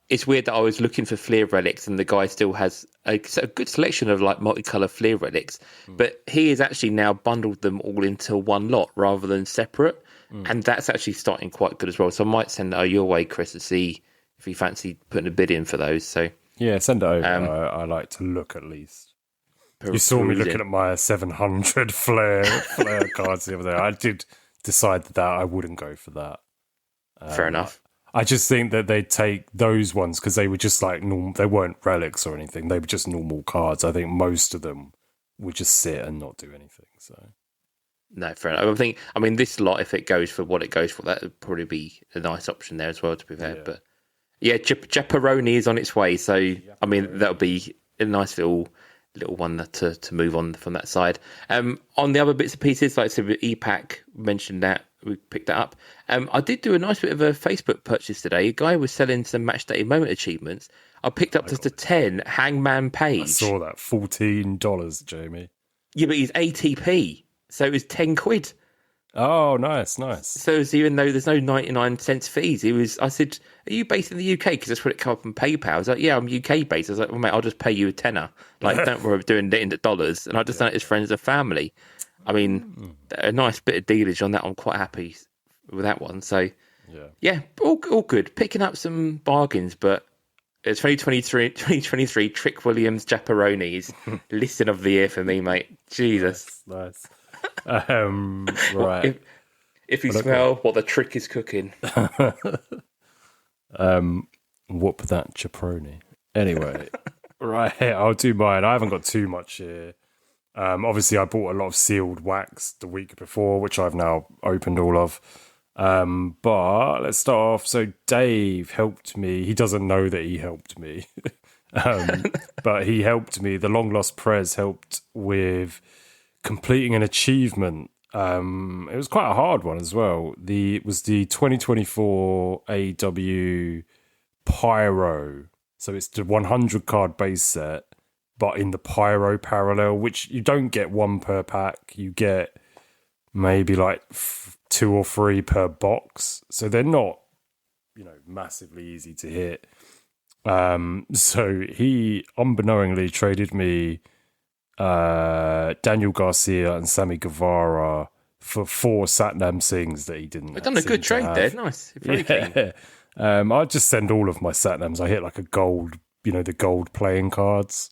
it's weird that I was looking for Fleer relics and the guy still has a good selection of like multicolour Fleer relics, but he has actually now bundled them all into one lot rather than separate. And that's actually starting quite good as well. So I might send that your way, Chris, to see if you fancy putting a bid in for those. So yeah, send it over. I like to look at least. You saw me looking at my 700 Flair cards the other day. I did decide that I wouldn't go for that. Fair enough. I just think that they'd take those ones because they were just like normal. They weren't relics or anything. They were just normal cards. I think most of them would just sit and not do anything. So. No, fair enough. I mean, this lot, if it goes for what it goes for, that would probably be a nice option there as well, to be fair. Yeah. But yeah, Japaroni is on its way. So, I mean, that'll be a nice little one to move on from that side. On the other bits and pieces, like I said, EPAC mentioned that. We picked that up. I did do a nice bit of a Facebook purchase today. A guy was selling some match day moment achievements. I picked up just a 10 Hangman Page. I saw that. $14, Jamie. Yeah, but he's ATP. So it was 10 quid. Oh, nice. So even though there's no 99 cents fees, I said, are you based in the UK? Because that's what it came up on PayPal. I was like, yeah, I'm UK based. I was like, well, mate, I'll just pay you a tenner. Like, don't worry about doing it into dollars. And I just done it as friends and family. I mean, a nice bit of dealage on that. I'm quite happy with that one. So, yeah, all good. Picking up some bargains, but it's 2023 Trick Williams Japaronis listing of the year for me, mate. Jesus. Nice. Right. If you smell what the trick is cooking. Whoop that japroni. Anyway, right, I'll do mine. I haven't got too much here. Obviously, I bought a lot of sealed wax the week before, which I've now opened all of. But let's start off. So Dave helped me. He doesn't know that he helped me. But he helped me. The Long Lost Prez helped with completing an achievement. It was quite a hard one as well. It was the 2024 AW Pyro. So it's the 100 card base set, but in the Pyro parallel, which you don't get one per pack. You get maybe like 2 or 3 per box. So they're not, massively easy to hit. So he unbeknowingly traded me Daniel Garcia and Sammy Guevara for 4 Satnam Singhs that he didn't. We've done a good trade there. Nice. Very clean. I just send all of my Satnams. I hit like a gold, the gold playing cards.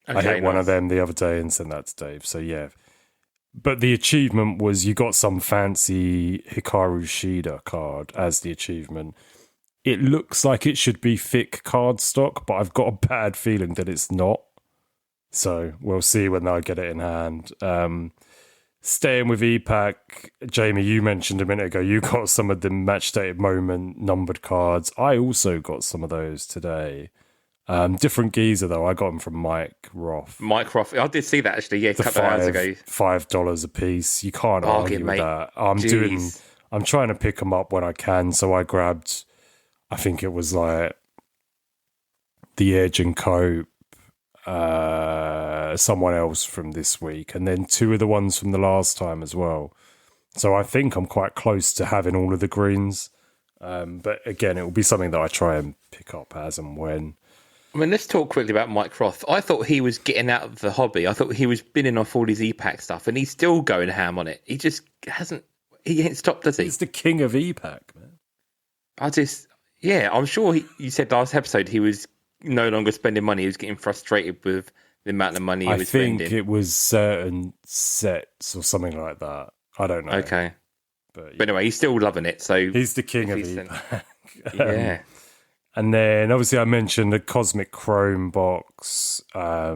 Okay, I hit one of them the other day and sent that to Dave. So yeah. But the achievement was you got some fancy Hikaru Shida card as the achievement. It looks like it should be thick card stock, but I've got a bad feeling that it's not. So we'll see when I get it in hand. Staying with EPAC, Jamie, you mentioned a minute ago, you got some of the match dated moment numbered cards. I also got some of those today. Different geezer, though. I got them from Mike Roth. Mike Roth. I did see that, actually, a couple of hours ago. $5 a piece. You can't argue with that. I'm trying to pick them up when I can, so I grabbed, I think it was like The Edge and Cope, someone else from this week, and then 2 of the ones from the last time as well. So I think I'm quite close to having all of the greens. But again, it will be something that I try and pick up as and when. I mean, let's talk quickly about Mike Roth. I thought he was getting out of the hobby. I thought he was binning off all his EPAC stuff, and he's still going ham on it. He just hasn't. He ain't stopped, does he? He's the king of EPAC, man. I'm sure you said last episode he was no longer spending money. He was getting frustrated with the amount of money he was spending. I think it was certain sets or something like that. I don't know. Okay. But anyway, he's still loving it. So he's the king of EPAC. Yeah. And then, obviously, I mentioned the Cosmic Chrome box. I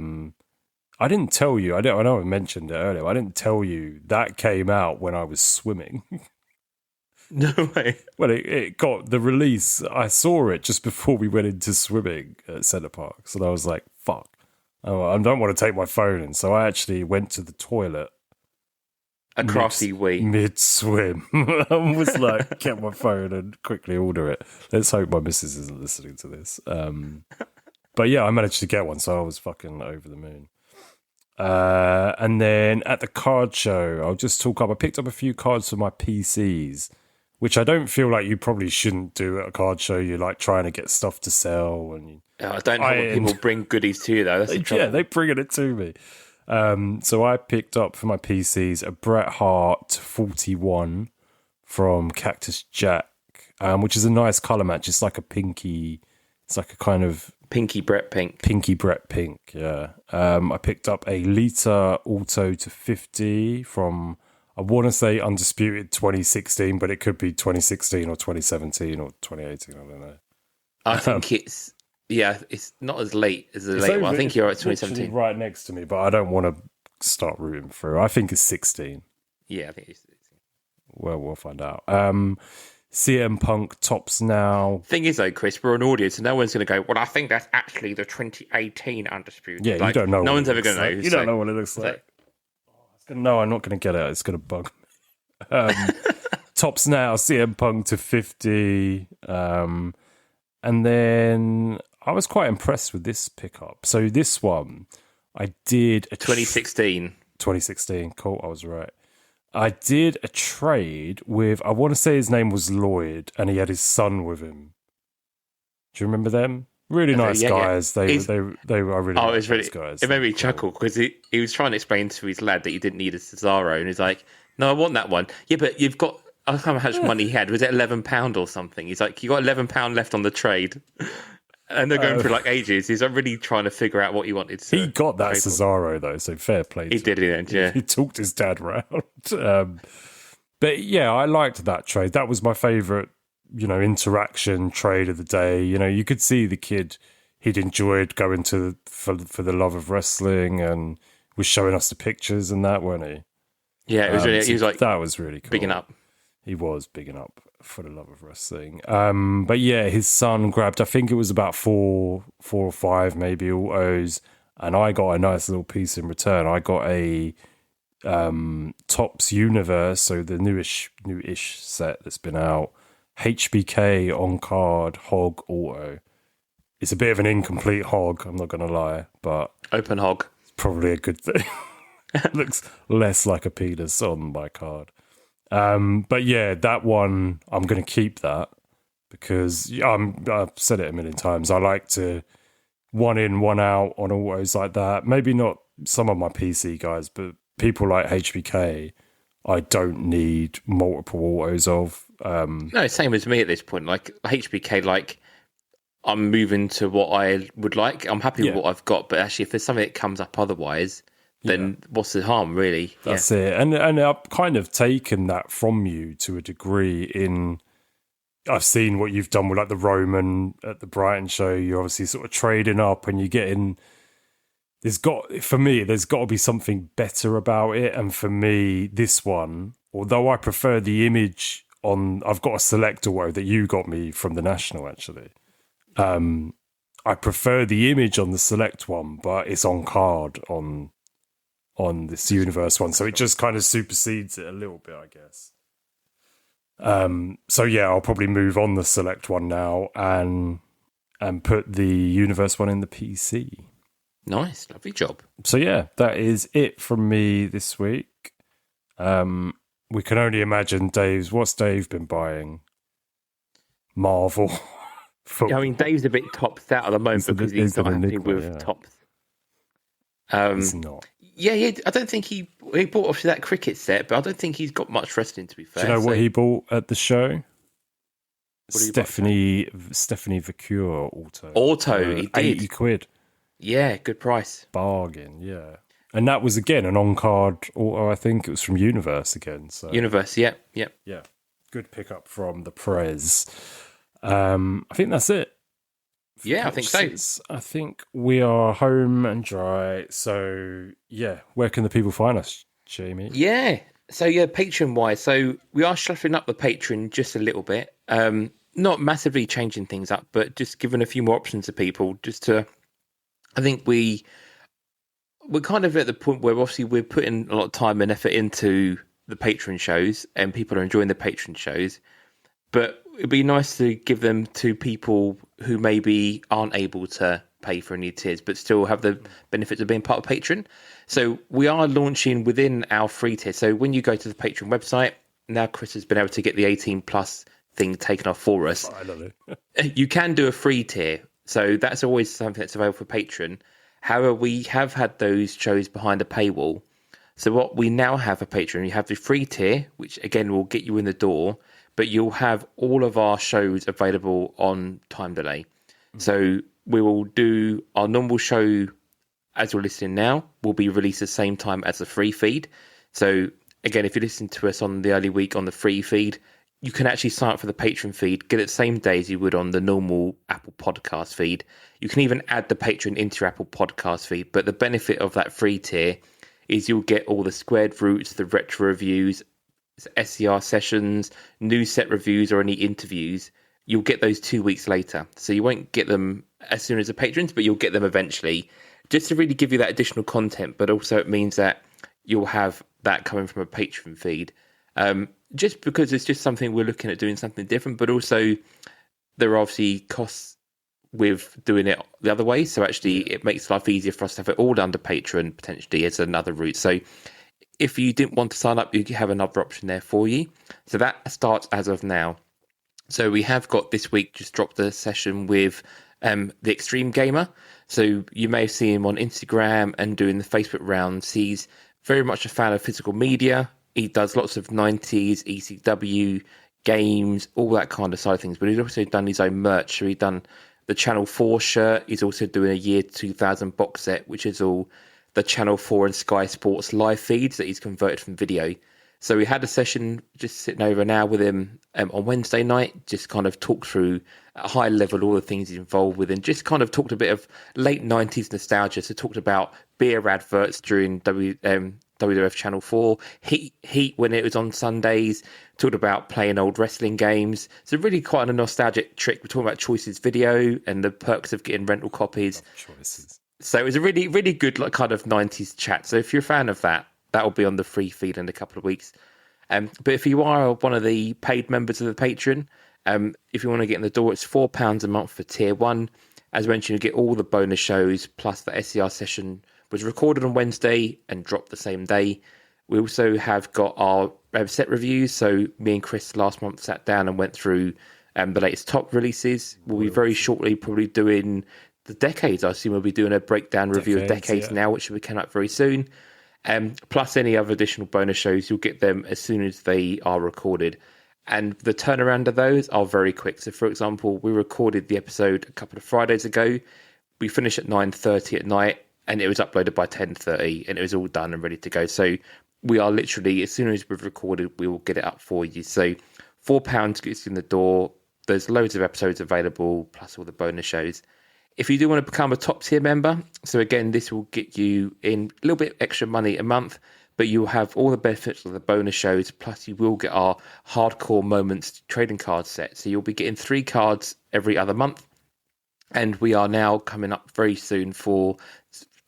didn't tell you. I know I mentioned it earlier. I didn't tell you that came out when I was swimming. No way. Well, it got the release. I saw it just before we went into swimming at Centre Parks. And I was like, fuck. I don't want to take my phone in. So I actually went to the toilet. A crafty wee. Mid-swim. I was like, get my phone and quickly order it. Let's hope my missus isn't listening to this. But yeah, I managed to get one, so I was fucking over the moon. And then at the card show, I'll just talk up. I picked up a few cards for my PCs, which I don't feel like you probably shouldn't do at a card show. You're like trying to get stuff to sell. And I don't know when people bring goodies to you, though. That's the trouble. Yeah, they bring it to me. So I picked up for my PCs a Bret Hart 41 from Cactus Jack, which is a nice colour match. It's like a pinky, it's like a kind of... Pinky Bret Pink. Pinky Bret Pink, yeah. I picked up a Lita Auto to 50 from, I want to say Undisputed 2016, but it could be 2016 or 2017 or 2018, I don't know. I think it's... Yeah, it's not as late as the late one. I think you're at 2017. Right next to me, but I don't want to start rooting through. I think it's 16. Yeah, I think it's 16. Well, we'll find out. CM Punk Topps Now. Thing is, though, Chris, we're an audience, and no one's going to go, well, I think that's actually the 2018 Undisputed. Yeah, you don't know. No one's ever going to know. You don't know what it looks like. No, I'm not going to get it. It's going to bug me. Topps Now, CM Punk to 50. And then... I was quite impressed with this pickup. So this one, I did a 2016. 2016, cool, I was right. I did a trade with, I want to say his name was Lloyd, and he had his son with him. Do you remember them? Really nice guys. Yeah. They were really nice really, guys. It made me chuckle because he was trying to explain to his lad that he didn't need a Cesaro, and he's like, no, I want that one. Yeah, but you've got, I can't remember how much money he had. Was it £11 or something? He's like, you got £11 left on the trade. And they're going for like ages. He's really trying to figure out what he wanted to. He got that Cesaro though, so fair play. He did in the end, yeah. He talked his dad around. But yeah, I liked that trade. That was my favourite, interaction trade of the day. You could see the kid, he'd enjoyed going to for the love of wrestling and was showing us the pictures and that, weren't he? Yeah, it was really. He was like that was really cool. Bigging up. He was bigging up for the love of wrestling. But yeah, his son grabbed, I think it was about four or five maybe autos, and I got a nice little piece in return. I got a Topps Universe, so the newish set that's been out, HBK on card hog auto. It's a bit of an incomplete hog, I'm not going to lie, but open hog. It's probably a good thing. It looks less like a penis on my card. But yeah, that one, I'm going to keep that because I've said it a million times. I like to one in, one out on autos like that. Maybe not some of my PC guys, but people like HBK, I don't need multiple autos of. No, same as me at this point. Like HBK, like I'm moving to what I would like. I'm happy with what I've got, but actually, if there's something that comes up otherwise, then what's the harm, really? That's it. And I've kind of taken that from you to a degree in. I've seen what you've done with like the Roman at the Brighton show. You're obviously sort of trading up and you're getting. There's got to be something better about it. And for me, this one, although I prefer the image on, I've got a select auto that you got me from the National actually. I prefer the image on the select one, but it's on card on this universe one, so it just kind of supersedes it a little bit, I guess. So yeah, I'll probably move on the select one now and put the universe one in the PC. Nice, lovely job. So yeah, that is it from me this week. We can only imagine what's Dave been buying? Marvel. Yeah, I mean, Dave's a bit topped out at the moment because he's not happy with Topps. It's not. Yeah, I don't think he bought obviously that cricket set, but I don't think he's got much wrestling, to be fair. Do you know what he bought at the show? Stephanie Vacure auto. He did. 80 quid. Yeah, good price. Bargain, yeah. And that was, again, an on-card auto, I think. It was from Universe again. So Universe, yeah. Yeah, good pickup from the Prez. I think that's it. Yeah, I think so. I think we are home and dry. So, yeah, where can the people find us, Jamie? Yeah. So, yeah, Patreon-wise. So, we are shuffling up the Patreon just a little bit. Not massively changing things up, but just giving a few more options to people. Just to, I think we're kind of at the point where obviously we're putting a lot of time and effort into the Patreon shows, and people are enjoying the Patreon shows. But it'd be nice to give them to people who maybe aren't able to pay for any tiers, but still have the benefits of being part of Patreon. So we are launching within our free tier. So when you go to the Patreon website, now Chris has been able to get the 18 plus thing taken off for us. Finally. You can do a free tier. So that's always something that's available for Patreon. However, we have had those shows behind a paywall. So what we now have for Patreon, you have the free tier, which again will get you in the door, but you'll have all of our shows available on time delay. So we will do our normal show as you're listening now, will be released at the same time as the free feed. So again, if you listen to us on the early week on the free feed, you can actually sign up for the Patreon feed, get it the same day as you would on the normal Apple podcast feed. You can even add the Patreon into your Apple podcast feed. But the benefit of that free tier is you'll get all the squared roots, the retro reviews, SCR sessions, new set reviews, or any interviews. You'll get those 2 weeks later. So you won't get them as soon as the patrons, but you'll get them eventually, just to really give you that additional content. But also it means that you'll have that coming from a Patreon feed. Just because it's just something we're looking at doing something different, but also there are obviously costs with doing it the other way. So actually it makes life easier for us to have it all under Patreon potentially as another route. So if you didn't want to sign up, you have another option there for you. So that starts as of now. So we have got this week just dropped a session with the Extreme Gamer. So you may have seen him on Instagram and doing the Facebook rounds. He's very much a fan of physical media. He does lots of 90s, ECW, games, all that kind of side of things. But he's also done his own merch. So he's done the Channel 4 shirt. He's also doing a year 2000 box set, which is all the Channel 4 and Sky Sports live feeds that he's converted from video. So we had a session just sitting over an hour with him on Wednesday night, just kind of talked through at a high level all the things he's involved with, and just kind of talked a bit of late 90s nostalgia. So talked about beer adverts during WWF Channel 4, Heat when it was on Sundays, talked about playing old wrestling games. So really quite a nostalgic trick. We're talking about Choices Video and the perks of getting rental copies. Choices. So it was a really, really good like kind of 90s chat. So if you're a fan of that, that will be on the free feed in a couple of weeks. But if you are one of the paid members of the Patreon, if you want to get in the door, it's £4 a month for tier 1. As mentioned, you get all the bonus shows, plus the SCR session was recorded on Wednesday and dropped the same day. We also have got our set reviews. So me and Chris last month sat down and went through the latest top releases. We'll be very shortly probably doing the decades. I assume we'll be doing a breakdown review of decades now, which will be coming up very soon. Plus any other additional bonus shows, you'll get them as soon as they are recorded. And the turnaround of those are very quick. So, for example, we recorded the episode a couple of Fridays ago. We finished at 9:30 at night, and it was uploaded by 10:30, and it was all done and ready to go. So we are literally, as soon as we've recorded, we will get it up for you. So £4 gets you in the door. There's loads of episodes available, plus all the bonus shows. If you do want to become a top tier member, so again, this will get you in a little bit extra money a month, but you'll have all the benefits of the bonus shows, plus you will get our hardcore moments trading card set. So you'll be getting 3 cards every other month. And we are now coming up very soon for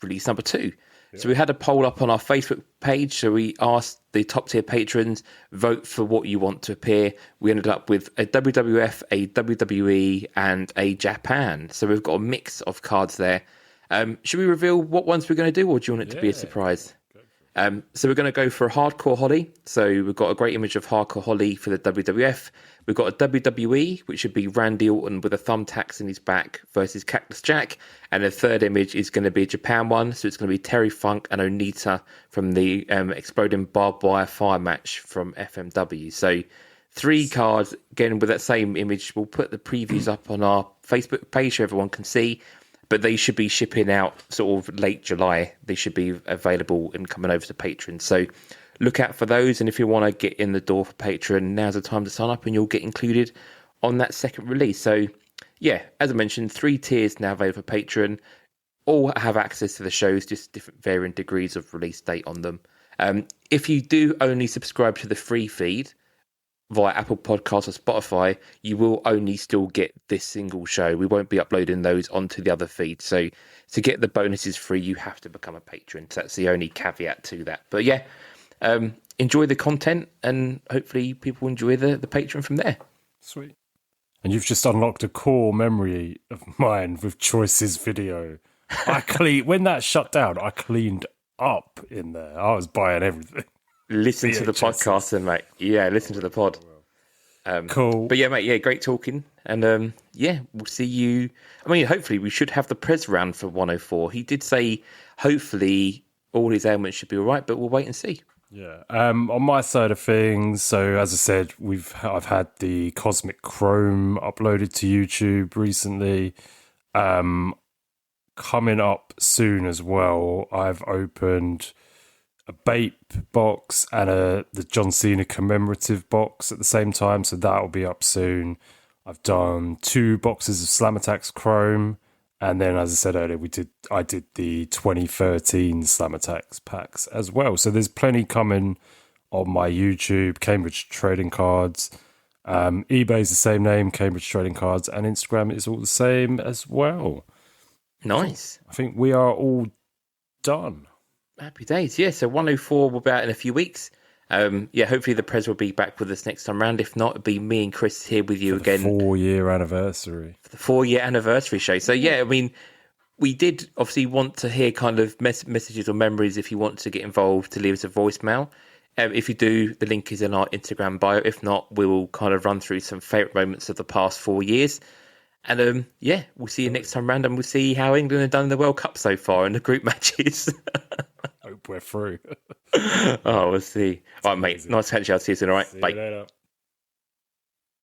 release number 2. Yeah. So we had a poll up on our Facebook page. So we asked the top tier patrons, vote for what you want to appear. We ended up with a WWF, a WWE, and a Japan. So we've got a mix of cards there. Should we reveal what ones we're going to do, or do you want it to be a surprise? So we're going to go for a Hardcore Holly. So we've got a great image of Hardcore Holly for the WWF. We've got a WWE, which should be Randy Orton with a thumbtacks in his back versus Cactus Jack. And the third image is going to be a Japan one. So it's going to be Terry Funk and Onita from the Exploding Barbed Wire Fire match from FMW. So 3 cards, again, with that same image. We'll put the previews up on our Facebook page so everyone can see. But they should be shipping out sort of late July. They should be available and coming over to Patreon. So look out for those. And if you want to get in the door for Patreon, now's the time to sign up and you'll get included on that second release. So yeah, as I mentioned, 3 tiers now available for Patreon. All have access to the shows, just different varying degrees of release date on them. If you do only subscribe to the free feed via Apple Podcasts or Spotify, you will only still get this single show. We won't be uploading those onto the other feeds. So to get the bonuses free, you have to become a patron. So that's the only caveat to that. But yeah, enjoy the content and hopefully people enjoy the Patreon from there. Sweet. And you've just unlocked a core memory of mine with Choice's video. When that shut down, I cleaned up in there. I was buying everything. Listen to the podcast then, mate. Yeah, listen to the pod. Cool. But yeah, mate, yeah, great talking. And yeah, we'll see you. I mean, hopefully we should have the Prez round for 104. He did say hopefully all his ailments should be all right, but we'll wait and see. Yeah. On my side of things, so as I said, I've had the Cosmic Chrome uploaded to YouTube recently. Coming up soon as well, I've opened a Bape box and the John Cena commemorative box at the same time, so that'll be up soon. I've done 2 boxes of Slam Attacks Chrome, and then, as I said earlier, I did the 2013 Slam Attacks packs as well. So there's plenty coming on my YouTube. Cambridge Trading Cards, eBay's the same name, Cambridge Trading Cards, and Instagram is all the same as well. Nice. I think we are all done. Happy days. Yeah, so 104 will be out in a few weeks. Yeah, hopefully the Prez will be back with us next time round. If not, it'll be me and Chris here with you again. 4-year anniversary. For the 4-year anniversary show. So yeah, I mean, we did obviously want to hear kind of messages or memories if you want to get involved, to leave us a voicemail. If you do, the link is in our Instagram bio. If not, we will kind of run through some favourite moments of the past 4 years. And yeah, we'll see you next time round, and we'll see how England have done in the World Cup so far in the group matches. Hope we're through. Oh, we'll see. All right, mate. Nice to catch you. I'll see you soon. All right, see bye. You later.